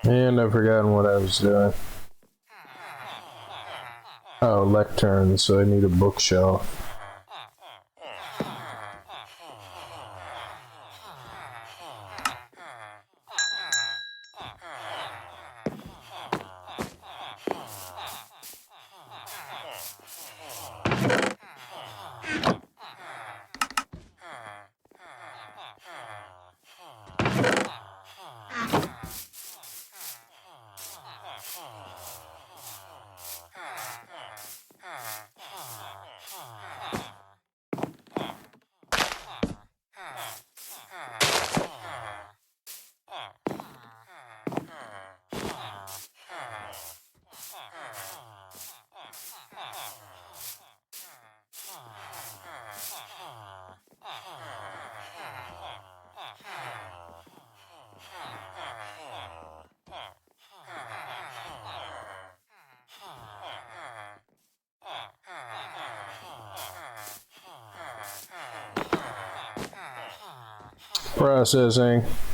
And I've forgotten what I was doing. Oh, lectern, so I need a bookshelf.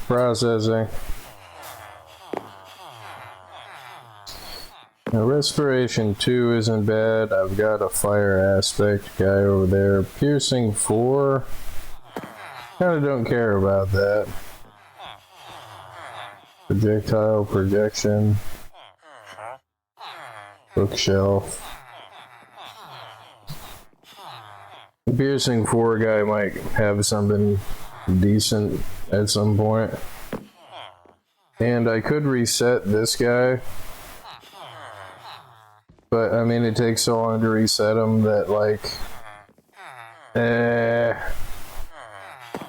Processing. Now, respiration 2 isn't bad. I've got a fire aspect guy over there. Piercing 4. Kinda don't care about that. Projectile projection. Bookshelf. The piercing 4 guy might have something decent at some point. And I could reset this guy. But, I mean, it takes so long to reset him that, like...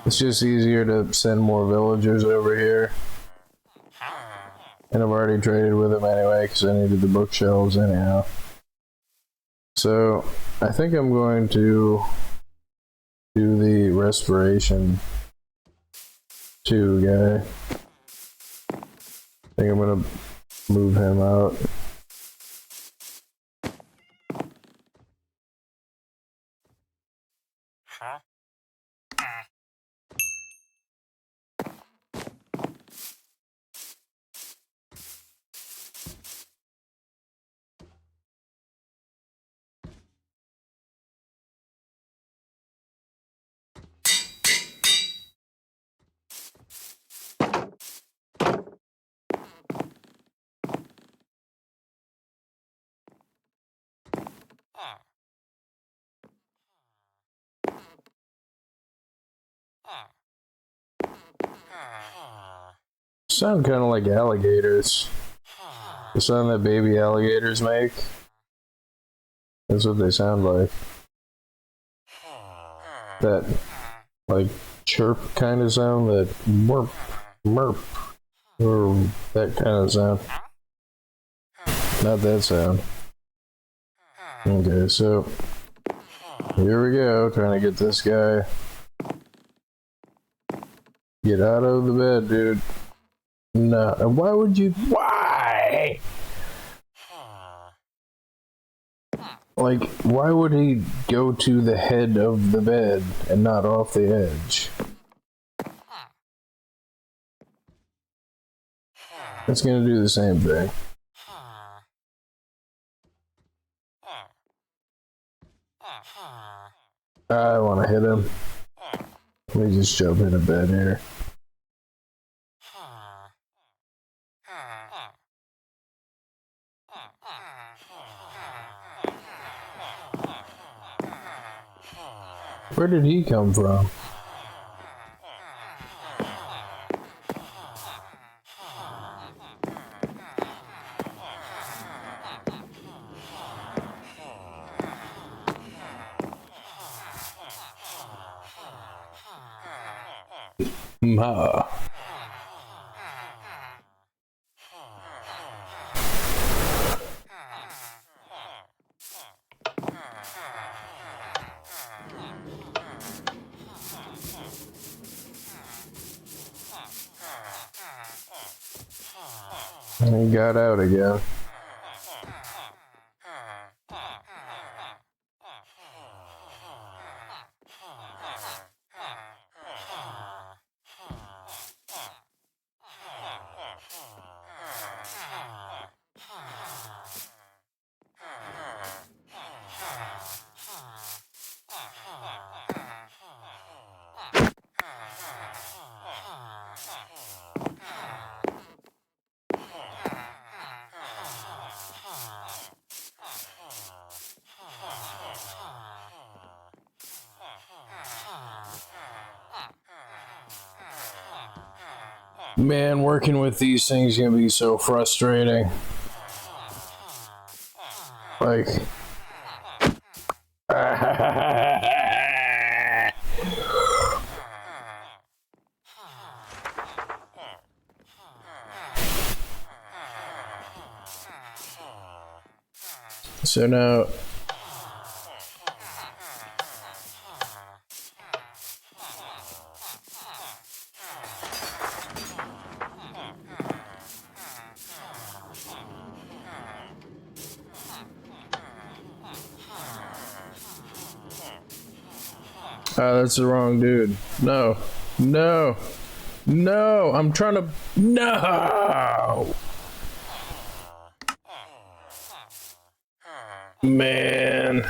it's just easier to send more villagers over here. And I've already traded with him anyway, because I needed the bookshelves anyhow. So, I think I'm going to do the respiration 2 guy. I think I'm going to move him out. Sound kind of like alligators. The sound that baby alligators make. That's what they sound like. That, like, chirp kind of sound, that murp, murp, or that kind of sound. Not that sound. Okay, so here we go, trying to get this guy. Get out of the bed, dude. No, why would you? Why? Like, why would he go to the head of the bed and not off the edge? It's gonna do the same thing. I want to hit him. Let me just jump in a bed here. Where did he come from? Ma. He got out again. Man, working with these things can be so frustrating. Like, so now that's the wrong dude. No. No. No. I'm trying to. No. Man.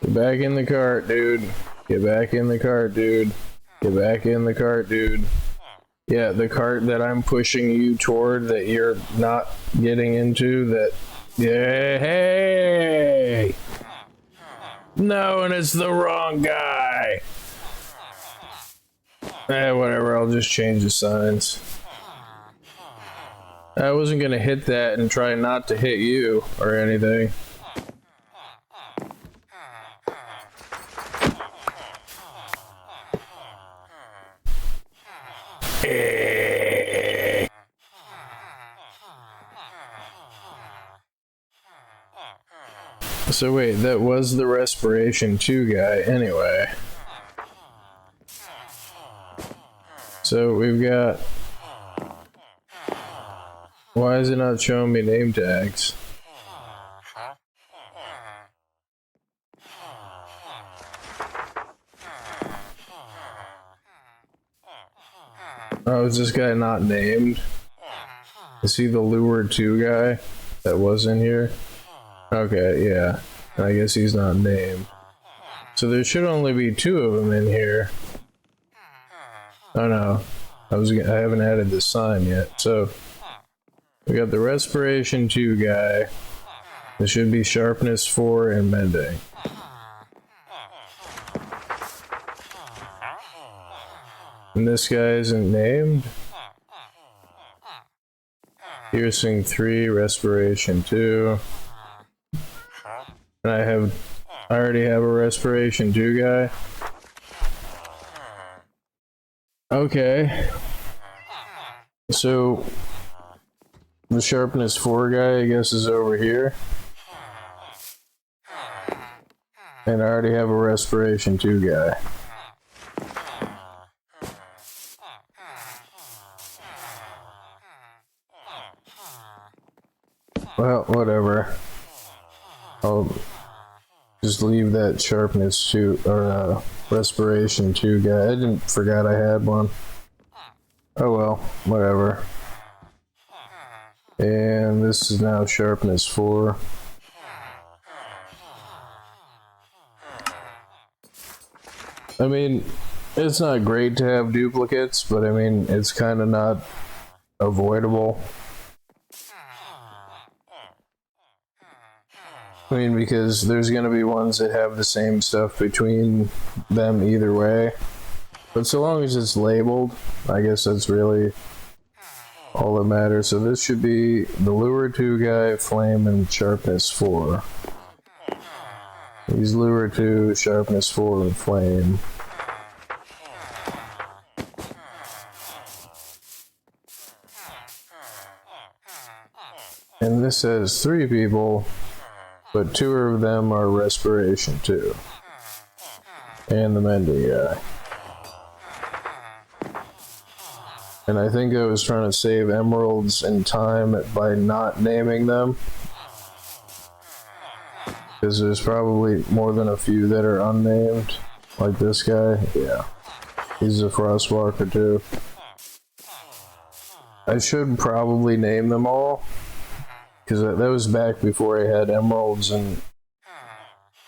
Get back in the cart, dude. Get back in the cart, dude. Get back in the cart, dude. Yeah, the cart that I'm pushing you toward that you're not getting into that. Yeah, hey! No, and it's the wrong guy. Whatever, I'll just change the signs. I wasn't gonna hit that and try not to hit you or anything. So wait, that was the respiration 2 guy anyway. So we've got... Why is it not showing me name tags? Oh, is this guy not named? Is he the lure 2 guy that was in here? Okay, yeah. I guess he's not named. So there should only be 2 of them in here. Oh no. I haven't added the sign yet. So we got the respiration 2 guy. It should be sharpness 4 and mending. And this guy isn't named. Piercing 3, respiration 2. And I already have a respiration 2 guy. Okay. So the sharpness 4 guy, I guess, is over here. And I already have a respiration 2 guy. Well, whatever. I'll just leave that sharpness 2 or respiration 2 guy. I forgot I had one. Oh well, whatever. And this is now sharpness 4. I mean, it's not great to have duplicates, but I mean, it's kind of not avoidable. I mean, because there's going to be ones that have the same stuff between them either way. But so long as it's labeled, I guess that's really all that matters. So this should be the lure 2 guy, flame, and sharpness 4. He's lure 2, sharpness 4, and flame. And this has 3 people, but 2 of them are respiration 2. And the mending guy. And I think I was trying to save emeralds in time by not naming them. Because there's probably more than a few that are unnamed. Like this guy. Yeah. He's a frostwalker too. I should probably name them all. Because that was back before I had emeralds, and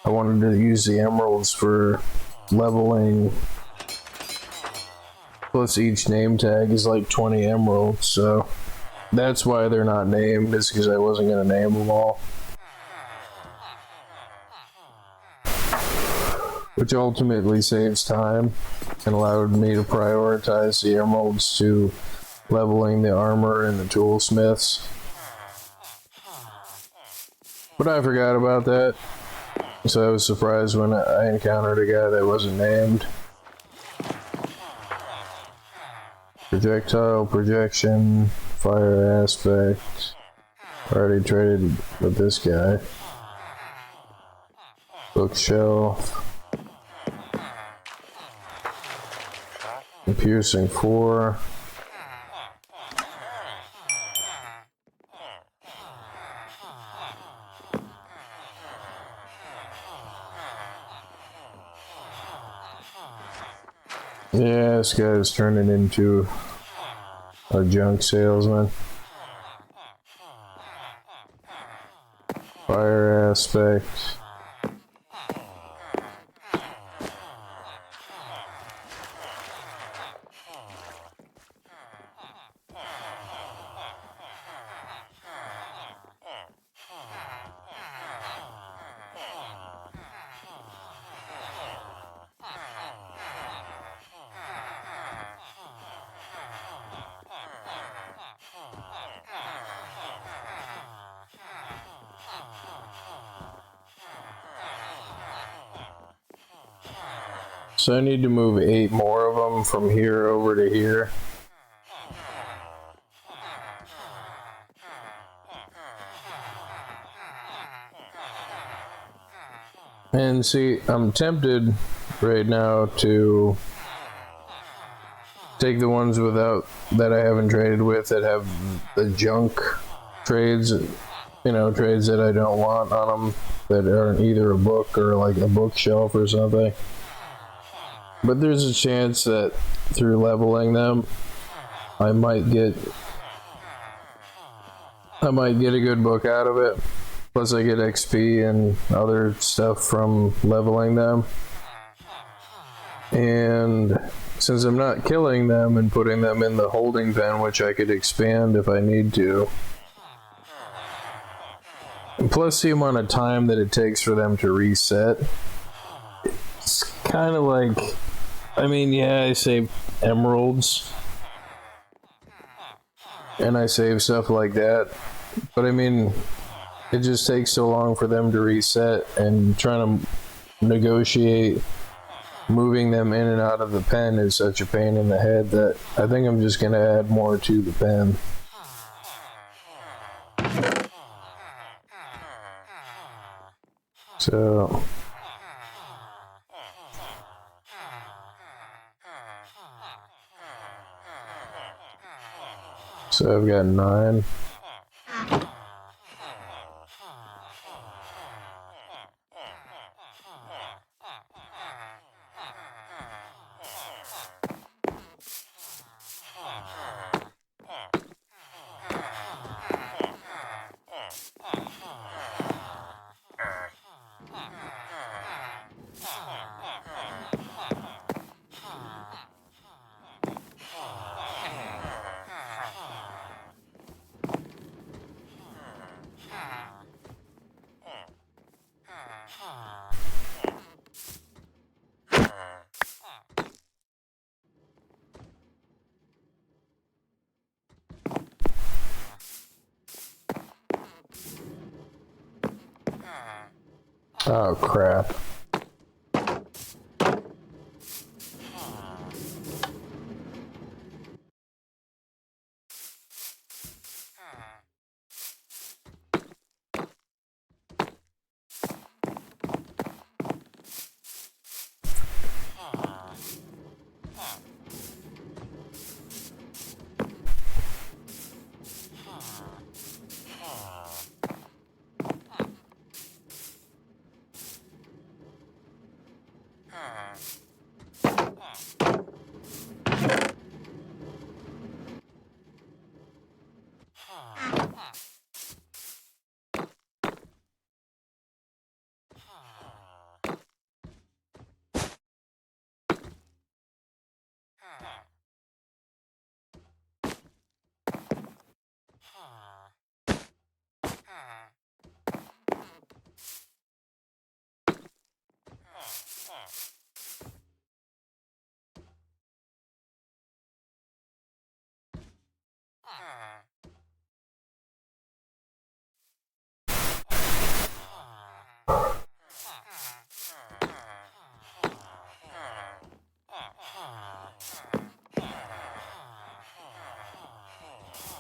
I wanted to use the emeralds for leveling. Plus each name tag is like 20 emeralds, so that's why they're not named, is because I wasn't going to name them all. Which ultimately saves time and allowed me to prioritize the emeralds to leveling the armor and the toolsmiths. But I forgot about that, so I was surprised when I encountered a guy that wasn't named. Projectile, projection, fire aspect. Already traded with this guy. Bookshelf. And piercing 4. Yeah, this guy is turning into a junk salesman. Fire aspect. So I need to move 8 more of them from here over to here. And see, I'm tempted right now to take the ones without that I haven't traded with that have the junk trades, you know, trades that I don't want on them that aren't either a book or like a bookshelf or something. But there's a chance that through leveling them, I might get a good book out of it. Plus I get XP and other stuff from leveling them. And since I'm not killing them and putting them in the holding pen, which I could expand if I need to, Plus the amount of time that it takes for them to reset. It's kind of like, I mean, yeah, I save emeralds and I save stuff like that, but I mean, it just takes so long for them to reset, and trying to negotiate moving them in and out of the pen is such a pain in the head that I think I'm just going to add more to the pen. So I've got 9. Oh crap.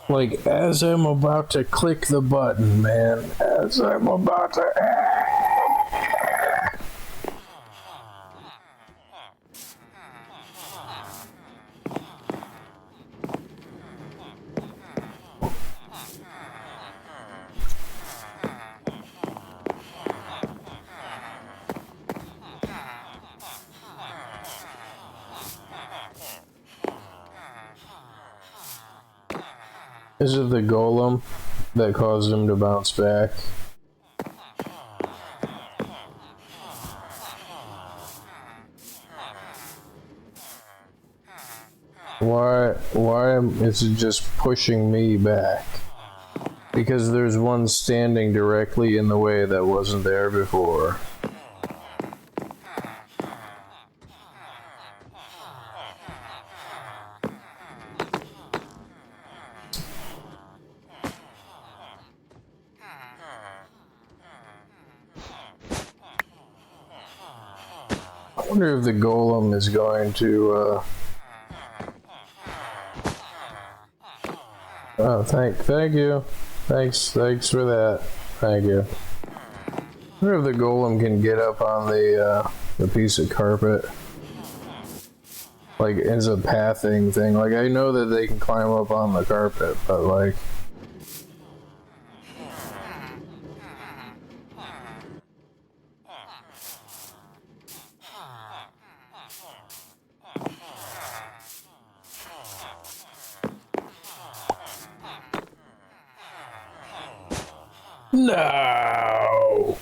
Like, as I'm about to click the button, man. As I'm about to... Is it the golem that caused him to bounce back? Why is it just pushing me back? Because there's one standing directly in the way that wasn't there before. I wonder if the golem is going to, oh, thank you. Thanks for that. Thank you. I wonder if the golem can get up on the piece of carpet. Like, as a pathing thing. Like, I know that they can climb up on the carpet, but like... No!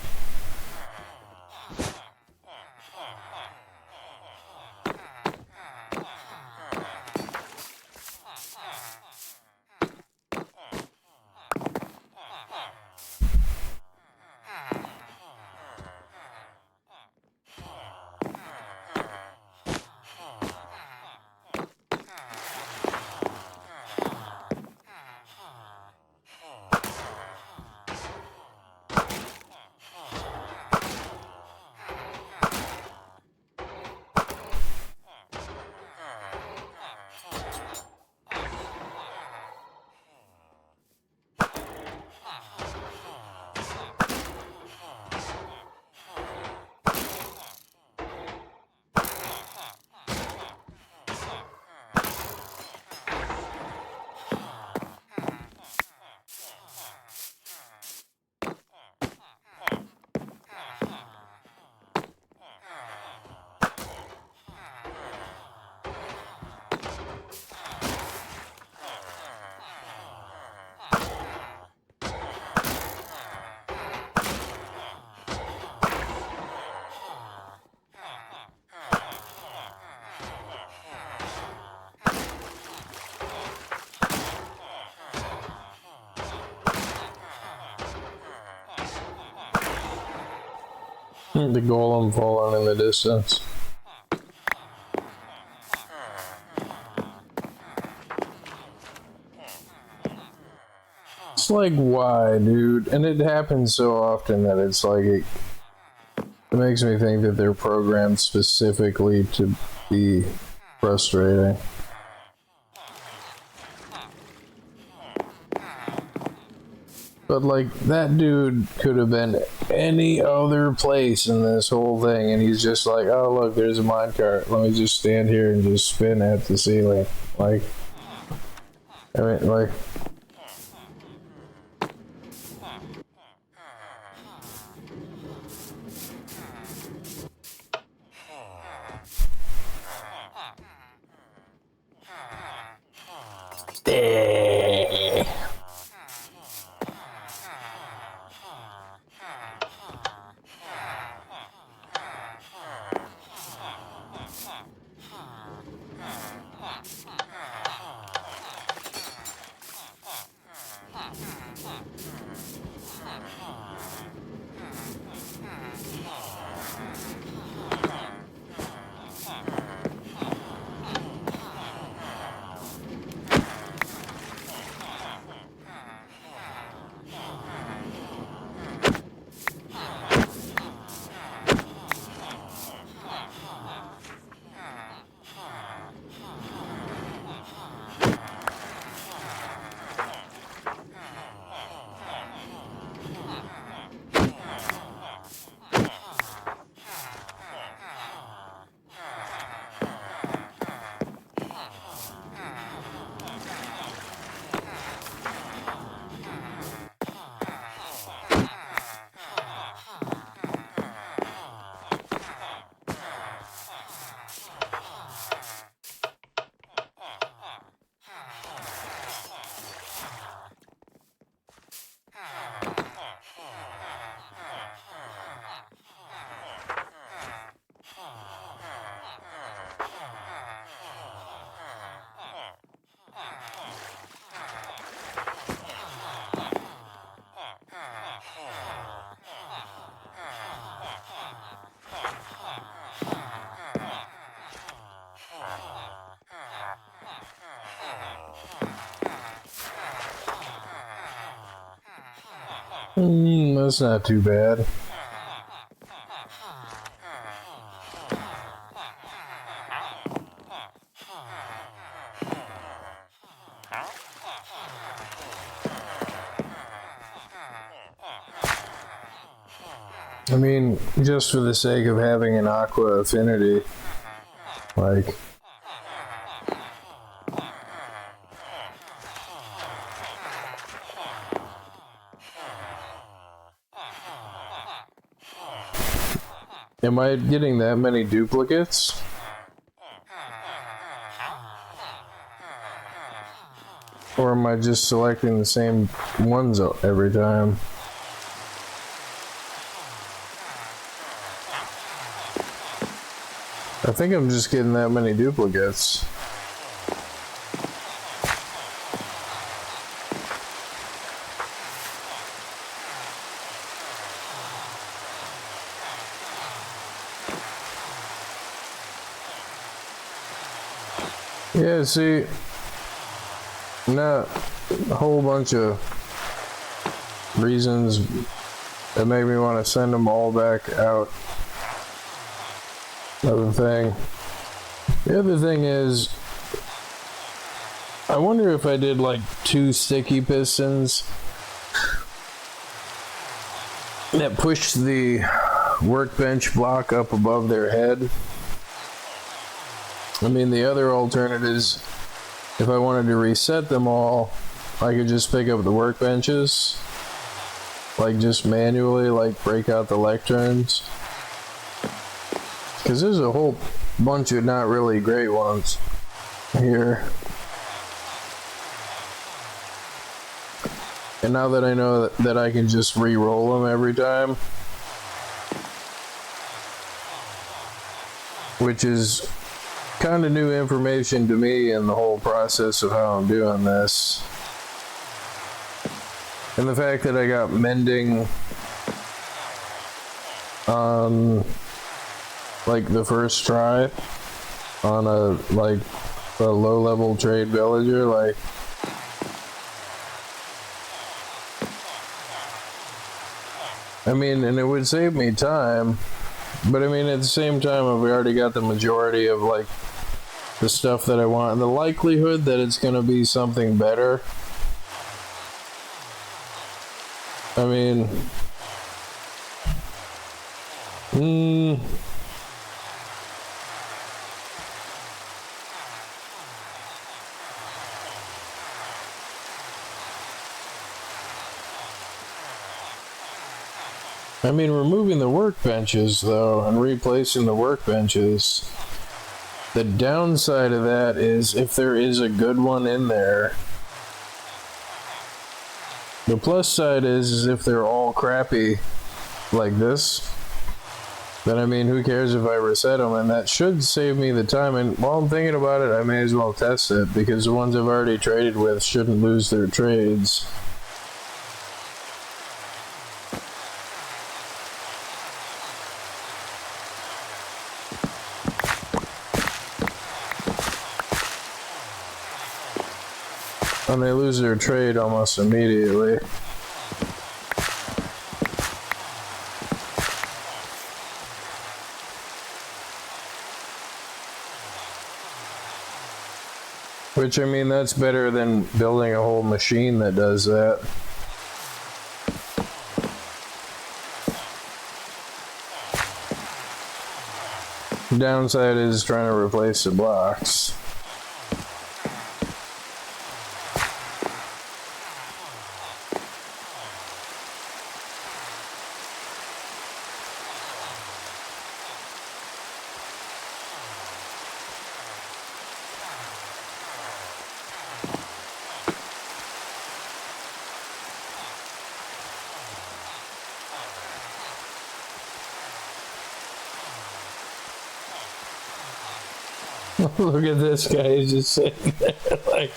The golem falling in the distance. It's like, why, dude? And it happens so often that it's like, it makes me think that they're programmed specifically to be frustrating. But like, that dude could have been any other place in this whole thing, and he's just like, oh look, there's a minecart. Let me just stand here and just spin at the ceiling. Like, I mean, like. That's not too bad. I mean, just for the sake of having an aqua affinity, like... Am I getting that many duplicates? Or am I just selecting the same ones every time? I think I'm just getting that many duplicates. Yeah, see, not a whole bunch of reasons that make me want to send them all back out of the thing. The other thing is, I wonder if I did like 2 sticky pistons that push the workbench block up above their head. I mean, the other alternatives, if I wanted to reset them all, I could just pick up the workbenches, like just manually, like break out the lecterns. Because there's a whole bunch of not really great ones here. And now that I know that I can just re-roll them every time, which is kind of new information to me in the whole process of how I'm doing this. And the fact that I got mending on like the first try on a low-level trade villager, like I mean, and it would save me time, but I mean at the same time I've already got the majority of like the stuff that I want, and the likelihood that it's gonna be something better, I mean, removing the workbenches though and replacing the workbenches, the downside of that is if there is a good one in there. The plus side is if they're all crappy like this, then I mean, who cares if I reset them, and that should save me the time. And while I'm thinking about it, I may as well test it, because the ones I've already traded with shouldn't lose their trades. And they lose their trade almost immediately. Which, I mean, that's better than building a whole machine that does that. The downside is trying to replace the blocks. Look at this guy, he's just sitting there like...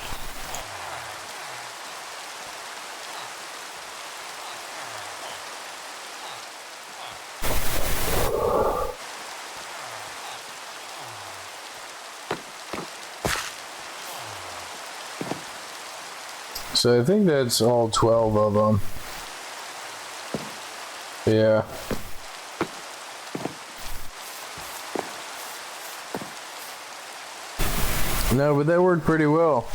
So I think that's all 12 of them. Yeah. No, but that worked pretty well.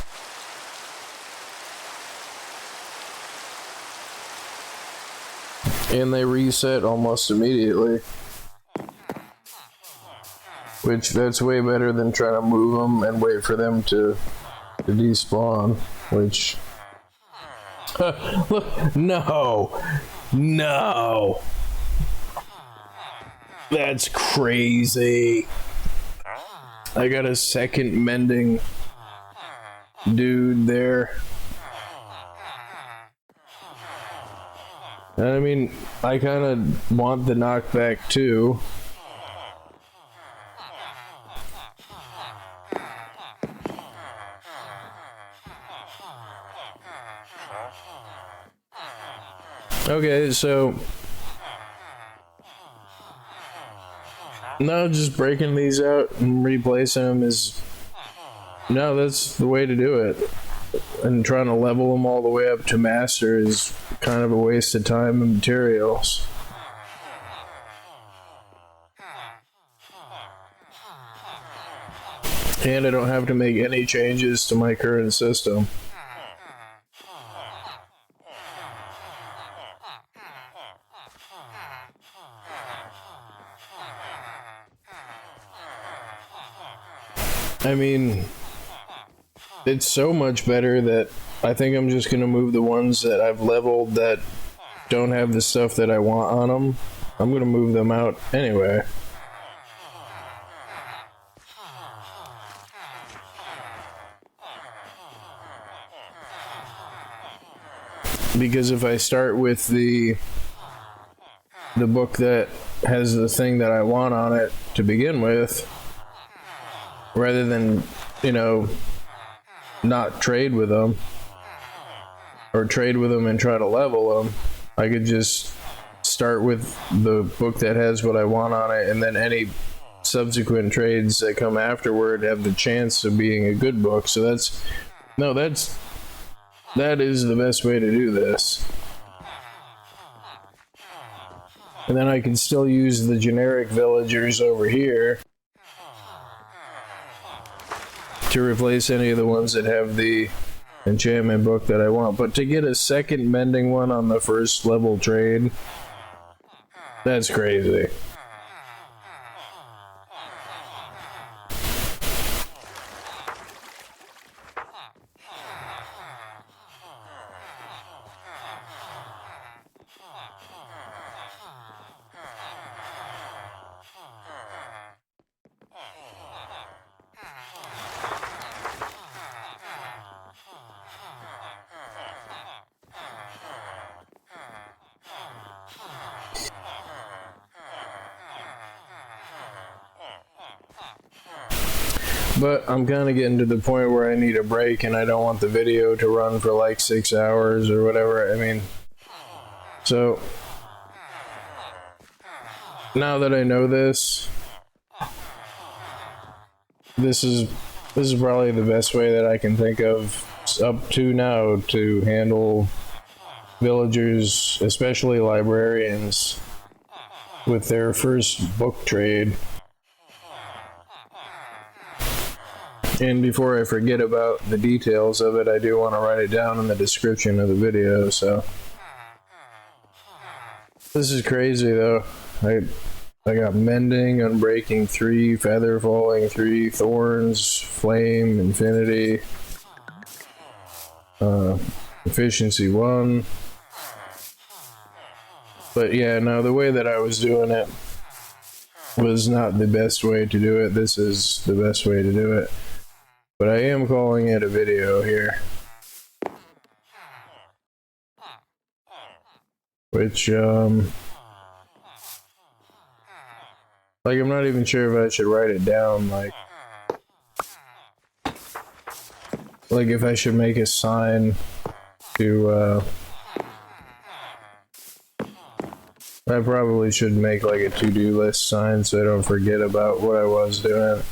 And they reset almost immediately. Which, that's way better than trying to move them and wait for them to despawn. Which... Look, no! No! That's crazy. I got a second mending dude there. And I mean, I kind of want the knockback too. Okay, so no, just breaking these out and replacing them is... No, that's the way to do it. And trying to level them all the way up to master is kind of a waste of time and materials. And I don't have to make any changes to my current system. I mean, it's so much better that I think I'm just going to move the ones that I've leveled that don't have the stuff that I want on them. I'm going to move them out anyway. Because if I start with the book that has the thing that I want on it to begin with, rather than, you know, not trade with them, or trade with them and try to level them, I could just start with the book that has what I want on it, and then any subsequent trades that come afterward have the chance of being a good book. So that is the best way to do this. And then I can still use the generic villagers over here to replace any of the ones that have the enchantment book that I want. But to get a second mending one on the first level trade, that's crazy. But I'm kind of getting to the point where I need a break, and I don't want the video to run for like 6 hours or whatever. I mean, so now that I know this, this is probably the best way that I can think of up to now to handle villagers, especially librarians, with their first book trade. And before I forget about the details of it, I do want to write it down in the description of the video. So this is crazy though. I got mending, unbreaking 3, feather falling 3, thorns, flame, infinity, efficiency 1. But yeah, no, the way that I was doing it was not the best way to do it. This is the best way to do it. But I am calling it a video here. Which, like, I'm not even sure if I should write it down, like if I should make a sign to, I probably should make like a to-do list sign so I don't forget about what I was doing.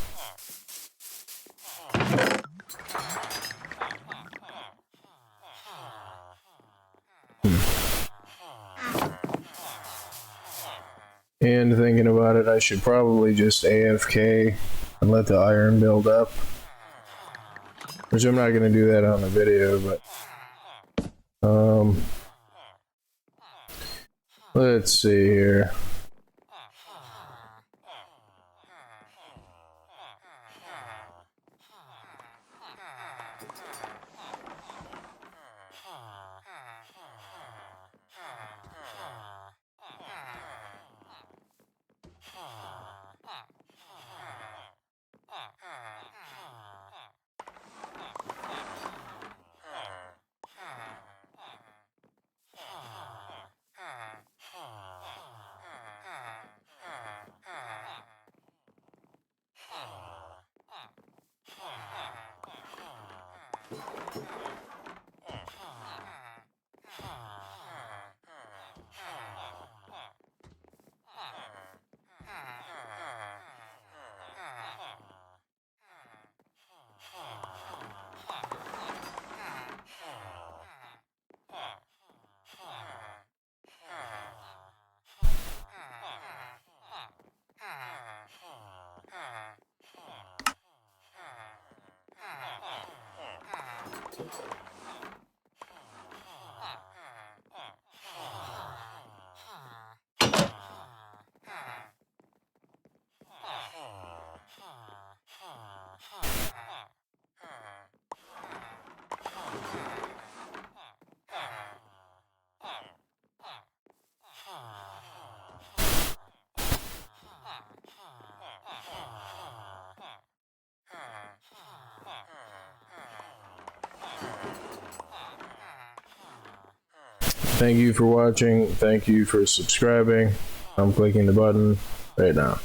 And thinking about it, I should probably just AFK and let the iron build up. Which I'm not going to do that on the video, but let's see here. Thank you for watching. Thank you for subscribing. I'm clicking the button right now.